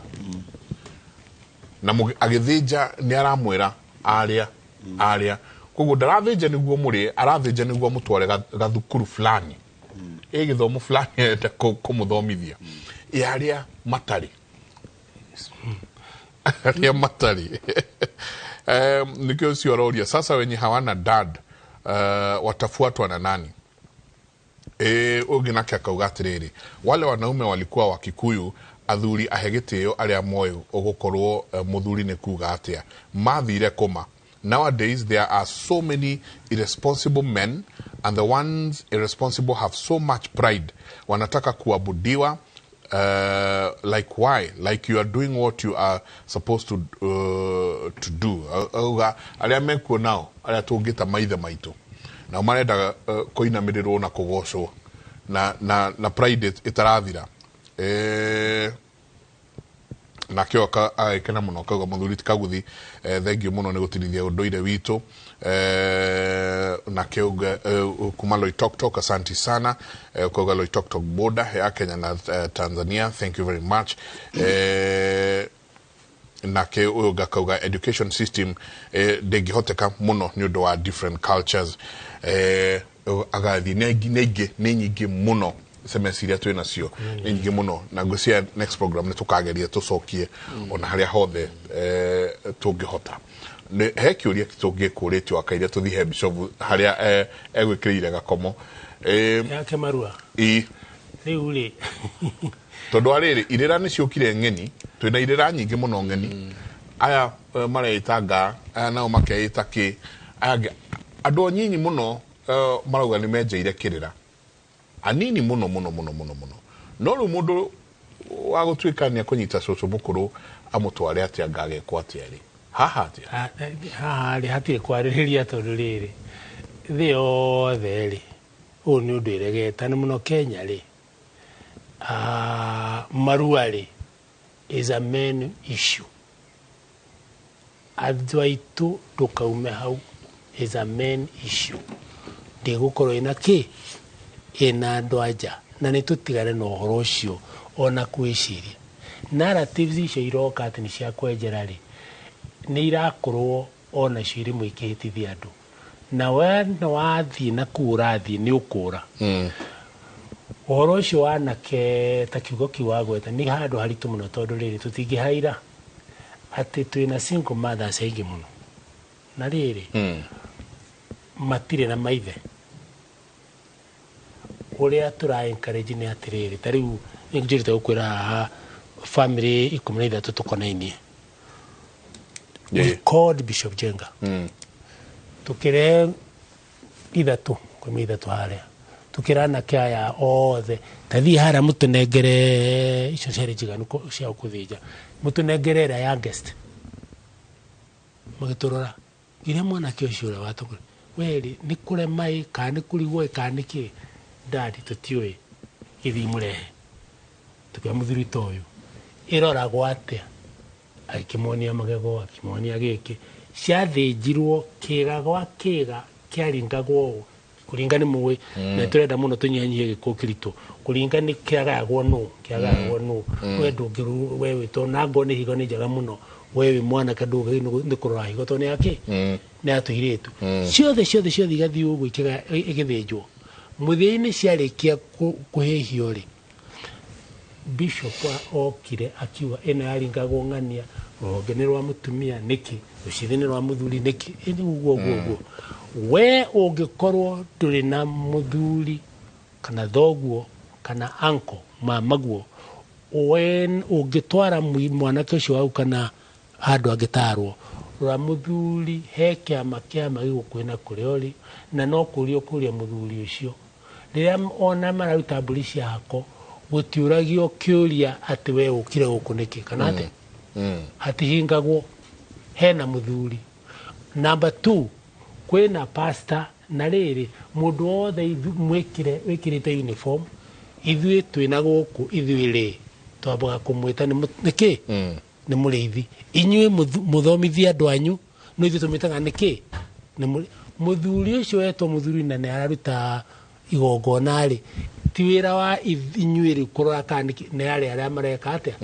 Na agithinja ni aramwira aria. Koguo ndarathinja niguo muri, arathinja niguo mutware gathukuru fulani. githomo fulani ta kumuthomithia yaria matari aria matari nikio sio roria sasa wenye hawana dad watafuatwa na nani uginake akauga atiriri wale wanaume walikuwa Wakikuyu athuri ahegitio aria moyo ugukorwo muthuri ni kuga atia mathire koma. Nowadays there are so many irresponsible men and the ones irresponsible have so much pride wanataka kuabudiwa like why like you are doing what you are supposed to do aria mekuo nao aria tungita maithe maitu na marenda koinamiriro na kugocwo na pride itarathira na kio akena muno kauga muthuri tikaguthi thengio muno ni gutirithia unduire witu na kio kuma Loitoktok asante sana kauga Loitoktok border ya Kenya na Tanzania thank you very much na ke uga kauga education system degihoteka muno ni undu wa different cultures agathi nyingi muno semesiria tu nacio nyingi muno na ngucia next program ni tukageria tucokie ona haria hothe tungihota ne hekiuria tungikuritio akaire tuthihe bishop haria egwikirire gakomo yake marua riu ri tondu ariri irira ni ciukire ngeni twina irira nyingi muno ngeni aya mareitanga aya nao makeita ki andu nyinyi muno marauga ni menjeire kirira anini muno no ru mundu wa gutwika ni akunyita cucu mukuru amutware atia ngage kwatia ri haha ri hatire kwaririria tondu riri thi yothe ri u ni undu iregeta ni muno Kenya ri marua ri is a main issue adwaitu tukaume hau is a main issue ndigukorwo ina ki ina andu anja na ni tutigane na uhoro ucio ona kwiciria narratives icio iroka ati ni cia kwenjera ri ni irakorwo ona cio iri muikihitithia andu na wena wathii na kurathii ni ukura uhoro ucio wanake ta kiugo kiwagweta ni handu haritu muno tondu riri tutingihaira ati twina single mothers aingi muno na riri matire na maithe uria tura encourage ni atiriri tariu ninjirite gukwira family 13 tukonainie we called Bishop Jenga tukire ithatu kwa ithatu haria tukirana kaya othe tathi hara mutunengere icio ceri jiganu cia kuthija mutunengerera ya guest mugiturora ire mwana kio ciura watukure weri ni kure mai kana kurigwo kana ki dadi tutiwe ithi murehe tukya muthuri toyo irora gwatia akimonia magego akimonia giki ciathijirwo kiga gwa kiga kiaringagwo kuringana muwe na turenda muno tunyanyie gikukirito kuringana kiagagwo no wendo ngiru wewe to nago ni higo ni jaga muno wewe mwana kadogo ni kurora higo to ni yake ni atuhiretu ciothe igathi ugu ikiga igithijwo muthini ciarikia kuhihio ri Bishop okire akiwa ena yaringagwo ngania rugene rwa mutumia niki rucithini rwa muthuri niki ini uguo we ungikorwo nduri na muthuri kana thoguo kana anko mamaguo wen ungitwara mwanake ucio wau kana handu agitarwo rwa muthuri he kiama gigukwina kuriori na no kuria muthuri ucio riria ona mararuta mburi ciako gutiuragio kiuria ati we ukire guku niki kana ati hatihingagwo hena muthuri. Number 2 kwina pastor na riri mundu wothe wikirite uniform ithui twina guku ithui ri twambaga kumwita niki ni muriithi inyue muthomithia andu anyu no ithui tumitaga niki ni muthuri ucio wetwo muthuri na ni araruta igongona rĩ ti wĩra wa inyuĩ kurora kana nĩ arĩa mareka atia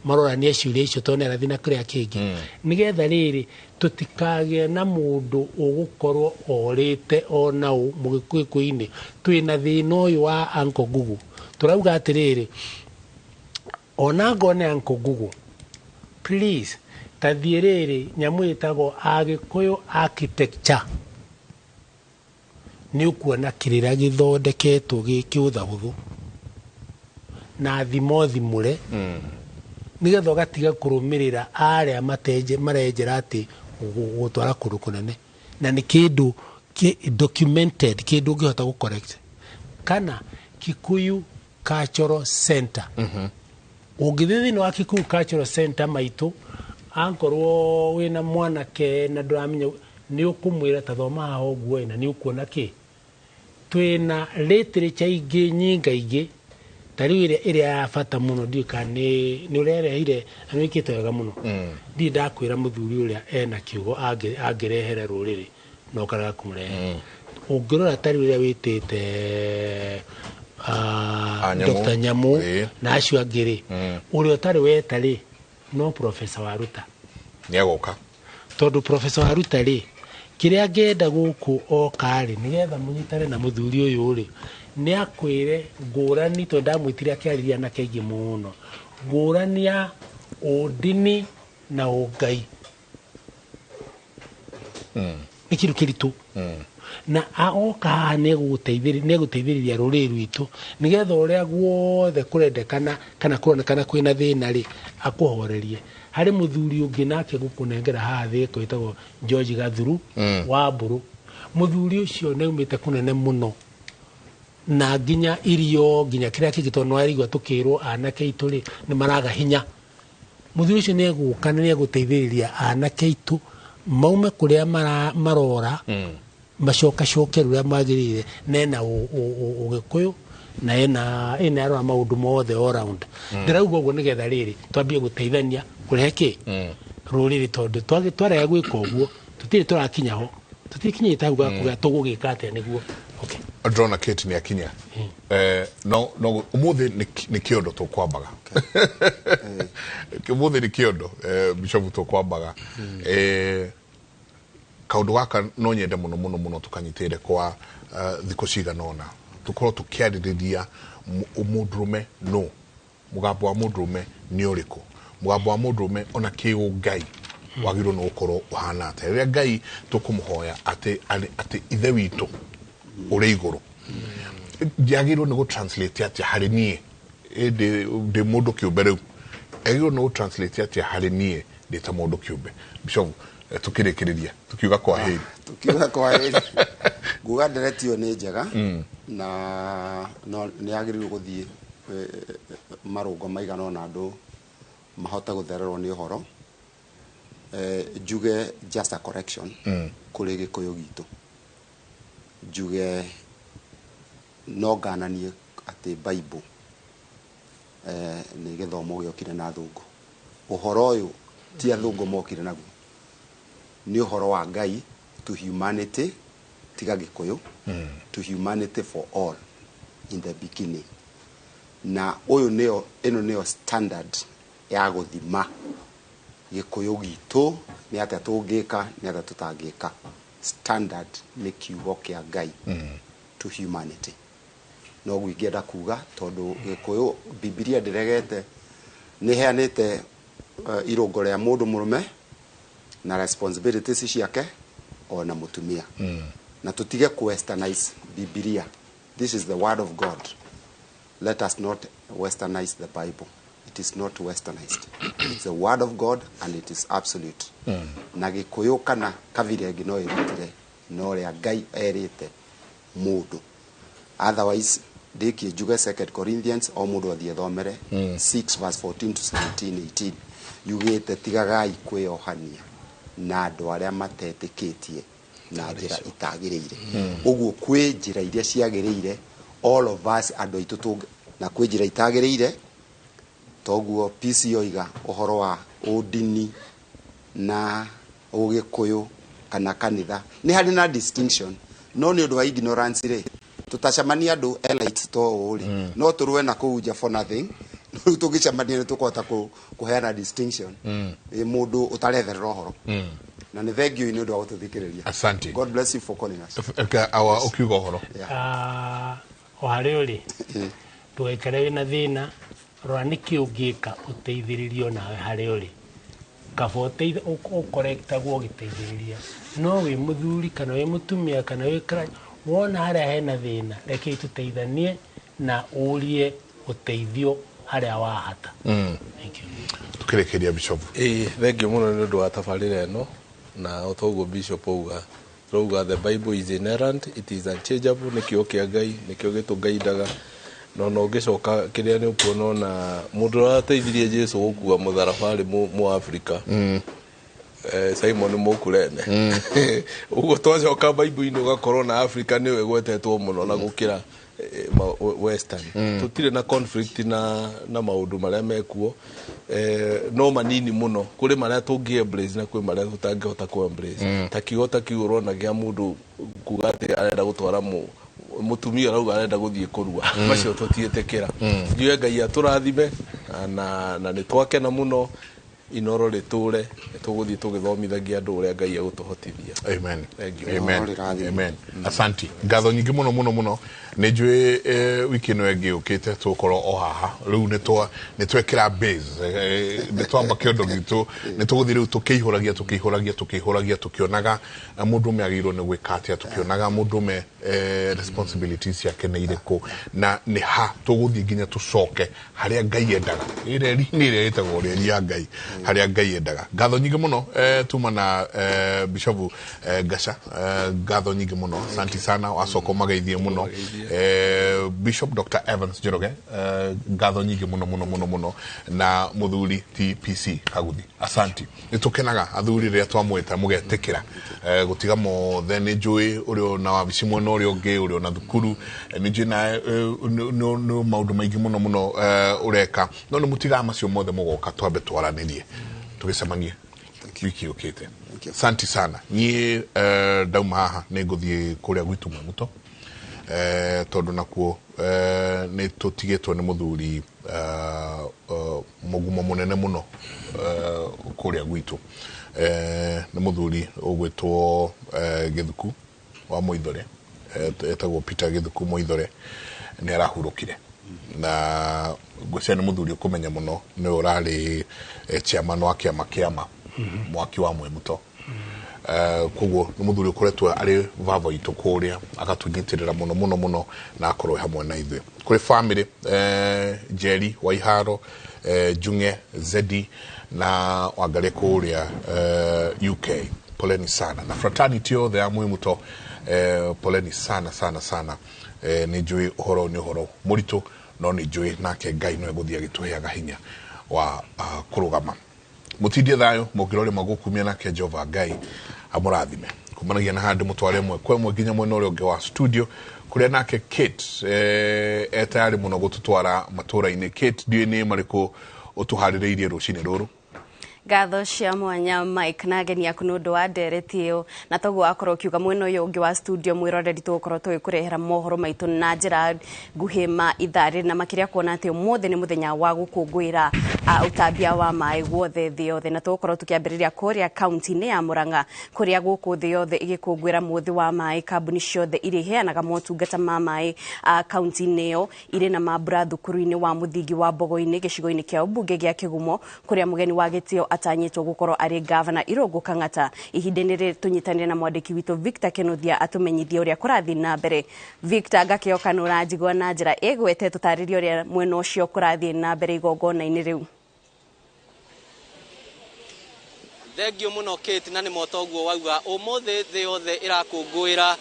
marorania ciũria icio tondũ nĩ arathi na kĩrĩa kĩngĩ nĩgetha rĩrĩ tũtikagĩe na mũndũ ũgũkorwo orĩte ona ũ mũgĩkũyũ-inĩ twĩna thĩna ũyũ wa Uncle Google tũrauga atĩrĩrĩ ona ngone Uncle Google please tathiĩ rĩrĩ nyamũ ĩtagwo Agĩkũyũ architecture nĩ ũkuona kĩrĩra gĩthondeketwo gĩkĩũthahũthũ na thimũre nĩgetha ũgatiga kũrũmĩrĩra arĩa marenjera atĩ gũtwara kũndũ kũnene na nĩ kĩndũ documented kĩndũ ũngĩhota gũ-correct kana Kikuyu Cultural Center ũngĩthiĩ thĩinĩ wa Kikuyu Cultural Center maitũ angorwo wĩna mwanake na ndũramenya nĩ ũkũmwĩra ta thoma haha ũguo na nĩ ũkuona kĩ twĩna literature ingĩ nyingaingĩ ta rĩu ĩrĩa ya bata mũno ndiũka nĩ ũrerehire na nĩ wĩkĩte wega mũno ndiĩ ndakwĩra mũthuri ũrĩa ena kiugo angĩrehere rũrĩrĩ no ũkarega kũmũrehe ũngĩrora ta rĩu ũrĩa wĩtĩte Dr. Nyamũ na acio angĩ ũrĩa ũtarĩ weta rĩ no Professor Waruta nĩagoka tondũ Professor Waruta rĩ kĩrĩa ngenda gũkũ okarĩ nĩgetha mũnyitane na mũthuri ũyũ rĩ nĩ akwĩre ngũrani tondũ ndamwĩtire akĩarĩria na kaingĩ mũno ngũrania ũndini na ũngai nĩ kĩndũ kĩritũ na aoka haha nĩegũteithĩrĩria rũrĩrĩ rwitũ nĩgetha ũrĩa guothe kũrendekana kana kũronekana kwĩna thĩna rĩ akũhorerie harĩ mũthuri ũngĩ nake gũkũnengera haha thĩ kwĩtagwo George Gathuru wa Mburu mũthuri ũcio nĩaumĩte kũnene mũno na nginya irio nginya kĩrĩa kĩngĩ tondũ nĩwarigua tũkĩrwo anake aitũ rĩ nĩ maraga hinya mũthuri ũcio nĩegũka na nĩegũteithĩrĩria anake aitũ maume kũrĩa marora macokacoke rũrĩa magĩrĩire na ena ũgĩkũyũ na ena arora maũndũ mothe all round ndĩrauga ũguo nĩgetha rĩrĩ twambie gũteithania kũrehe kĩ rũrĩrĩ tondũ twarega gwĩka ũguo tũtirĩ tũrakinya ho tũtikinyĩte hau gakuga tũgũgĩka atĩa nĩguo ndĩrona Kate nĩ akinya no ũmũthĩ nĩ kĩondo tũkwambaga ũmũthĩ nĩ kĩondo Bishop tũkwambaga kaũndũ gaka no nyende mũno tũkanyitĩre kwa thikũ cigana ũna tũkorwo tũkĩarĩrĩria mũndũrũme no mũgambo wa mũndũrũme nĩ ũrĩkũ mũgambo wa mũndũrũme ona kĩũngai wagĩrĩirwo nĩ gũkorwo ũhana atĩa rĩrĩa Ngai tũkũmũhoya atĩ ithe witũ ũrĩ igũrũ ndiagĩrĩirwo nĩ gũ-translate atĩa harĩ niĩ ndĩ mũndũ kĩũmbe rĩu agĩrĩirwo nĩ gũ-translate atĩa harĩ niĩ ndĩ ta mũndũ kĩũmbe Bishop tukirikiriria tukiuga kwa heri nguga nderetio nĩ njega na nĩ agĩrĩirwo gũthiĩ marũngo maigana ona andũ mahota gũthererwo nĩ ũhoro njuge just a correction kũrĩ gĩkũyũ gitũ njuge no ngananie atĩ Bible nĩ gĩthomo gĩokire na thũngũ ũhoro ũyũ ti athũngũ mokire naguo nĩ ũhoro wa Ngai to humanity tiga gĩkũyũ to humanity for all in the beginning na ũyũ ĩno nĩyo standard ya gũthima gĩkũyũ gitũ nĩ atĩa tũngĩka nĩ atĩa tũtangĩka standard nĩ kiugo kĩa Ngai to humanity no gwĩngĩenda kuga tondũ gĩkũyũ Biblia ndĩregete nĩ heanĩte irũngo rĩa mũndũ mũrũme na responsibilities ciake ona mũtumia na tutige westernize Biblia this is the word of God let us not westernize the Bible it is not westernized it's the word of God and it is absolute na gĩkũyũ kana kavirengi no ĩrutire no rĩa Ngai erĩte mũndũ otherwise ndĩkie njuge 2 Corinthians o mũndũ athiĩ thomere 6 verse 14 to 17 18 yugĩte tigagai kwĩohania na andũ arĩa matetĩkĩtie na njĩra itagĩrĩire ũguo kwĩ njĩra iria ciagĩrĩire all of us andũ aitũ na kwĩ njĩra itagĩrĩire toguo PC yoiga ũhoro wa ũndini na ũgĩkũyũ kana kanitha nĩ harĩ na distinction no nĩ ũndũ wa ignorance rĩ tutacemania andu elite to uri no turwe na kuja for nothing tugicemania tukota kuheana distinction mundu utaretherera uhoro na ni thengio ni undu wa gututhikiriria. Asante. God bless you for calling us. Awa ukiuga uhoro o harä å rä ndågaikare wä na thä na rora nä kä å ngä ka å teithä nawe harä å rä kaba å korektagwo å gä teithä rä ria no wä må thuri kana wä må tumia kana wä kara wona harä a hena thä na reke tå teithanie na å rie å teithio harä a wahata. tå kä rä kä ria Bishop. Thengio må no nä å ndå wa tabarä ra ä no na o toguo Bishop auga Rauga the Bible is inerrant, it is unchangeable, nikio kia Ngai, nikio gitungaidaga. No gicoka kiria ni ukuona na mundu arateithirie Jesu gukua mutharabari mu Africa. Simon Mukurene. Ugo twacoka Bible-ini ugakorwo na Africa niwe gwetetwo muno na gukira Western. Tutire na conflict na maundu maria mekuo. No manini muno kuri maria tungi embrace na kuri maria tutangihota ku embrace. Takihota kiuro na gia mundu kuga ati arenda gutwara mutumia rauga arenda guthie kurua. Macio tutietekera. Ndiye Ngai aturathime na ni twakena muno inoro riture tuguthie tugithomithagia andu uria Ngai agutuhotithia. Amen. Amen. Amen. Asante. Ngatho nyingi muno ni njui wiki no egi ukite tukoro o haha riu ni twekira base ni twamba kiondo gitu ni tuguthie riu tukihuragia tukionaga mundu me agirwo ni gwikatia tukionaga mundu me responsibilities yake ni iriko na ni ha tuguthie nginya tucoke haria Ngai endaga ire ni ire etagwo ri ya Ngai haria Ngai endaga. Ngatho nyingi muno tuma na Bishop Gasha ngatho nyingi muno asante sana wasoko magaithie muno Bishop Dr. Evans Jeroge ngatho nyingi muno na muthuri TPC Kaguthi asante nitukenaga athuri ria twamweta mugetekera gutiga mothe ni njui urio na wabici mwena urio ngi urio na thukuru ni njui na no maundu maingi muno ureka no ni mutiga macio mothe mugoka twambe twaranirie tugicemanie wiki ukite. Asante sana ni dauma haha ni nguthie kuria gwitu muto tondu nakuo ni tutigitwo ni muthuri mugumo munene muno kuria gwitu ni muthuri ugwitwo Githuku wa Muithore etagwo Peter Githuku Muithore ni arahurukire na gwicea ni muthuri ukumenya muno ni urari chairman wa kiama mwaki wa Mwemuto koguo ni muthuri ukoretwo ari vavo itu kuria akatunyitirira muno na akorwo hamwe na ithuĩ kuri family Jerry Waiharo Junge Zedi na wangare kuria UK poleni sana na fraternity yothe ya Mwemuto poleni sana ni njui uhoro ni uhoro muritu no ni njui nake Ngai no eguthia gituheaga hinya wa kurugama mutindie thayo mugirore magukumia nake Jehova Ngai amurathime kumanagia na handu mutware mwe kwemwe nginya mwena uria ungi wa studio kuria nake Kate etayari muno gututwara matura-ini. Kate ndiye mariku utuhaririirie rucini ruru. Ngatho cia mwanya Mike na ageni aku nundu wa ndereti iyo na toguo akorwo kiuga mwena uyu ungi wa studio mwiroreri tugukorwo tugikurehera mohoro maitu na njira nguhi ma ithari na makiria kuona ati umuthi ni muthenya wa gukungwira utambia wa mai guothe thi yothe na tugukorwo tukiambiriria kuria county-ini ya Murang'a kuria guku thi yothe igikungwira muthi wa mai kambuni ciothe iri heanaga motungata ma mai county-ini iyo iri na mabura thukuru-ini wa muthingi wa Bogo-ini gicigo-ini kia ubunge gia Kigumo kuria mugeni wa gitio atanyitwo gukorwo ari governor Irungu Kang'ata ihindeni ri tunyitanire na mwandiki witu Victor Kenothia atumenyithie uria kurathi na mbere. Victor ngakioka nura njigwa na njira egwete tutaririe uria mwena ucio kurathi na mbere igongona-ini riu. Thengio muno Kate na ni motoguo wauga umuthi thi yothe irakungwira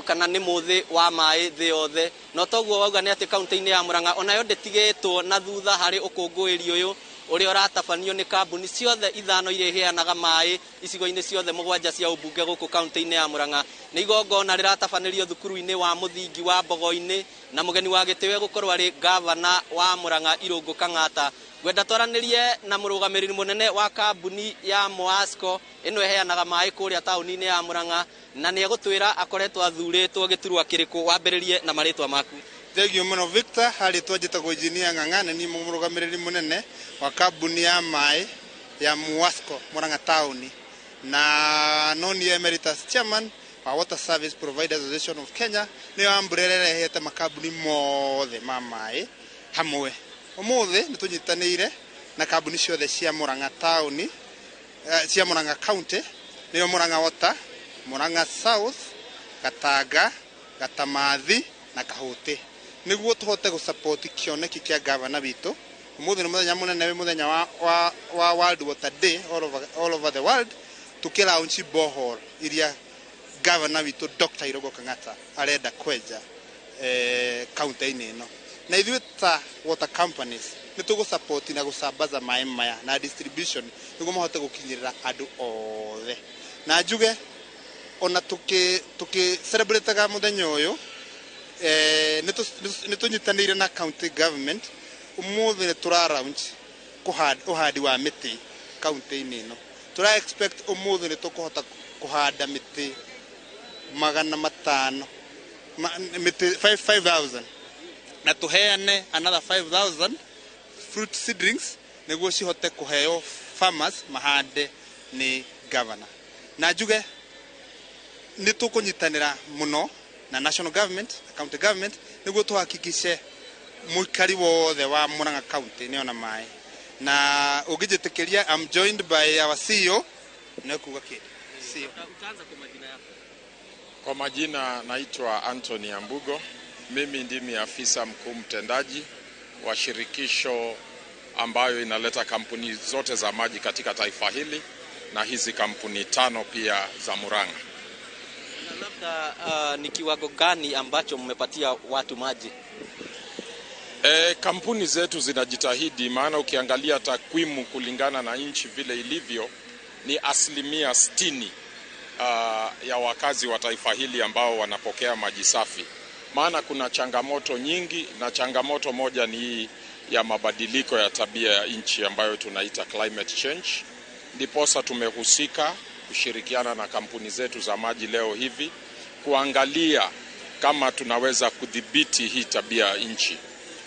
kana ni muthi wa mai thi yothe no toguo wauga ni ati county-ini ya Murang'a onayo ndetigitwo na thutha hari ukungwiri uyu uria uratabanio ni kambuni ciothe ithano iria iheanaga mai icigo-ini ciothe mugwanja cia ubunge guku kaunti-ini ya Murang'a. Ni igongona riratabanirio thukuru-ini wa muthingi wa Mbogo-ini na mugeni wa gitiwe gukorwo ari gavana wa Murang'a Irungu Kang'ata. Gwenda twaranirie na murugamiriri munene wa kambuni ya Moasco ino iheanaga mai kuria tauni-ini ya Murang'a na ni egutwira akoretwo athuritwo giturwa kiriku. Wambiririe na maritwa maku. Thegio muno Victor, hali twajitagwo Engineer Ng'ang'ane ni murugamiriri munene wa kambuni ya mai ya Moasco Murang'a tauni na noni emeritus chairman wa Water Service Providers Association of Kenya ni amburerere hete makambuni mothe ma mai hamwe. Omothe ni tunyitanire na kambuni ciothe cia Murang'a tauni cia Murang'a county ni Murang'a Water, Murang'a South, Gatanga, Gatamathi na Kahuti. Niguo tuhote gusupport kioneki kia governor witu. Umuthi ni muthenya munene wi muthenya wa World Water Day all over the world. Tukilaunch borehole iria governor witu Dr. Irungu Kang'ata arenda kwenja county-ini ino. Na ithuĩ ta water companies ni tugusupport na gusambaza mai maya na distribution niguo mahote gukinyirira andu othe. Na njuge ona tuki celebrate muthenya uyu ni tunyitanire na county government umuthi ni turaraunch uhandi wa miti county-ini ino. Tura expect umuthi ni tukuhota kuhanda miti 500 miti 5,000 na tuheane another 5,000 fruit seedlings niguo cihote kuheo farmers mahande ni governor. Na njuge ni tukunyitanira muno na national government, county government niguo tuhakikishe muikari wothe wa Murang'a county ni ona mai. Na ugijitikiria I'm joined by our CEO na kuga kid. CEO. Utaanza kwa majina yako. Kwa majina naitwa Anthony Ambugo. Mimi ndimi afisa mkuu mtendaji wa shirikisho ambayo inaleta kampuni zote za maji katika taifa hili na hizi kampuni 5 pia za Murang'a. Na labda ni kiwango gani ambacho mmepatia watu maji? Kampuni zetu zinajitahidi, maana ukiangalia takwimu kulingana na nchi vile ilivyo ni 60% ya wakazi wa taifa hili ambao wanapokea maji safi. Maana kuna changamoto nyingi na changamoto moja ni hii ya mabadiliko ya tabia ya nchi ambayo tunaita climate change. Ndiposa tumehusika kushirikiana na kampuni zetu za maji leo hivi kuangalia kama tunaweza kudhibiti hii tabia ya nchi.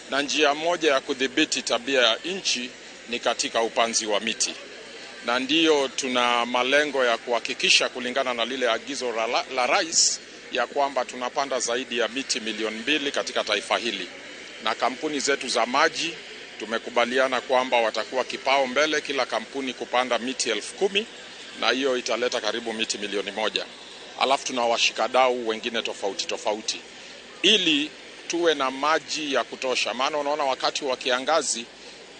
Na njia moja ya kudhibiti tabia ya nchi ni katika upanzi wa miti. Na ndiyo tuna malengo ya kuhakikisha kulingana na lile agizo la rais ya kwamba tunapanda zaidi ya miti 2,000,000 katika taifa hili. Na kampuni zetu za maji tumekubaliana kwamba watakuwa kipao mbele kila kampuni kupanda miti 10,000 na hiyo italeta karibu miti 1,000,000. Alafu tuna washikadau wengine tofauti ili tuwe na maji ya kutosha. Maana unaona wakati wa kiangazi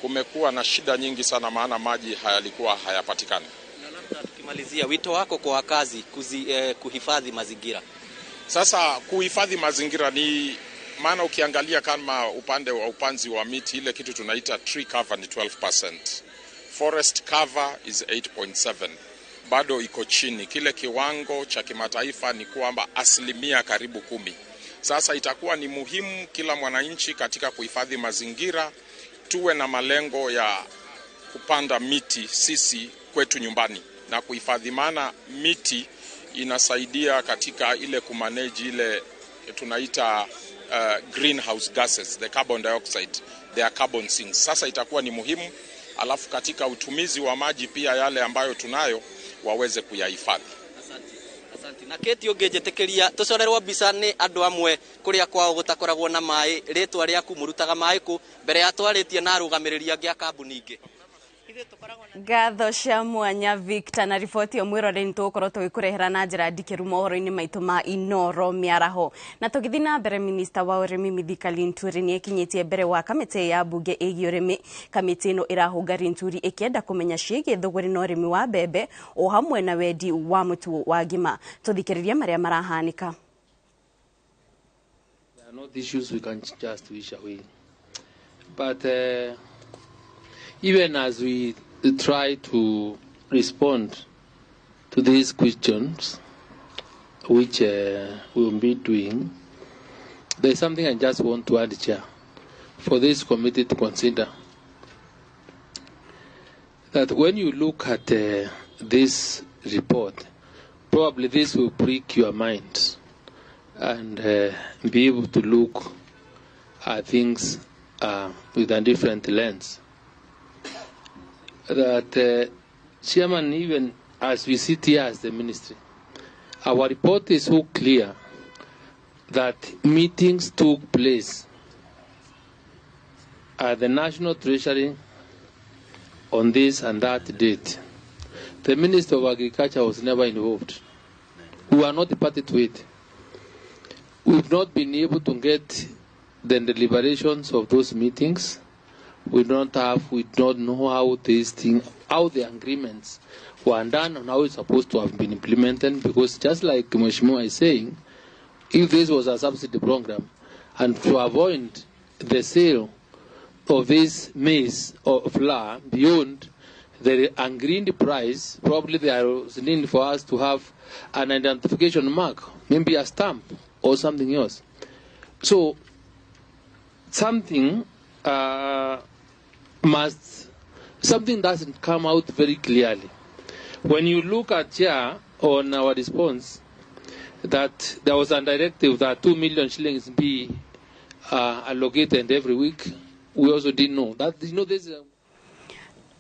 kumekuwa na shida nyingi sana, maana maji hayalikuwa hayapatikani. Na labda tukimalizia, wito wako kwa wakazi kuhifadhi mazingira. Sasa kuhifadhi mazingira ni maana ukiangalia kama upande wa upanzi wa miti, ile kitu tunaita tree cover ni 12%. Forest cover is 8.7. Bado iko chini. Kile kiwango cha kimataifa ni kwamba karibu 10. Sasa itakuwa ni muhimu kila mwananchi katika kuhifadhi mazingira tuwe na malengo ya kupanda miti sisi kwetu nyumbani na kuhifadhi, maana miti inasaidia katika ile kumanage ile tunaita greenhouse gases, the carbon dioxide, they are carbon sinks. Sasa itakuwa ni muhimu, alafu katika utumizi wa maji pia yale ambayo tunayo waweze kuyahifadhi. Asante. Na keti ungejetekeria tucorerwo mbica ni andu amwe kuria kwao gutakoragwo na mai, ritwa riaku murutaga mai ku mbere ya twaritie na arugamiriria ngia kambuni ingi. Ngatho cia mwanya Victor na riboti o mwirore ni tukorwo tugikurehera na njira ndikiru mohoro-ini maitu ma Inoro miaraho. Na tugithi na mbere, minista wa urimi Mithika Linturi ni ekinyitie mbere wa kamiti ya bunge igi urimi. Kamiti ino irahunga Linturi ikienda kumenya ciigie thogori na urimi wa mbembe o hamwe na wendi wa mutu wa ngima. Tuthikiririe maria marahanika. There are not issues we can just wish away, but even as we try to respond to these questions, which we'll be doing, there's something I just want to add, Chair, for this committee to consider. That when you look at this report, probably this will prick your mind and be able to look at things with a different lens. That, Chairman, even as we sit here as the ministry, our report is so clear that meetings took place at the National Treasury on this and that date. The Minister of Agriculture was never involved. We are not party to it. We've not been able to get the deliberations of those meetings. We don't know how these things, how the agreements were done and how it's supposed to have been implemented, because just like Mheshimiwa is saying, if this was a subsidy program, and to avoid the sale of this maize or flour beyond the agreed price, probably there was a need for us to have an identification mark, maybe a stamp or something else. So something something doesn't come out very clearly. When you look at here on our response, that there was a directive that 2 million shillings be allocated every week, we also didn't know that. This is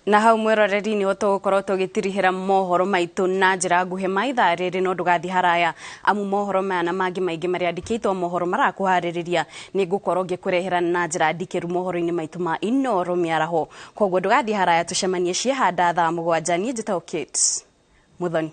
na hau mwiroreri ni tugukorwo tugitirihira mohoro maitu na njira nguhe maitha riri no ndugathi haraya amu mohoro maya na mangi maingi maria andikitwo mohoro marakuhaririria ni ngukorwo ngikurehera na njira ndikiru mohoro-ini maitu ma Inoro miaraho. Koguo ndugathi haraya tucemanie ciehanda thaa 7 ni njitao Kate Muthoni.